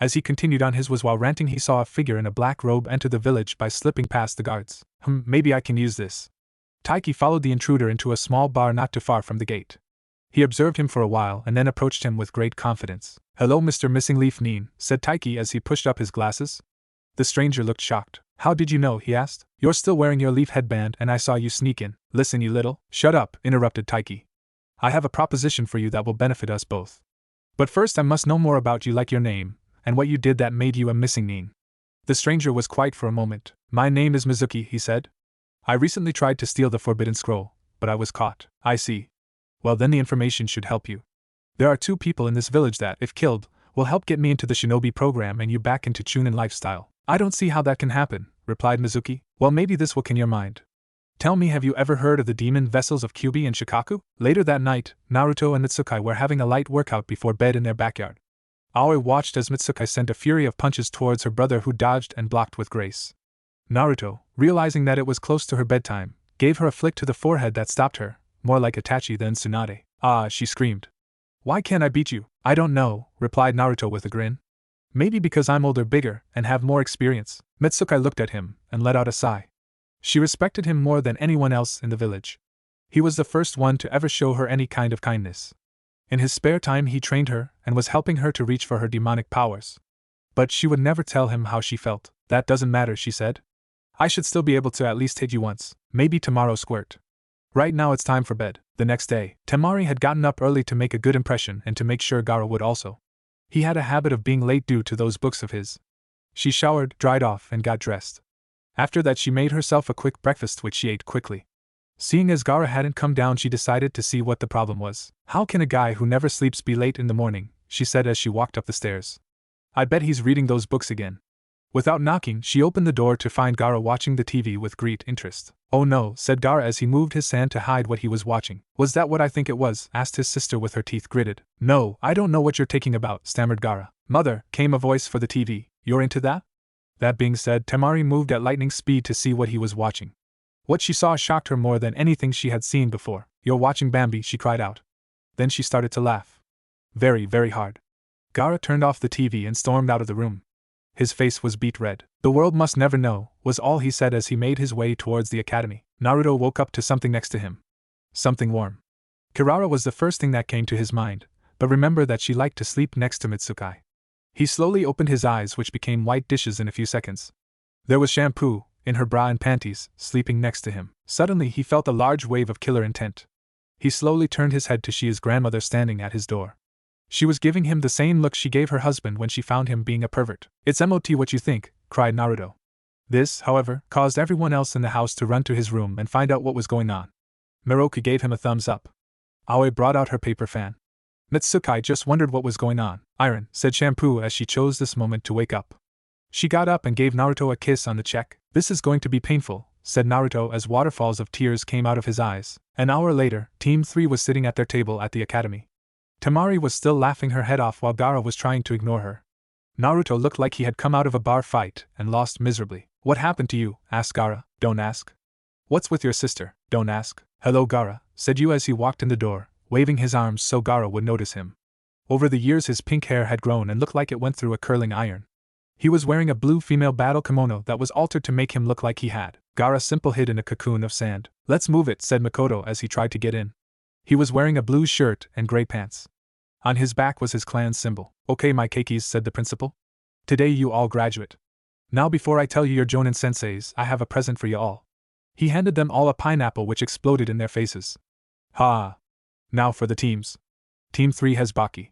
Speaker 1: As he continued on his was while ranting, he saw a figure in a black robe enter the village by slipping past the guards. Maybe I can use this. Taiki followed the intruder into a small bar not too far from the gate. He observed him for a while and then approached him with great confidence. Hello, Mr. Missing Leaf Nin, said Taiki as he pushed up his glasses. The stranger looked shocked. How did you know, he asked. You're still wearing your leaf headband and I saw you sneak in. Listen, you little. Shut up, interrupted Taiki. I have a proposition for you that will benefit us both. But first I must know more about you, like your name, and what you did that made you a missing Nin. The stranger was quiet for a moment. My name is Mizuki, he said. I recently tried to steal the Forbidden Scroll, but I was caught. I see. Well, then the information should help you. There are 2 people in this village that, if killed, will help get me into the shinobi program and you back into Chunin lifestyle. I don't see how that can happen, replied Mizuki. Well, maybe this will can your mind. Tell me, have you ever heard of the demon vessels of Kyubi and Shikaku? Later that night, Naruto and Mitsukai were having a light workout before bed in their backyard. Aoi watched as Mitsukai sent a fury of punches towards her brother, who dodged and blocked with grace. Naruto, realizing that it was close to her bedtime, gave her a flick to the forehead that stopped her, more like Itachi than Tsunade. Ah, she screamed. Why can't I beat you? I don't know, replied Naruto with a grin. Maybe because I'm older, bigger, and have more experience. Mitsukai looked at him and let out a sigh. She respected him more than anyone else in the village. He was the first one to ever show her any kind of kindness. In his spare time he trained her and was helping her to reach for her demonic powers. But she would never tell him how she felt. That doesn't matter, she said. I should still be able to at least hit you once, maybe tomorrow, squirt. Right now it's time for bed. The next day, Temari had gotten up early to make a good impression and to make sure Gaara would also. He had a habit of being late due to those books of his. She showered, dried off, and got dressed. After that she made herself a quick breakfast, which she ate quickly. Seeing as Gaara hadn't come down, she decided to see what the problem was. How can a guy who never sleeps be late in the morning? She said as she walked up the stairs. I bet he's reading those books again. Without knocking, she opened the door to find Gaara watching the TV with great interest. Oh no, said Gaara as he moved his hand to hide what he was watching. Was that what I think it was? Asked his sister with her teeth gritted. No, I don't know what you're talking about, stammered Gaara. Mother, came a voice for the TV. You're into that? That being said, Temari moved at lightning speed to see what he was watching. What she saw shocked her more than anything she had seen before. You're watching Bambi, she cried out. Then she started to laugh. Very, very hard. Gaara turned off the TV and stormed out of the room. His face was beet red. The world must never know, was all he said as he made his way towards the academy. Naruto woke up to something next to him. Something warm. Kirara was the first thing that came to his mind, but remember that she liked to sleep next to Mitsukai. He slowly opened his eyes, which became white dishes in a few seconds. There was Shampoo, in her bra and panties, sleeping next to him. Suddenly he felt a large wave of killer intent. He slowly turned his head to see his grandmother standing at his door. She was giving him the same look she gave her husband when she found him being a pervert. It's MOT what you think, cried Naruto. This, however, caused everyone else in the house to run to his room and find out what was going on. Miroku gave him a thumbs up. Aoi brought out her paper fan. Mitsukai just wondered what was going on. Iron, said Shampoo as she chose this moment to wake up. She got up and gave Naruto a kiss on the cheek. This is going to be painful, said Naruto as waterfalls of tears came out of his eyes. An hour later, Team 3 was sitting at their table at the academy. Temari was still laughing her head off while Gaara was trying to ignore her. Naruto looked like he had come out of a bar fight and lost miserably. What happened to you? Asked Gaara. Don't ask. What's with your sister? Don't ask. Hello Gaara, said Yu as he walked in the door, waving his arms so Gaara would notice him. Over the years his pink hair had grown and looked like it went through a curling iron. He was wearing a blue female battle kimono that was altered to make him look like he had. Gaara simple hid in a cocoon of sand. Let's move it, said Makoto as he tried to get in. He was wearing a blue shirt and gray pants. On his back was his clan's symbol. Okay my keikis, said the principal. Today you all graduate. Now before I tell you your Jonin senseis, I have a present for you all. He handed them all a pineapple which exploded in their faces. Ha! Now for the teams. Team 3 has Baki.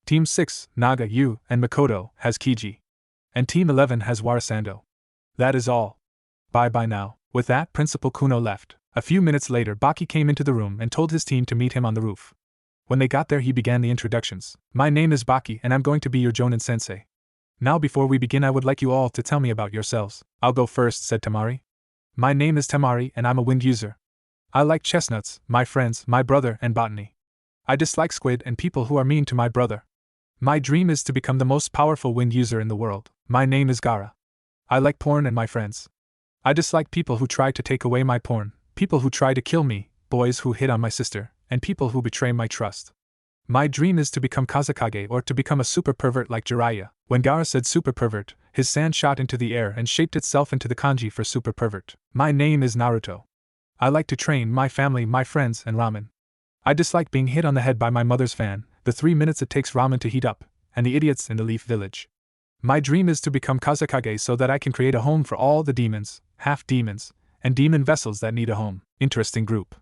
Speaker 1: Team 6, Naga, Yu, and Makoto, has Kiji. And Team 11 has Warasando. That is all. Bye-bye now. With that, Principal Kuno left. A few minutes later Baki came into the room and told his team to meet him on the roof. When they got there he began the introductions. My name is Baki and I'm going to be your Jonin sensei. Now before we begin I would like you all to tell me about yourselves. I'll go first, said Temari. My name is Temari and I'm a wind user. I like chestnuts, my friends, my brother, and botany. I dislike squid and people who are mean to my brother. My dream is to become the most powerful wind user in the world. My name is Gaara. I like porn and my friends. I dislike people who try to take away my porn, people who try to kill me, boys who hit on my sister, and people who betray my trust. My dream is to become Kazekage or to become a super pervert like Jiraiya. When Gaara said super pervert, his sand shot into the air and shaped itself into the kanji for super pervert. My name is Naruto. I like to train my family, my friends, and ramen. I dislike being hit on the head by my mother's fan, the 3 minutes it takes ramen to heat up, and the idiots in the Leaf Village. My dream is to become Kazekage so that I can create a home for all the demons, half-demons, and demon vessels that need a home. Interesting group.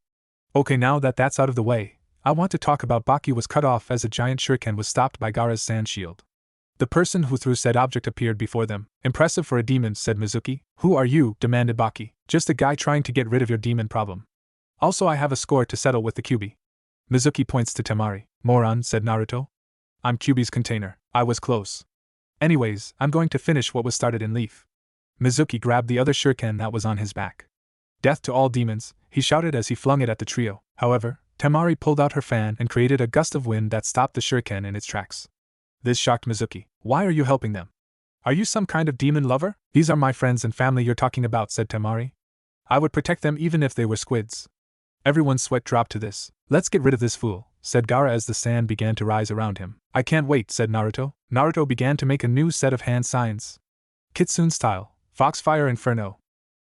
Speaker 1: Okay, now that that's out of the way, I want to talk about Baki was cut off as a giant shuriken was stopped by Gaara's sand shield. The person who threw said object appeared before them. Impressive for a demon, said Mizuki. Who are you? Demanded Baki. Just a guy trying to get rid of your demon problem. Also I have a score to settle with the Kyuubi. Mizuki points to Temari. Moron, said Naruto. I'm Kyuubi's container. I was close. Anyways, I'm going to finish what was started in Leaf. Mizuki grabbed the other shuriken that was on his back. Death to all demons, he shouted as he flung it at the trio. However, Temari pulled out her fan and created a gust of wind that stopped the shuriken in its tracks. This shocked Mizuki. Why are you helping them? Are you some kind of demon lover? These are my friends and family you're talking about, said Temari. I would protect them even if they were squids. Everyone's sweat dropped to this. Let's get rid of this fool, said Gaara as the sand began to rise around him. I can't wait, said Naruto. Naruto began to make a new set of hand signs. Kitsune style, Foxfire Inferno.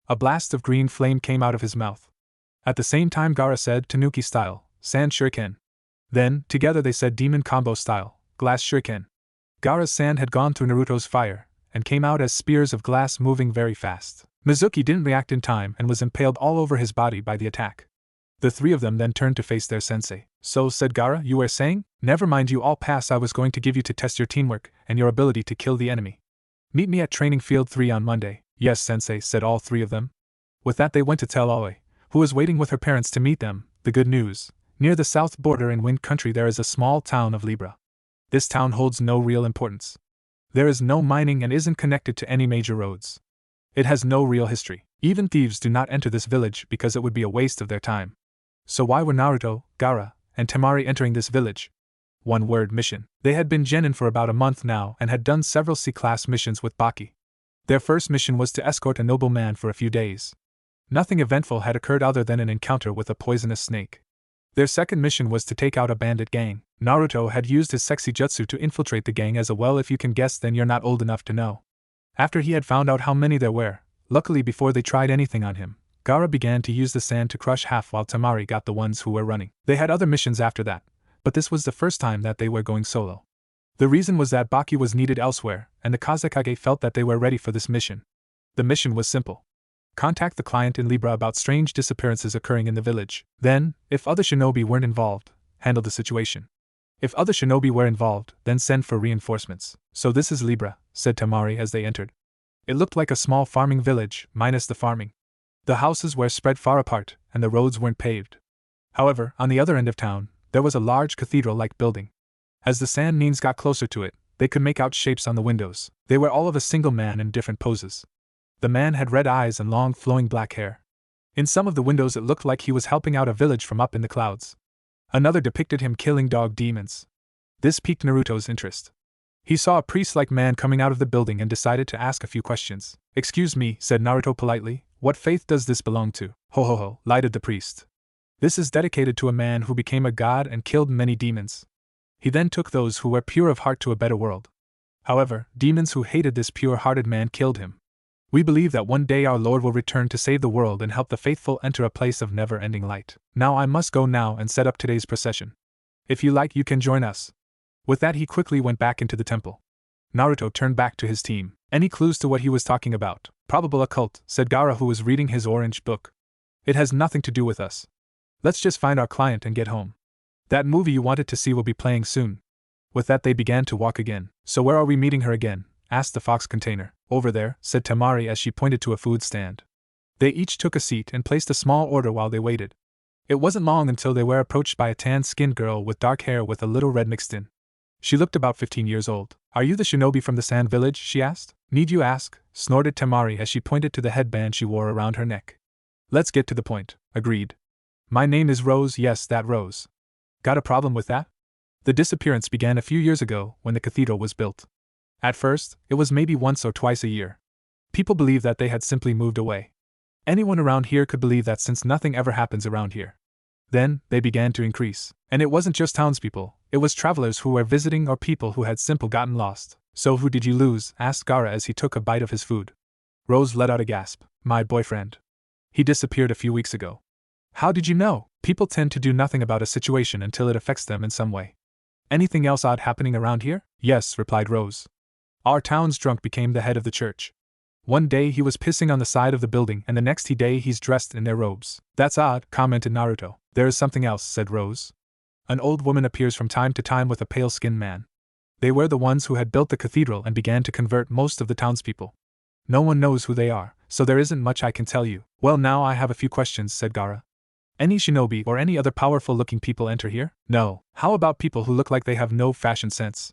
Speaker 1: A blast of green flame came out of his mouth. At the same time Gaara said Tanuki style, Sand Shuriken. Then, together they said Demon Combo style, Glass Shuriken. Gaara's sand had gone through Naruto's fire, and came out as spears of glass moving very fast. Mizuki didn't react in time and was impaled all over his body by the attack. The 3 of them then turned to face their sensei. So, said Gaara, you were saying? Never mind, you all pass. I was going to give you to test your teamwork and your ability to kill the enemy. Meet me at Training Field 3 on Monday. Yes, sensei, said all 3 of them. With that they went to tell Aoi, who was waiting with her parents to meet them, the good news. Near the south border in Wind Country there is a small town of Libra. This town holds no real importance. There is no mining and isn't connected to any major roads. It has no real history. Even thieves do not enter this village because it would be a waste of their time. So why were Naruto, Gaara, and Temari entering this village? One word: mission. They had been genin for about a month now and had done several C-class missions with Baki. Their first mission was to escort a nobleman for a few days. Nothing eventful had occurred other than an encounter with a poisonous snake. Their second mission was to take out a bandit gang. Naruto had used his sexy jutsu to infiltrate the gang as well. If you can guess, then you're not old enough to know. After he had found out how many there were, luckily before they tried anything on him, Gaara began to use the sand to crush half while Temari got the ones who were running. They had other missions after that, but this was the first time that they were going solo. The reason was that Baki was needed elsewhere, and the Kazekage felt that they were ready for this mission. The mission was simple. Contact the client in Libra about strange disappearances occurring in the village. Then, if other shinobi weren't involved, handle the situation. If other shinobi were involved, then send for reinforcements. So this is Libra, said Temari as they entered. It looked like a small farming village, minus the farming. The houses were spread far apart, and the roads weren't paved. However, on the other end of town, there was a large cathedral-like building. As the sand means got closer to it, they could make out shapes on the windows. They were all of a single man in different poses. The man had red eyes and long flowing black hair. In some of the windows it looked like he was helping out a village from up in the clouds. Another depicted him killing dog demons. This piqued Naruto's interest. He saw a priest-like man coming out of the building and decided to ask a few questions. "Excuse me," said Naruto politely, "what faith does this belong to?" "Ho ho ho," lighted the priest. "This is dedicated to a man who became a god and killed many demons. He then took those who were pure of heart to a better world. However, demons who hated this pure-hearted man killed him. We believe that one day our Lord will return to save the world and help the faithful enter a place of never-ending light. Now I must go now and set up today's procession. If you like, you can join us." With that he quickly went back into the temple. Naruto turned back to his team. "Any clues to what he was talking about?" "Probable occult," said Gaara, who was reading his orange book. "It has nothing to do with us. Let's just find our client and get home. That movie you wanted to see will be playing soon." With that they began to walk again. "So where are we meeting her again?" asked the fox container. "Over there," said Temari as she pointed to a food stand. They each took a seat and placed a small order while they waited. It wasn't long until they were approached by a tan-skinned girl with dark hair with a little red mixed in. She looked about 15 years old. "Are you the shinobi from the sand village?" she asked. "Need you ask?" snorted Temari as she pointed to the headband she wore around her neck. "Let's get to the point," agreed. "My name is Rose, yes, that Rose." "Got a problem with that?" The disappearance began a few years ago when the cathedral was built. At first, it was maybe once or twice a year. People believed that they had simply moved away. Anyone around here could believe that since nothing ever happens around here. Then, they began to increase. And it wasn't just townspeople, it was travelers who were visiting or people who had simply gotten lost. "So who did you lose?" asked Gaara as he took a bite of his food. Rose let out a gasp. "My boyfriend. He disappeared a few weeks ago." "How did you know?" People tend to do nothing about a situation until it affects them in some way. "Anything else odd happening around here?" "Yes," replied Rose. "Our town's drunk became the head of the church. One day he was pissing on the side of the building and the next day he's dressed in their robes." "That's odd," commented Naruto. "There is something else," said Rose. "An old woman appears from time to time with a pale-skinned man. They were the ones who had built the cathedral and began to convert most of the townspeople. No one knows who they are, so there isn't much I can tell you." "Well, now I have a few questions," said Gaara. "Any shinobi or any other powerful-looking people enter here?" "No." "How about people who look like they have no fashion sense?"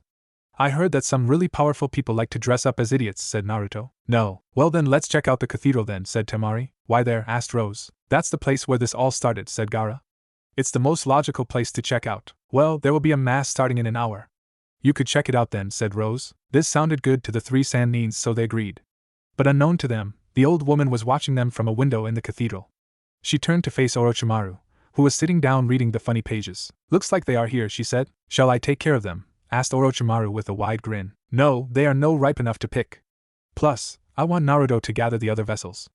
Speaker 1: "I heard that some really powerful people like to dress up as idiots," said Naruto. "No." "Well then let's check out the cathedral then," said Temari. "Why there?" asked Rose. "That's the place where this all started," said Gaara. "It's the most logical place to check out." "Well, there will be a mass starting in an hour." "You could check it out then," said Rose. This sounded good to the three Sandines, so they agreed. But unknown to them, the old woman was watching them from a window in the cathedral. She turned to face Orochimaru, who was sitting down reading the funny pages. "Looks like they are here," she said. "Shall I take care of them?" asked Orochimaru with a wide grin. "No, they are no ripe enough to pick. Plus, I want Naruto to gather the other vessels.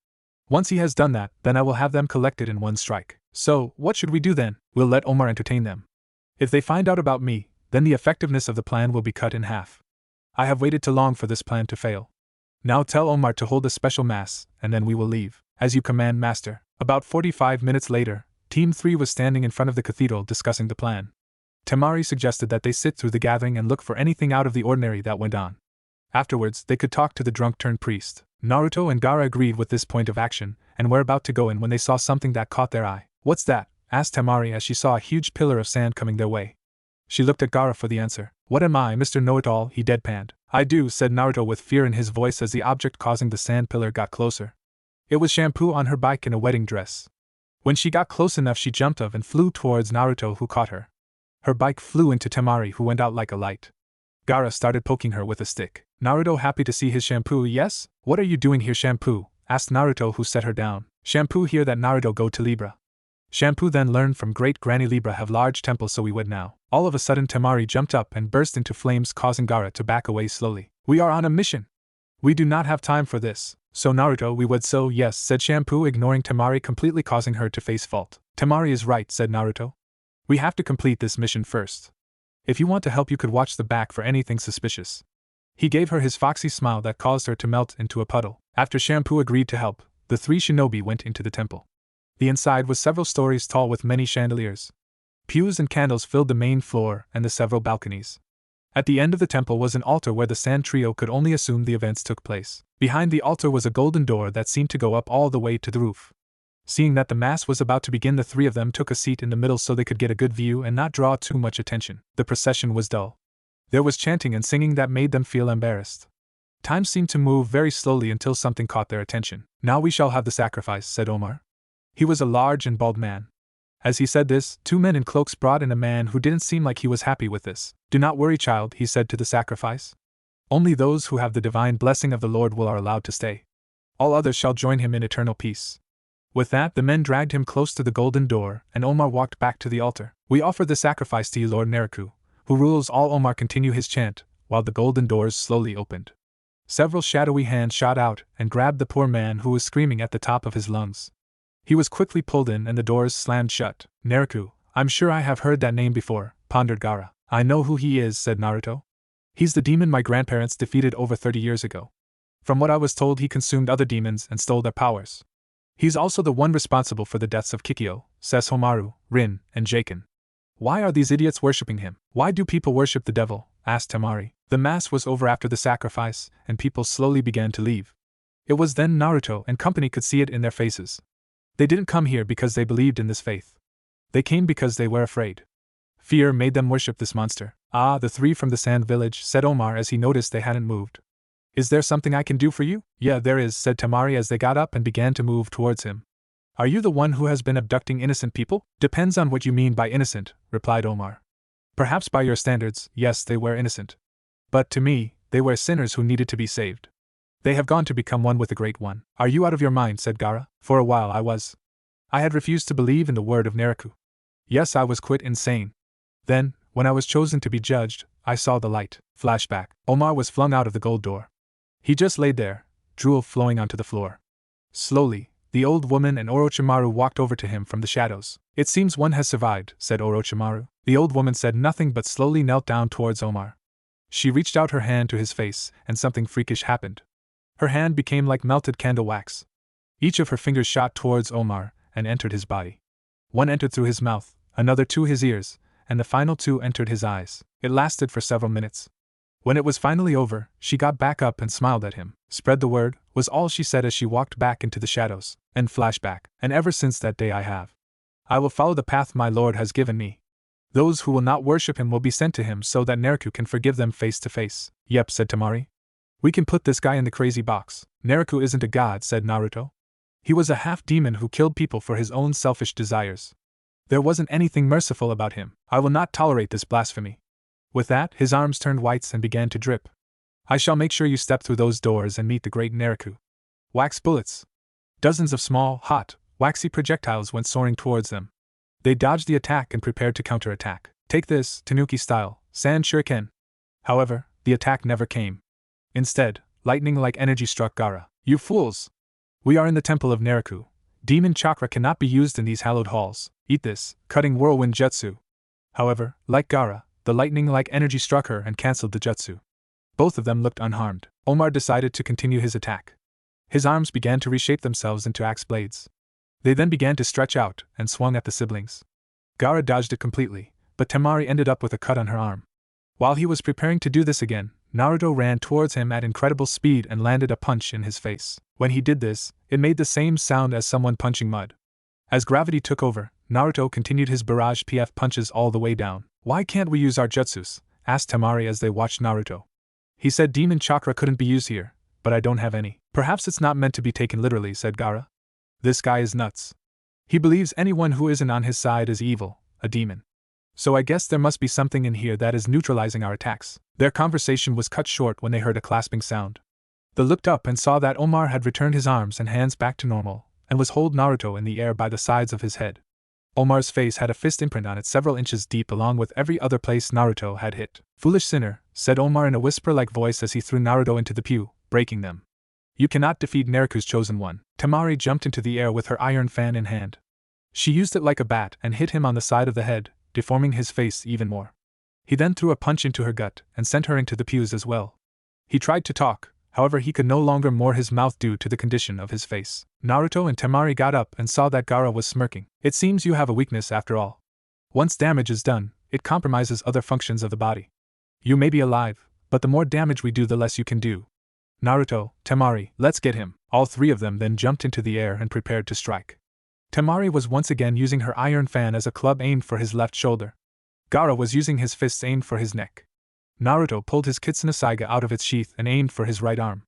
Speaker 1: Once he has done that, then I will have them collected in one strike." "So, what should we do then?" "We'll let Omar entertain them. If they find out about me, then the effectiveness of the plan will be cut in half. I have waited too long for this plan to fail. Now tell Omar to hold a special mass, and then we will leave." "As you command, Master." About 45 minutes later, Team 3 was standing in front of the cathedral discussing the plan. Temari suggested that they sit through the gathering and look for anything out of the ordinary that went on. Afterwards, they could talk to the drunk-turned-priest. Naruto and Gaara agreed with this point of action, and were about to go in when they saw something that caught their eye. "What's that?" asked Temari as she saw a huge pillar of sand coming their way. She looked at Gaara for the answer. "What am I, Mr. Know-It-All?" he deadpanned. "I do," said Naruto with fear in his voice as the object causing the sand pillar got closer. It was Shampoo on her bike in a wedding dress. When she got close enough she jumped up and flew towards Naruto, who caught her. Her bike flew into Temari, who went out like a light. Gaara started poking her with a stick. Naruto happy to see his Shampoo. "Yes? What are you doing here, Shampoo?" asked Naruto, who set her down. "Shampoo hear that Naruto go to Libra. Shampoo then learned from Great Granny Libra have large temples, so we would now." All of a sudden Temari jumped up and burst into flames, causing Gaara to back away slowly. "We are on a mission. We do not have time for this." "So Naruto, we would so yes," said Shampoo, ignoring Temari, completely causing her to face fault. "Temari is right," said Naruto. "We have to complete this mission first. If you want to help you could watch the back for anything suspicious." He gave her his foxy smile that caused her to melt into a puddle. After Shampoo agreed to help, the three shinobi went into the temple. The inside was several stories tall with many chandeliers. Pews and candles filled the main floor and the several balconies. At the end of the temple was an altar where the sand trio could only assume the events took place. Behind the altar was a golden door that seemed to go up all the way to the roof. Seeing that the Mass was about to begin, the three of them took a seat in the middle so they could get a good view and not draw too much attention. The procession was dull. There was chanting and singing that made them feel embarrassed. Time seemed to move very slowly until something caught their attention. "Now we shall have the sacrifice," said Omar. He was a large and bald man. As he said this, two men in cloaks brought in a man who didn't seem like he was happy with this. "Do not worry, child," he said to the sacrifice. "Only those who have the divine blessing of the Lord are allowed to stay. All others shall join him in eternal peace." With that, the men dragged him close to the golden door, and Omar walked back to the altar. "We offer the sacrifice to you, Lord Naruto, who rules all." Omar continued his chant, while the golden doors slowly opened. Several shadowy hands shot out and grabbed the poor man who was screaming at the top of his lungs. He was quickly pulled in and the doors slammed shut. "Naruto, I'm sure I have heard that name before," pondered Gaara. "I know who he is," said Naruto. "He's the demon my grandparents defeated over 30 years ago. From what I was told, he consumed other demons and stole their powers. He's also the one responsible for the deaths of Kikyo, Sesomaru, Rin, and Jaken." "Why are these idiots worshipping him? Why do people worship the devil?" asked Temari. The Mass was over after the sacrifice, and people slowly began to leave. It was then Naruto and company could see it in their faces. They didn't come here because they believed in this faith. They came because they were afraid. Fear made them worship this monster. "Ah, the three from the sand village," said Omar as he noticed they hadn't moved. "Is there something I can do for you?" "Yeah, there is," said Temari as they got up and began to move towards him. "Are you the one who has been abducting innocent people?" "Depends on what you mean by innocent," replied Omar. "Perhaps by your standards, yes, they were innocent. But to me, they were sinners who needed to be saved. They have gone to become one with the Great One." "Are you out of your mind?" said Gaara. "For a while I was. I had refused to believe in the word of Naruto. Yes, I was quite insane. Then, when I was chosen to be judged, I saw the light." Flashback. Omar was flung out of the gold door. He just laid there, drool flowing onto the floor. Slowly, the old woman and Orochimaru walked over to him from the shadows. "It seems one has survived," said Orochimaru. The old woman said nothing but slowly knelt down towards Omar. She reached out her hand to his face, and something freakish happened. Her hand became like melted candle wax. Each of her fingers shot towards Omar and entered his body. One entered through his mouth, another to his ears, and the final two entered his eyes. It lasted for several minutes. When it was finally over, she got back up and smiled at him. "Spread the word," was all she said as she walked back into the shadows. And flashback. "And ever since that day I will follow the path my Lord has given me. Those who will not worship him will be sent to him so that Naruto can forgive them face to face." "Yep," said Temari. "We can put this guy in the crazy box." "Naruto isn't a god," said Naruto. "He was a half-demon who killed people for his own selfish desires. There wasn't anything merciful about him. I will not tolerate this blasphemy." With that, his arms turned white and began to drip. "I shall make sure you step through those doors and meet the great Naruto." Wax bullets. Dozens of small, hot, waxy projectiles went soaring towards them. They dodged the attack and prepared to counterattack. "Take this, Tanuki style, Sand Shuriken." However, the attack never came. Instead, lightning-like energy struck Gaara. "You fools! We are in the temple of Naruto. Demon chakra cannot be used in these hallowed halls. Eat this, cutting whirlwind jutsu." However, like Gaara, the lightning-like energy struck her and cancelled the jutsu. Both of them looked unharmed. Omar decided to continue his attack. His arms began to reshape themselves into axe blades. They then began to stretch out and swung at the siblings. Gaara dodged it completely, but Temari ended up with a cut on her arm. While he was preparing to do this again, Naruto ran towards him at incredible speed and landed a punch in his face. When he did this, it made the same sound as someone punching mud. As gravity took over, Naruto continued his barrage PF punches all the way down. "Why can't we use our jutsus?" asked Temari as they watched Naruto. "He said demon chakra couldn't be used here, but I don't have any." "Perhaps it's not meant to be taken literally," said Gaara. "This guy is nuts. He believes anyone who isn't on his side is evil, a demon. So I guess there must be something in here that is neutralizing our attacks." Their conversation was cut short when they heard a clasping sound. They looked up and saw that Omar had returned his arms and hands back to normal, and was holding Naruto in the air by the sides of his head. Omar's face had a fist imprint on it several inches deep along with every other place Naruto had hit. "Foolish sinner," said Omar in a whisper-like voice as he threw Naruto into the pew, breaking them. "You cannot defeat Naruto's chosen one." Temari jumped into the air with her iron fan in hand. She used it like a bat and hit him on the side of the head, deforming his face even more. He then threw a punch into her gut and sent her into the pews as well. He tried to talk, however he could no longer more his mouth due to the condition of his face. Naruto and Temari got up and saw that Gaara was smirking. "It seems you have a weakness after all. Once damage is done, it compromises other functions of the body. You may be alive, but the more damage we do the less you can do." Naruto, Temari, let's get him. All three of them then jumped into the air and prepared to strike. Temari was once again using her iron fan as a club aimed for his left shoulder. Gaara was using his fists aimed for his neck. Naruto pulled his Kitsune Saiga out of its sheath and aimed for his right arm.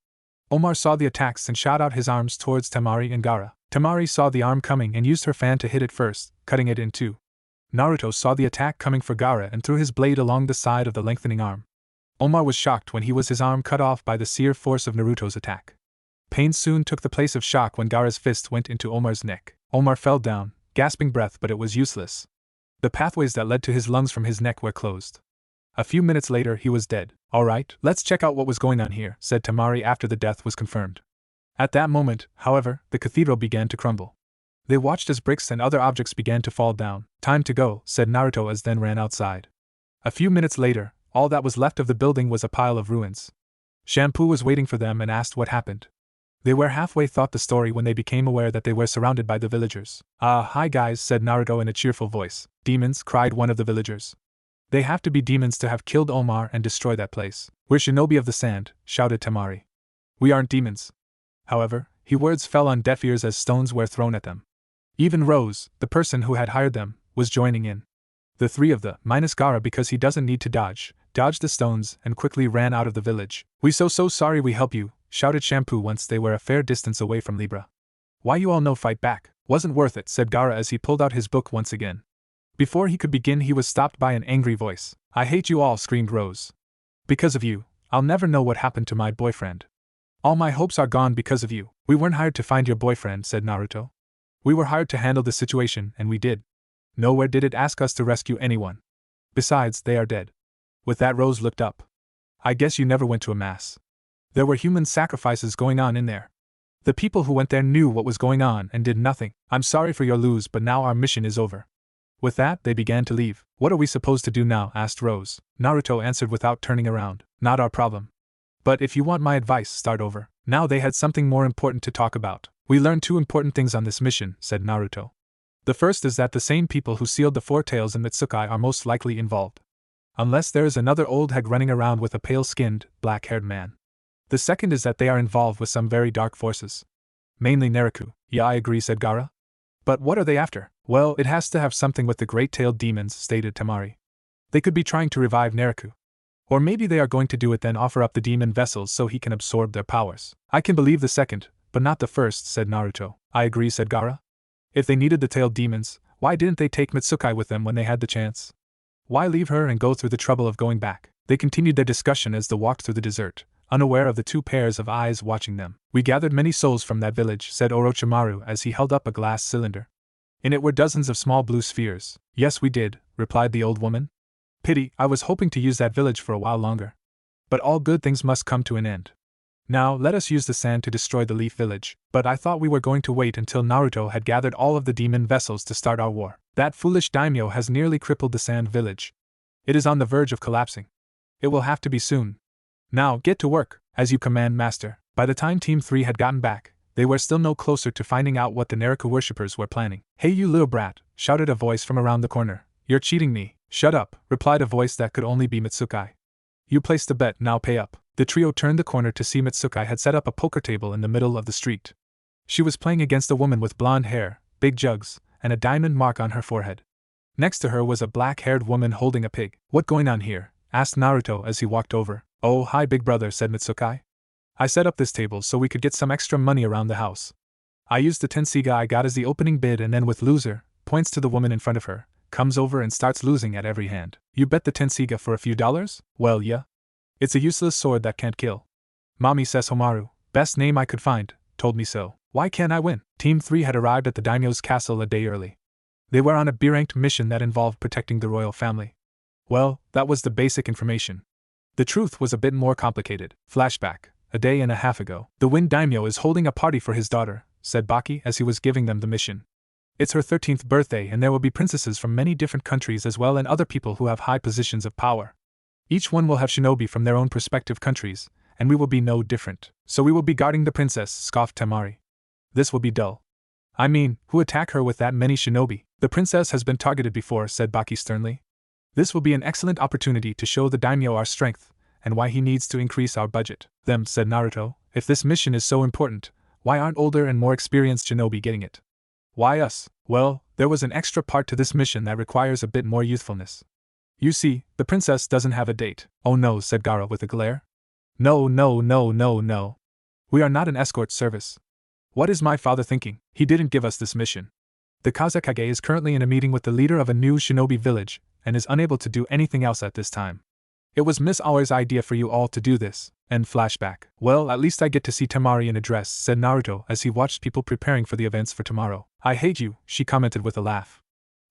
Speaker 1: Omar saw the attacks and shot out his arms towards Temari and Gaara. Temari saw the arm coming and used her fan to hit it first, cutting it in two. Naruto saw the attack coming for Gaara and threw his blade along the side of the lengthening arm. Omar was shocked when his arm cut off by the sheer force of Naruto's attack. Pain soon took the place of shock when Gaara's fist went into Omar's neck. Omar fell down, gasping breath, but it was useless. The pathways that led to his lungs from his neck were closed. A few minutes later he was dead. All right, let's check out what was going on here, said Temari after the death was confirmed. At that moment, however, the cathedral began to crumble. They watched as bricks and other objects began to fall down. Time to go, said Naruto as then ran outside. A few minutes later, all that was left of the building was a pile of ruins. Shampoo was waiting for them and asked what happened. They were halfway thought the story when they became aware that they were surrounded by the villagers. Hi guys, said Naruto in a cheerful voice. Demons, cried one of the villagers. They have to be demons to have killed Omar and destroy that place. We're shinobi of the sand, shouted Temari. We aren't demons. However, his words fell on deaf ears as stones were thrown at them. Even Rose, the person who had hired them, was joining in. The three of them, minus Gaara because he doesn't need to dodged the stones and quickly ran out of the village. We so sorry we help you, shouted Shampoo once they were a fair distance away from Libra. Why you all no fight back? Wasn't worth it, said Gaara as he pulled out his book once again. Before he could begin he was stopped by an angry voice. I hate you all, screamed Rose. Because of you, I'll never know what happened to my boyfriend. All my hopes are gone because of you. We weren't hired to find your boyfriend, said Naruto. We were hired to handle the situation, and we did. Nowhere did it ask us to rescue anyone. Besides, they are dead. With that Rose looked up. I guess you never went to a mass. There were human sacrifices going on in there. The people who went there knew what was going on and did nothing. I'm sorry for your lose, but now our mission is over. With that, they began to leave. What are we supposed to do now? Asked Rose. Naruto answered without turning around. Not our problem. But if you want my advice, start over. Now they had something more important to talk about. We learned two important things on this mission, said Naruto. The first is that the same people who sealed the Four Tails and Mitsukai are most likely involved. Unless there is another old hag running around with a pale-skinned, black-haired man. The second is that they are involved with some very dark forces. Mainly Neruko. Yeah, I agree, said Gaara. But what are they after? Well, it has to have something with the great-tailed demons, stated Temari. They could be trying to revive Neruko. Or maybe they are going to do it then offer up the demon vessels so he can absorb their powers. I can believe the second, but not the first, said Naruto. I agree, said Gaara. If they needed the tailed demons, why didn't they take Mitsukai with them when they had the chance? Why leave her and go through the trouble of going back? They continued their discussion as they walked through the desert, unaware of the two pairs of eyes watching them. We gathered many souls from that village, said Orochimaru as he held up a glass cylinder. In it were dozens of small blue spheres. Yes, we did, replied the old woman. Pity, I was hoping to use that village for a while longer. But all good things must come to an end. Now, let us use the sand to destroy the Leaf Village. But I thought we were going to wait until Naruto had gathered all of the demon vessels to start our war. That foolish daimyo has nearly crippled the Sand Village. It is on the verge of collapsing. It will have to be soon. Now, get to work, as you command, Master. By the time Team 3 had gotten back, they were still no closer to finding out what the Neruko worshippers were planning. Hey you little brat, shouted a voice from around the corner. You're cheating me. Shut up, replied a voice that could only be Mitsukai. You placed the bet, now pay up. The trio turned the corner to see Mitsukai had set up a poker table in the middle of the street. She was playing against a woman with blonde hair, big jugs, and a diamond mark on her forehead. Next to her was a black-haired woman holding a pig. What going on here? Asked Naruto as he walked over. Oh, hi big brother, said Mitsukai. I set up this table so we could get some extra money around the house. I used the tensiga I got as the opening bid and then with loser, points to the woman in front of her, comes over and starts losing at every hand. You bet the tensiga for a few dollars? Well, yeah. It's a useless sword that can't kill. Mommy says Homaru, best name I could find, told me so. Why can't I win? Team 3 had arrived at the daimyo's castle a day early. They were on a B-ranked mission that involved protecting the royal family. Well, that was the basic information. The truth was a bit more complicated. Flashback. A day and a half ago. The Wind Daimyo is holding a party for his daughter, said Baki as he was giving them the mission. It's her 13th birthday and there will be princesses from many different countries as well and other people who have high positions of power. Each one will have shinobi from their own respective countries, and we will be no different. So we will be guarding the princess, scoffed Temari. This will be dull. I mean, who attack her with that many shinobi? The princess has been targeted before, said Baki sternly. This will be an excellent opportunity to show the daimyo our strength, and why he needs to increase our budget. Them, said Naruto, If this mission is so important, why aren't older and more experienced shinobi getting it? Why us? Well, there was an extra part to this mission that requires a bit more youthfulness. You see, the princess doesn't have a date. Oh no, said Gaara with a glare. No, no, no, no, no. We are not an escort service. What is my father thinking? He didn't give us this mission. The Kazekage is currently in a meeting with the leader of a new shinobi village, and is unable to do anything else at this time. It was Miss Aoi's idea for you all to do this. End flashback. Well, at least I get to see Temari in a dress, said Naruto as he watched people preparing for the events for tomorrow. I hate you, she commented with a laugh.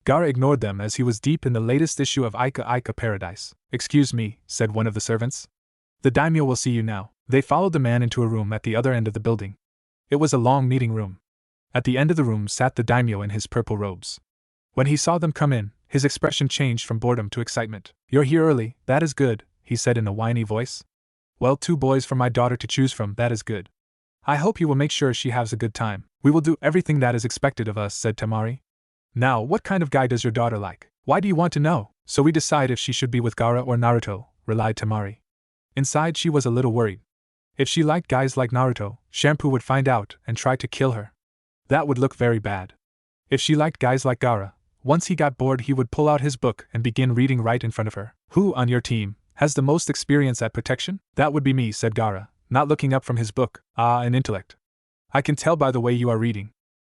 Speaker 1: Gaara ignored them as he was deep in the latest issue of Aika Aika Paradise. Excuse me, said one of the servants. The daimyo will see you now. They followed the man into a room at the other end of the building. It was a long meeting room. At the end of the room sat the daimyo in his purple robes. When he saw them come in, his expression changed from boredom to excitement. You're here early, that is good, he said in a whiny voice. Well, 2 boys for my daughter to choose from, that is good. I hope you will make sure she has a good time. We will do everything that is expected of us, said Temari. Now, what kind of guy does your daughter like? Why do you want to know? So we decide if she should be with Gaara or Naruto, relied Temari. Inside she was a little worried. If she liked guys like Naruto, Shampoo would find out and try to kill her. That would look very bad. If she liked guys like Gaara, once he got bored he would pull out his book and begin reading right in front of her. Who on your team has the most experience at protection? That would be me, said Gaara, not looking up from his book. Ah, an intellect. I can tell by the way you are reading.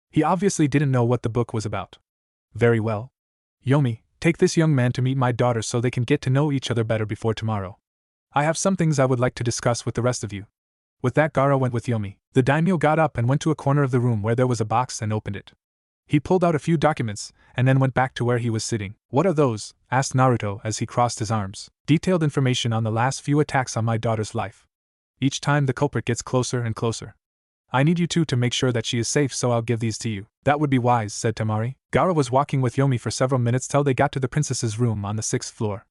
Speaker 1: He obviously didn't know what the book was about. Very well. Yomi, take this young man to meet my daughter so they can get to know each other better before tomorrow. I have some things I would like to discuss with the rest of you. With that, Gaara went with Yomi. The daimyo got up and went to a corner of the room where there was a box and opened it. He pulled out a few documents, and then went back to where he was sitting. What are those? Asked Naruto as he crossed his arms. Detailed information on the last few attacks on my daughter's life. Each time the culprit gets closer and closer. I need you two to make sure that she is safe, so I'll give these to you. That would be wise, said Temari. Gaara was walking with Yomi for several minutes till they got to the princess's room on the 6th floor.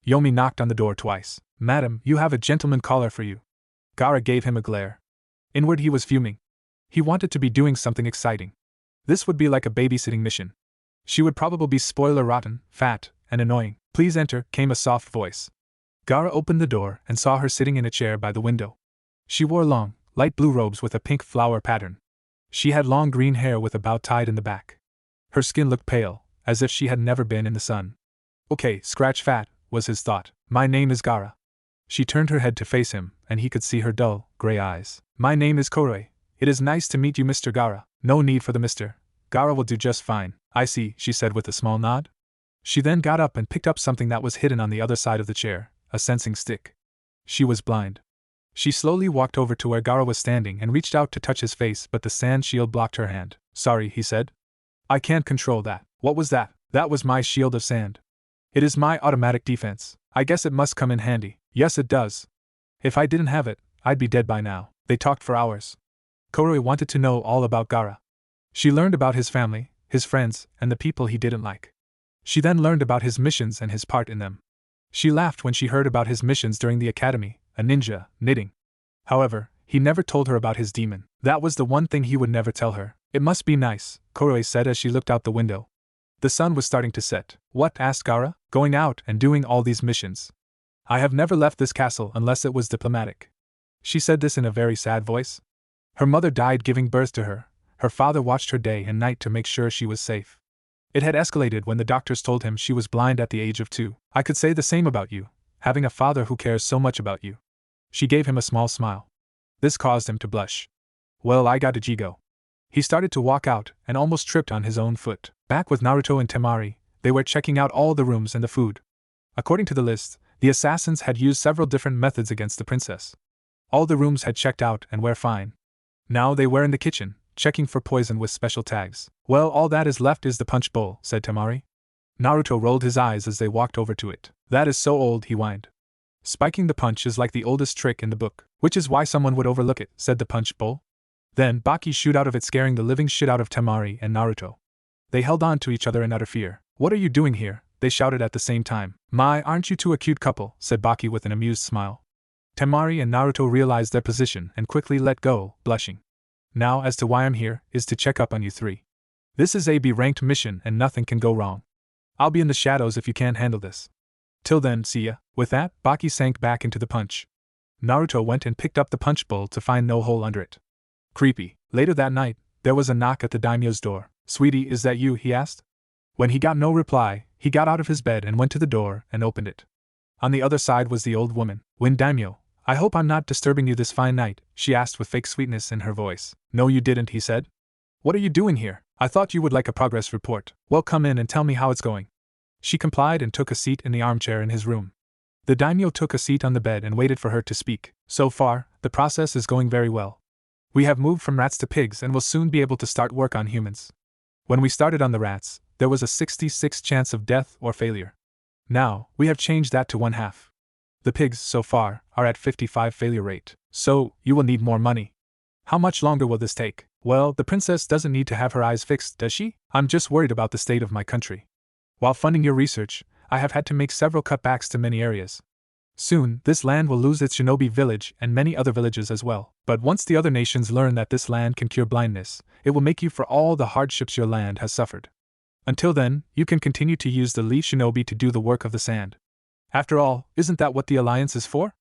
Speaker 1: Yomi knocked on the door twice. Madam, you have a gentleman caller for you. Gaara gave him a glare. Inward he was fuming. He wanted to be doing something exciting. This would be like a babysitting mission. She would probably be spoiler rotten, fat, and annoying. Please enter, came a soft voice. Gaara opened the door and saw her sitting in a chair by the window. She wore long, light blue robes with a pink flower pattern. She had long green hair with a bow tied in the back. Her skin looked pale, as if she had never been in the sun. Okay, scratch fat, was his thought. My name is Gaara. She turned her head to face him, and he could see her dull, gray eyes. My name is Koroi. It is nice to meet you, Mr. Gaara. No need for the Mr. Gaara will do just fine. I see, she said with a small nod. She then got up and picked up something that was hidden on the other side of the chair, a sensing stick. She was blind. She slowly walked over to where Gaara was standing and reached out to touch his face, but the sand shield blocked her hand. Sorry, he said. I can't control that. What was that? That was my shield of sand. It is my automatic defense. I guess it must come in handy. Yes, it does. If I didn't have it, I'd be dead by now. They talked for hours. Koroi wanted to know all about Gaara. She learned about his family, his friends, and the people he didn't like. She then learned about his missions and his part in them. She laughed when she heard about his missions during the academy, a ninja, knitting. However, he never told her about his demon. That was the one thing he would never tell her. It must be nice, Koroi said as she looked out the window. The sun was starting to set. What? Asked Gaara. Going out and doing all these missions. I have never left this castle unless it was diplomatic. She said this in a very sad voice. Her mother died giving birth to her. Her father watched her day and night to make sure she was safe. It had escalated when the doctors told him she was blind at the age of 2. I could say the same about you, having a father who cares so much about you. She gave him a small smile. This caused him to blush. Well, I got a jigo. He started to walk out and almost tripped on his own foot. Back with Naruto and Temari, they were checking out all the rooms and the food. According to the list, the assassins had used several different methods against the princess. All the rooms had checked out and were fine. Now they were in the kitchen, checking for poison with special tags. Well, all that is left is the punch bowl, said Temari. Naruto rolled his eyes as they walked over to it. That is so old, he whined. Spiking the punch is like the oldest trick in the book, which is why someone would overlook it, said the punch bowl. Then Baki shoot out of it, scaring the living shit out of Temari and Naruto. They held on to each other in utter fear. What are you doing here? They shouted at the same time. My, aren't you two a cute couple, said Baki with an amused smile. Temari and Naruto realized their position and quickly let go, blushing. Now, as to why I'm here, is to check up on you three. This is a B-ranked mission and nothing can go wrong. I'll be in the shadows if you can't handle this. Till then, see ya. With that, Baki sank back into the punch. Naruto went and picked up the punch bowl to find no hole under it. Creepy. Later that night, there was a knock at the daimyo's door. "Sweetie, is that you?" he asked. When he got no reply, he got out of his bed and went to the door and opened it. On the other side was the old woman. "Wind daimyo, I hope I'm not disturbing you this fine night," she asked with fake sweetness in her voice. "No, you didn't," he said. "What are you doing here? I thought you would like a progress report. Well, come in and tell me how it's going." She complied and took a seat in the armchair in his room. The daimyo took a seat on the bed and waited for her to speak. "So far, the process is going very well. We have moved from rats to pigs and will soon be able to start work on humans. When we started on the rats, there was a 66 chance of death or failure. Now, we have changed that to 1/2. The pigs, so far, are at 55 failure rate. So, you will need more money. How much longer will this take?" "Well, the princess doesn't need to have her eyes fixed, does she? I'm just worried about the state of my country. While funding your research, I have had to make several cutbacks to many areas. Soon, this land will lose its shinobi village and many other villages as well. But once the other nations learn that this land can cure blindness, it will make you for all the hardships your land has suffered. Until then, you can continue to use the leaf shinobi to do the work of the sand. After all, isn't that what the alliance is for?"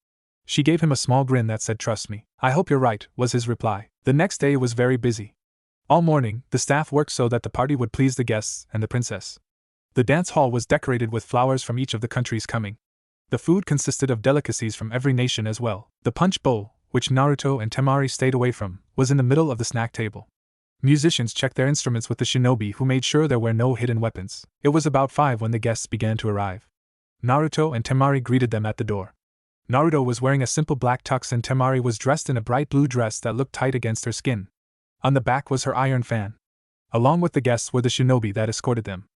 Speaker 1: She gave him a small grin that said, "Trust me. I hope you're right," was his reply. The next day was very busy. All morning, the staff worked so that the party would please the guests and the princess. The dance hall was decorated with flowers from each of the countries coming. The food consisted of delicacies from every nation as well. The punch bowl, which Naruto and Temari stayed away from, was in the middle of the snack table. Musicians checked their instruments with the shinobi who made sure there were no hidden weapons. It was about 5 when the guests began to arrive. Naruto and Temari greeted them at the door. Naruto was wearing a simple black tux and Temari was dressed in a bright blue dress that looked tight against her skin. On the back was her iron fan. Along with the guests were the shinobi that escorted them.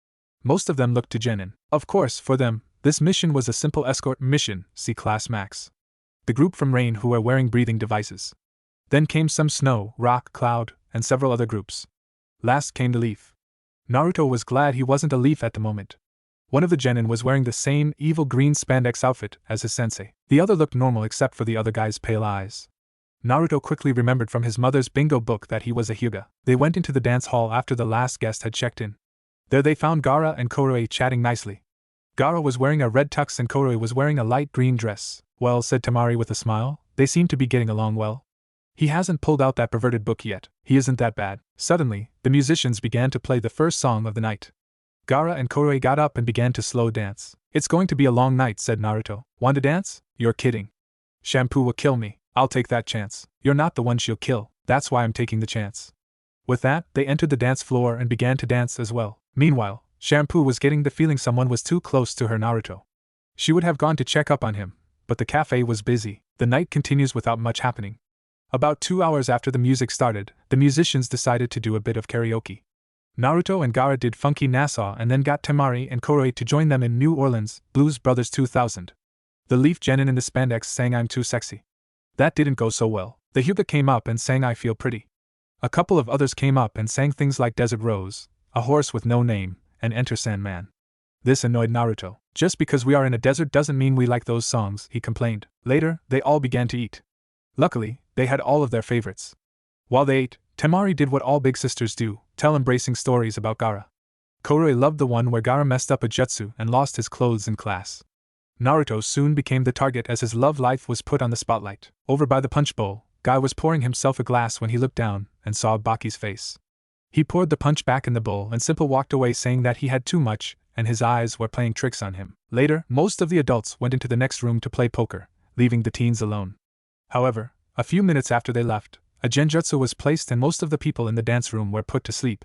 Speaker 1: Most of them looked to genin. Of course, for them, this mission was a simple escort mission, see Class Max. The group from Rain who were wearing breathing devices. Then came some Snow, Rock, Cloud, and several other groups. Last came the Leaf. Naruto was glad he wasn't a leaf at the moment. One of the genin was wearing the same evil green spandex outfit as his sensei. The other looked normal except for the other guy's pale eyes. Naruto quickly remembered from his mother's bingo book that he was a Hyuga. They went into the dance hall after the last guest had checked in. There they found Gaara and Koroi chatting nicely. Gaara was wearing a red tux and Koroi was wearing a light green dress. "Well," said Temari with a smile, "they seem to be getting along well. He hasn't pulled out that perverted book yet. He isn't that bad." Suddenly, the musicians began to play the first song of the night. Gaara and Koroi got up and began to slow dance. "It's going to be a long night," said Naruto. "Want to dance?" "You're kidding. Shampoo will kill me. I'll take that chance." "You're not the one she'll kill. That's why I'm taking the chance." With that, they entered the dance floor and began to dance as well. Meanwhile, Shampoo was getting the feeling someone was too close to her Naruto. She would have gone to check up on him, but the cafe was busy. The night continues without much happening. About 2 hours after the music started, the musicians decided to do a bit of karaoke. Naruto and Gaara did Funky Nassau and then got Temari and Koroi to join them in New Orleans, Blues Brothers 2000. The Leaf genin in the spandex sang I'm Too Sexy. That didn't go so well. The Hyuga came up and sang I Feel Pretty. A couple of others came up and sang things like Desert Rose, A Horse with No Name, and Enter Sandman. This annoyed Naruto. "Just because we are in a desert doesn't mean we like those songs," he complained. Later, they all began to eat. Luckily, they had all of their favorites. While they ate, Temari did what all big sisters do, tell embracing stories about Gaara. Koroi loved the one where Gaara messed up a jutsu and lost his clothes in class. Naruto soon became the target as his love life was put on the spotlight. Over by the punch bowl, Guy was pouring himself a glass when he looked down and saw Baki's face. He poured the punch back in the bowl and Simple walked away saying that he had too much and his eyes were playing tricks on him. Later, most of the adults went into the next room to play poker, leaving the teens alone. However, a few minutes after they left, a genjutsu was placed and most of the people in the dance room were put to sleep.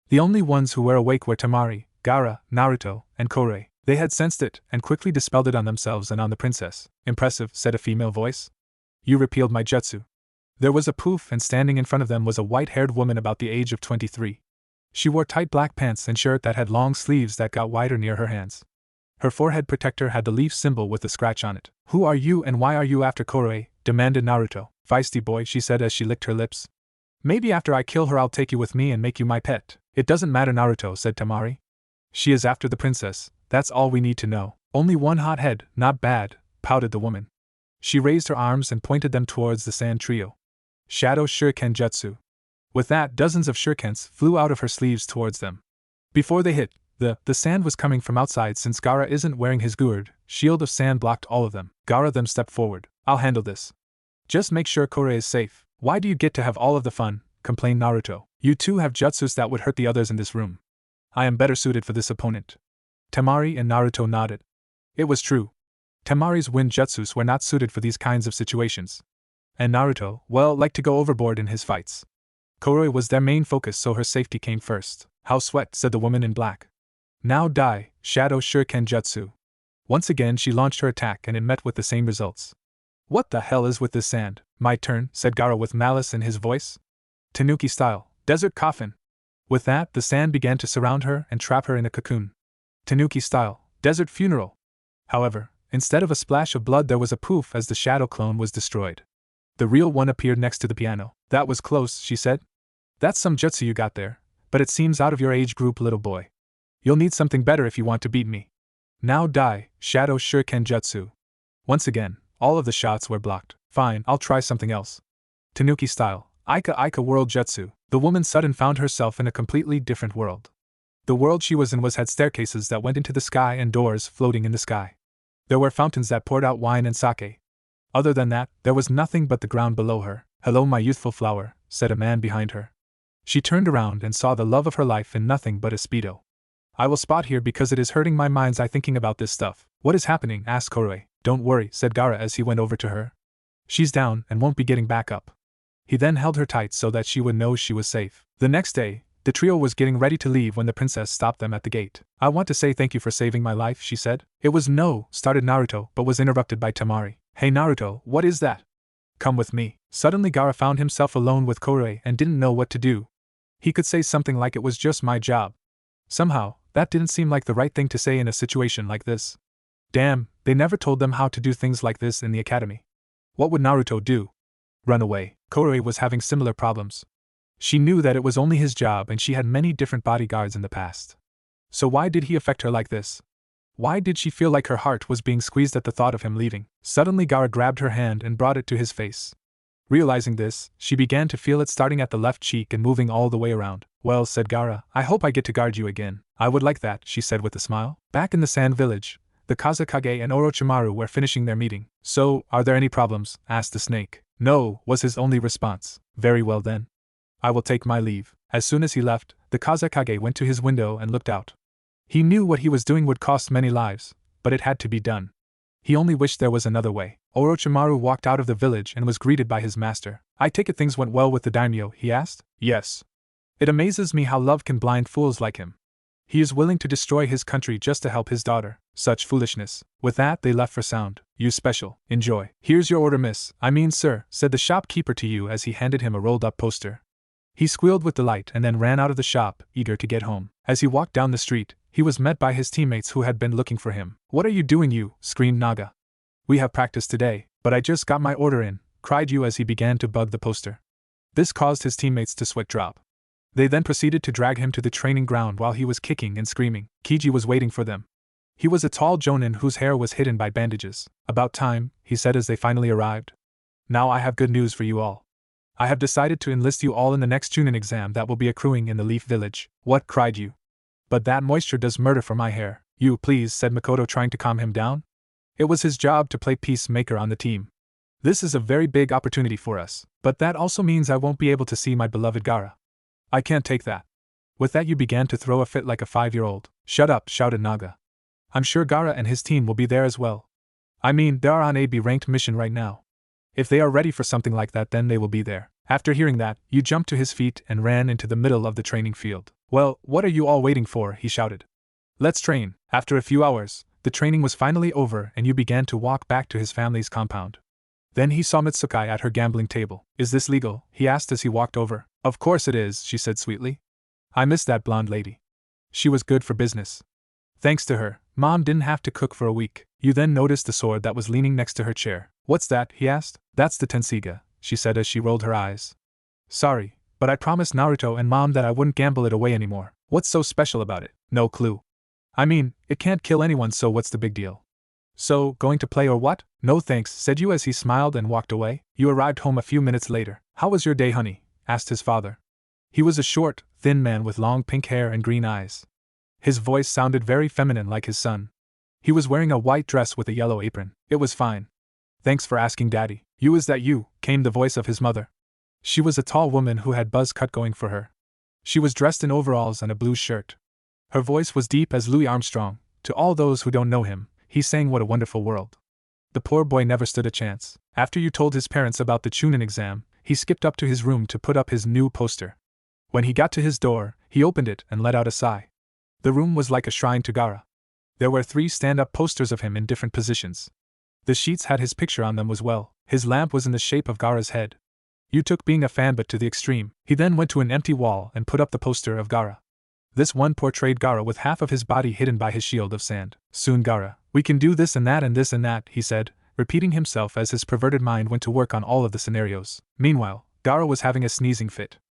Speaker 1: The only ones who were awake were Temari, Gaara, Naruto, and Korei. They had sensed it and quickly dispelled it on themselves and on the princess. "Impressive," said a female voice. "You repealed my jutsu." There was a poof and standing in front of them was a white-haired woman about the age of 23. She wore tight black pants and shirt that had long sleeves that got wider near her hands. Her forehead protector had the leaf symbol with a scratch on it. "Who are you and why are you after Korei?" demanded Naruto. "Feisty boy," she said as she licked her lips. "Maybe after I kill her I'll take you with me and make you my pet." "It doesn't matter, Naruto," said Temari. "She is after the princess, that's all we need to know." "Only one hot head, not bad," pouted the woman. She raised her arms and pointed them towards the sand trio. "Shadow Shuriken Jutsu." With that, dozens of shurikens flew out of her sleeves towards them. Before they hit, the sand was coming from outside since Gaara isn't wearing his gourd. Shield of sand blocked all of them. Gaara them stepped forward. "I'll handle this." Just make sure Kore is safe. Why do you get to have all of the fun? Complained Naruto. You two have jutsus that would hurt the others in this room. I am better suited for this opponent. Temari and Naruto nodded. It was true. Temari's wind jutsus were not suited for these kinds of situations. And Naruto, well, liked to go overboard in his fights. Koroi was their main focus, so her safety came first. How sweat, said the woman in black. Now die, Shadow Shuriken Jutsu. Once again she launched her attack and it met with the same results. What the hell is with this sand? My turn, said Gaara with malice in his voice. Tanuki style, desert coffin. With that, the sand began to surround her and trap her in a cocoon. Tanuki style, desert funeral. However, instead of a splash of blood there was a poof as the shadow clone was destroyed. The real one appeared next to the piano. That was close, she said. That's some jutsu you got there, but it seems out of your age group, little boy. You'll need something better if you want to beat me. Now die, Shadow Shuriken Jutsu. Once again, all of the shots were blocked. Fine, I'll try something else. Tanuki style, Aika World Jutsu. The woman suddenly found herself in a completely different world. The world she was in had staircases that went into the sky and doors floating in the sky. There were fountains that poured out wine and sake. Other than that, there was nothing but the ground below her. Hello, my youthful flower, said a man behind her. She turned around and saw the love of her life in nothing but a Speedo. I will spot here because it is hurting my mind's eye thinking about this stuff. What is happening? Asked Koroi. Don't worry, said Gaara as he went over to her. She's down and won't be getting back up. He then held her tight so that she would know she was safe. The next day, the trio was getting ready to leave when the princess stopped them at the gate. I want to say thank you for saving my life, she said. It was no, started Naruto, but was interrupted by Temari. Hey Naruto, what is that? Come with me. Suddenly Gaara found himself alone with Koroi and didn't know what to do. He could say something like it was just my job. Somehow, that didn't seem like the right thing to say in a situation like this. Damn, they never told them how to do things like this in the academy. What would Naruto do? Run away. Koroi was having similar problems. She knew that it was only his job and she had many different bodyguards in the past. So why did he affect her like this? Why did she feel like her heart was being squeezed at the thought of him leaving? Suddenly Gaara grabbed her hand and brought it to his face. Realizing this, she began to feel it starting at the left cheek and moving all the way around. Well, said Gaara, I hope I get to guard you again. I would like that, she said with a smile. Back in the Sand Village, the Kazekage and Orochimaru were finishing their meeting. So, are there any problems? Asked the snake. No, was his only response. Very well then. I will take my leave. As soon as he left, the Kazekage went to his window and looked out. He knew what he was doing would cost many lives, but it had to be done. He only wished there was another way. Orochimaru walked out of the village and was greeted by his master. I take it things went well with the daimyo, he asked. Yes. It amazes me how love can blind fools like him. He is willing to destroy his country just to help his daughter. Such foolishness. With that, they left for sound. You special. Enjoy. Here's your order, miss. I mean, sir, said the shopkeeper to you as he handed him a rolled-up poster. He squealed with delight and then ran out of the shop, eager to get home. As he walked down the street, he was met by his teammates who had been looking for him. What are you doing, you? Screamed Naga. We have practice today, but I just got my order in, cried Yu as he began to bug the poster. This caused his teammates to sweat drop. They then proceeded to drag him to the training ground while he was kicking and screaming. Kiji was waiting for them. He was a tall jonin whose hair was hidden by bandages. About time, he said as they finally arrived. Now I have good news for you all. I have decided to enlist you all in the next Chunin exam that will be accruing in the Leaf Village. What? Cried Yu. But that moisture does murder for my hair. You, please, said Makoto, trying to calm him down. It was his job to play peacemaker on the team. This is a very big opportunity for us, but that also means I won't be able to see my beloved Gaara. I can't take that. With that Yu began to throw a fit like a 5-year-old. Shut up, shouted Naga. I'm sure Gaara and his team will be there as well. I mean, they're on a B-ranked mission right now. If they are ready for something like that, then they will be there. After hearing that, Yu jumped to his feet and ran into the middle of the training field. Well, what are you all waiting for? He shouted. Let's train. After a few hours, the training was finally over and Yu began to walk back to his family's compound. Then he saw Mitsukai at her gambling table. Is this legal? He asked as he walked over. Of course it is, she said sweetly. I miss that blonde lady. She was good for business. Thanks to her, Mom didn't have to cook for a week. Yu then noticed the sword that was leaning next to her chair. What's that? He asked. That's the Tensiga, she said as she rolled her eyes. Sorry, but I promised Naruto and Mom that I wouldn't gamble it away anymore. What's so special about it? No clue. I mean, it can't kill anyone, so what's the big deal? So, going to play or what? No thanks, said Yu as he smiled and walked away. Yu arrived home a few minutes later. How was your day, honey? Asked his father. He was a short, thin man with long pink hair and green eyes. His voice sounded very feminine like his son. He was wearing a white dress with a yellow apron. It was fine. Thanks for asking, Daddy. "You, is that you?" came the voice of his mother. She was a tall woman who had buzz cut going for her. She was dressed in overalls and a blue shirt. Her voice was deep as Louis Armstrong. To all those who don't know him, he sang "What a Wonderful World." The poor boy never stood a chance. After you told his parents about the Chunin exam, he skipped up to his room to put up his new poster. When he got to his door, he opened it and let out a sigh. The room was like a shrine to Gaara. There were 3 stand-up posters of him in different positions. The sheets had his picture on them as well. His lamp was in the shape of Gaara's head. You took being a fan but to the extreme. He then went to an empty wall and put up the poster of Gaara. This one portrayed Gaara with half of his body hidden by his shield of sand. "Soon, Gaara, we can do this and that and this and that," he said, repeating himself as his perverted mind went to work on all of the scenarios. Meanwhile, Gaara was having a sneezing fit.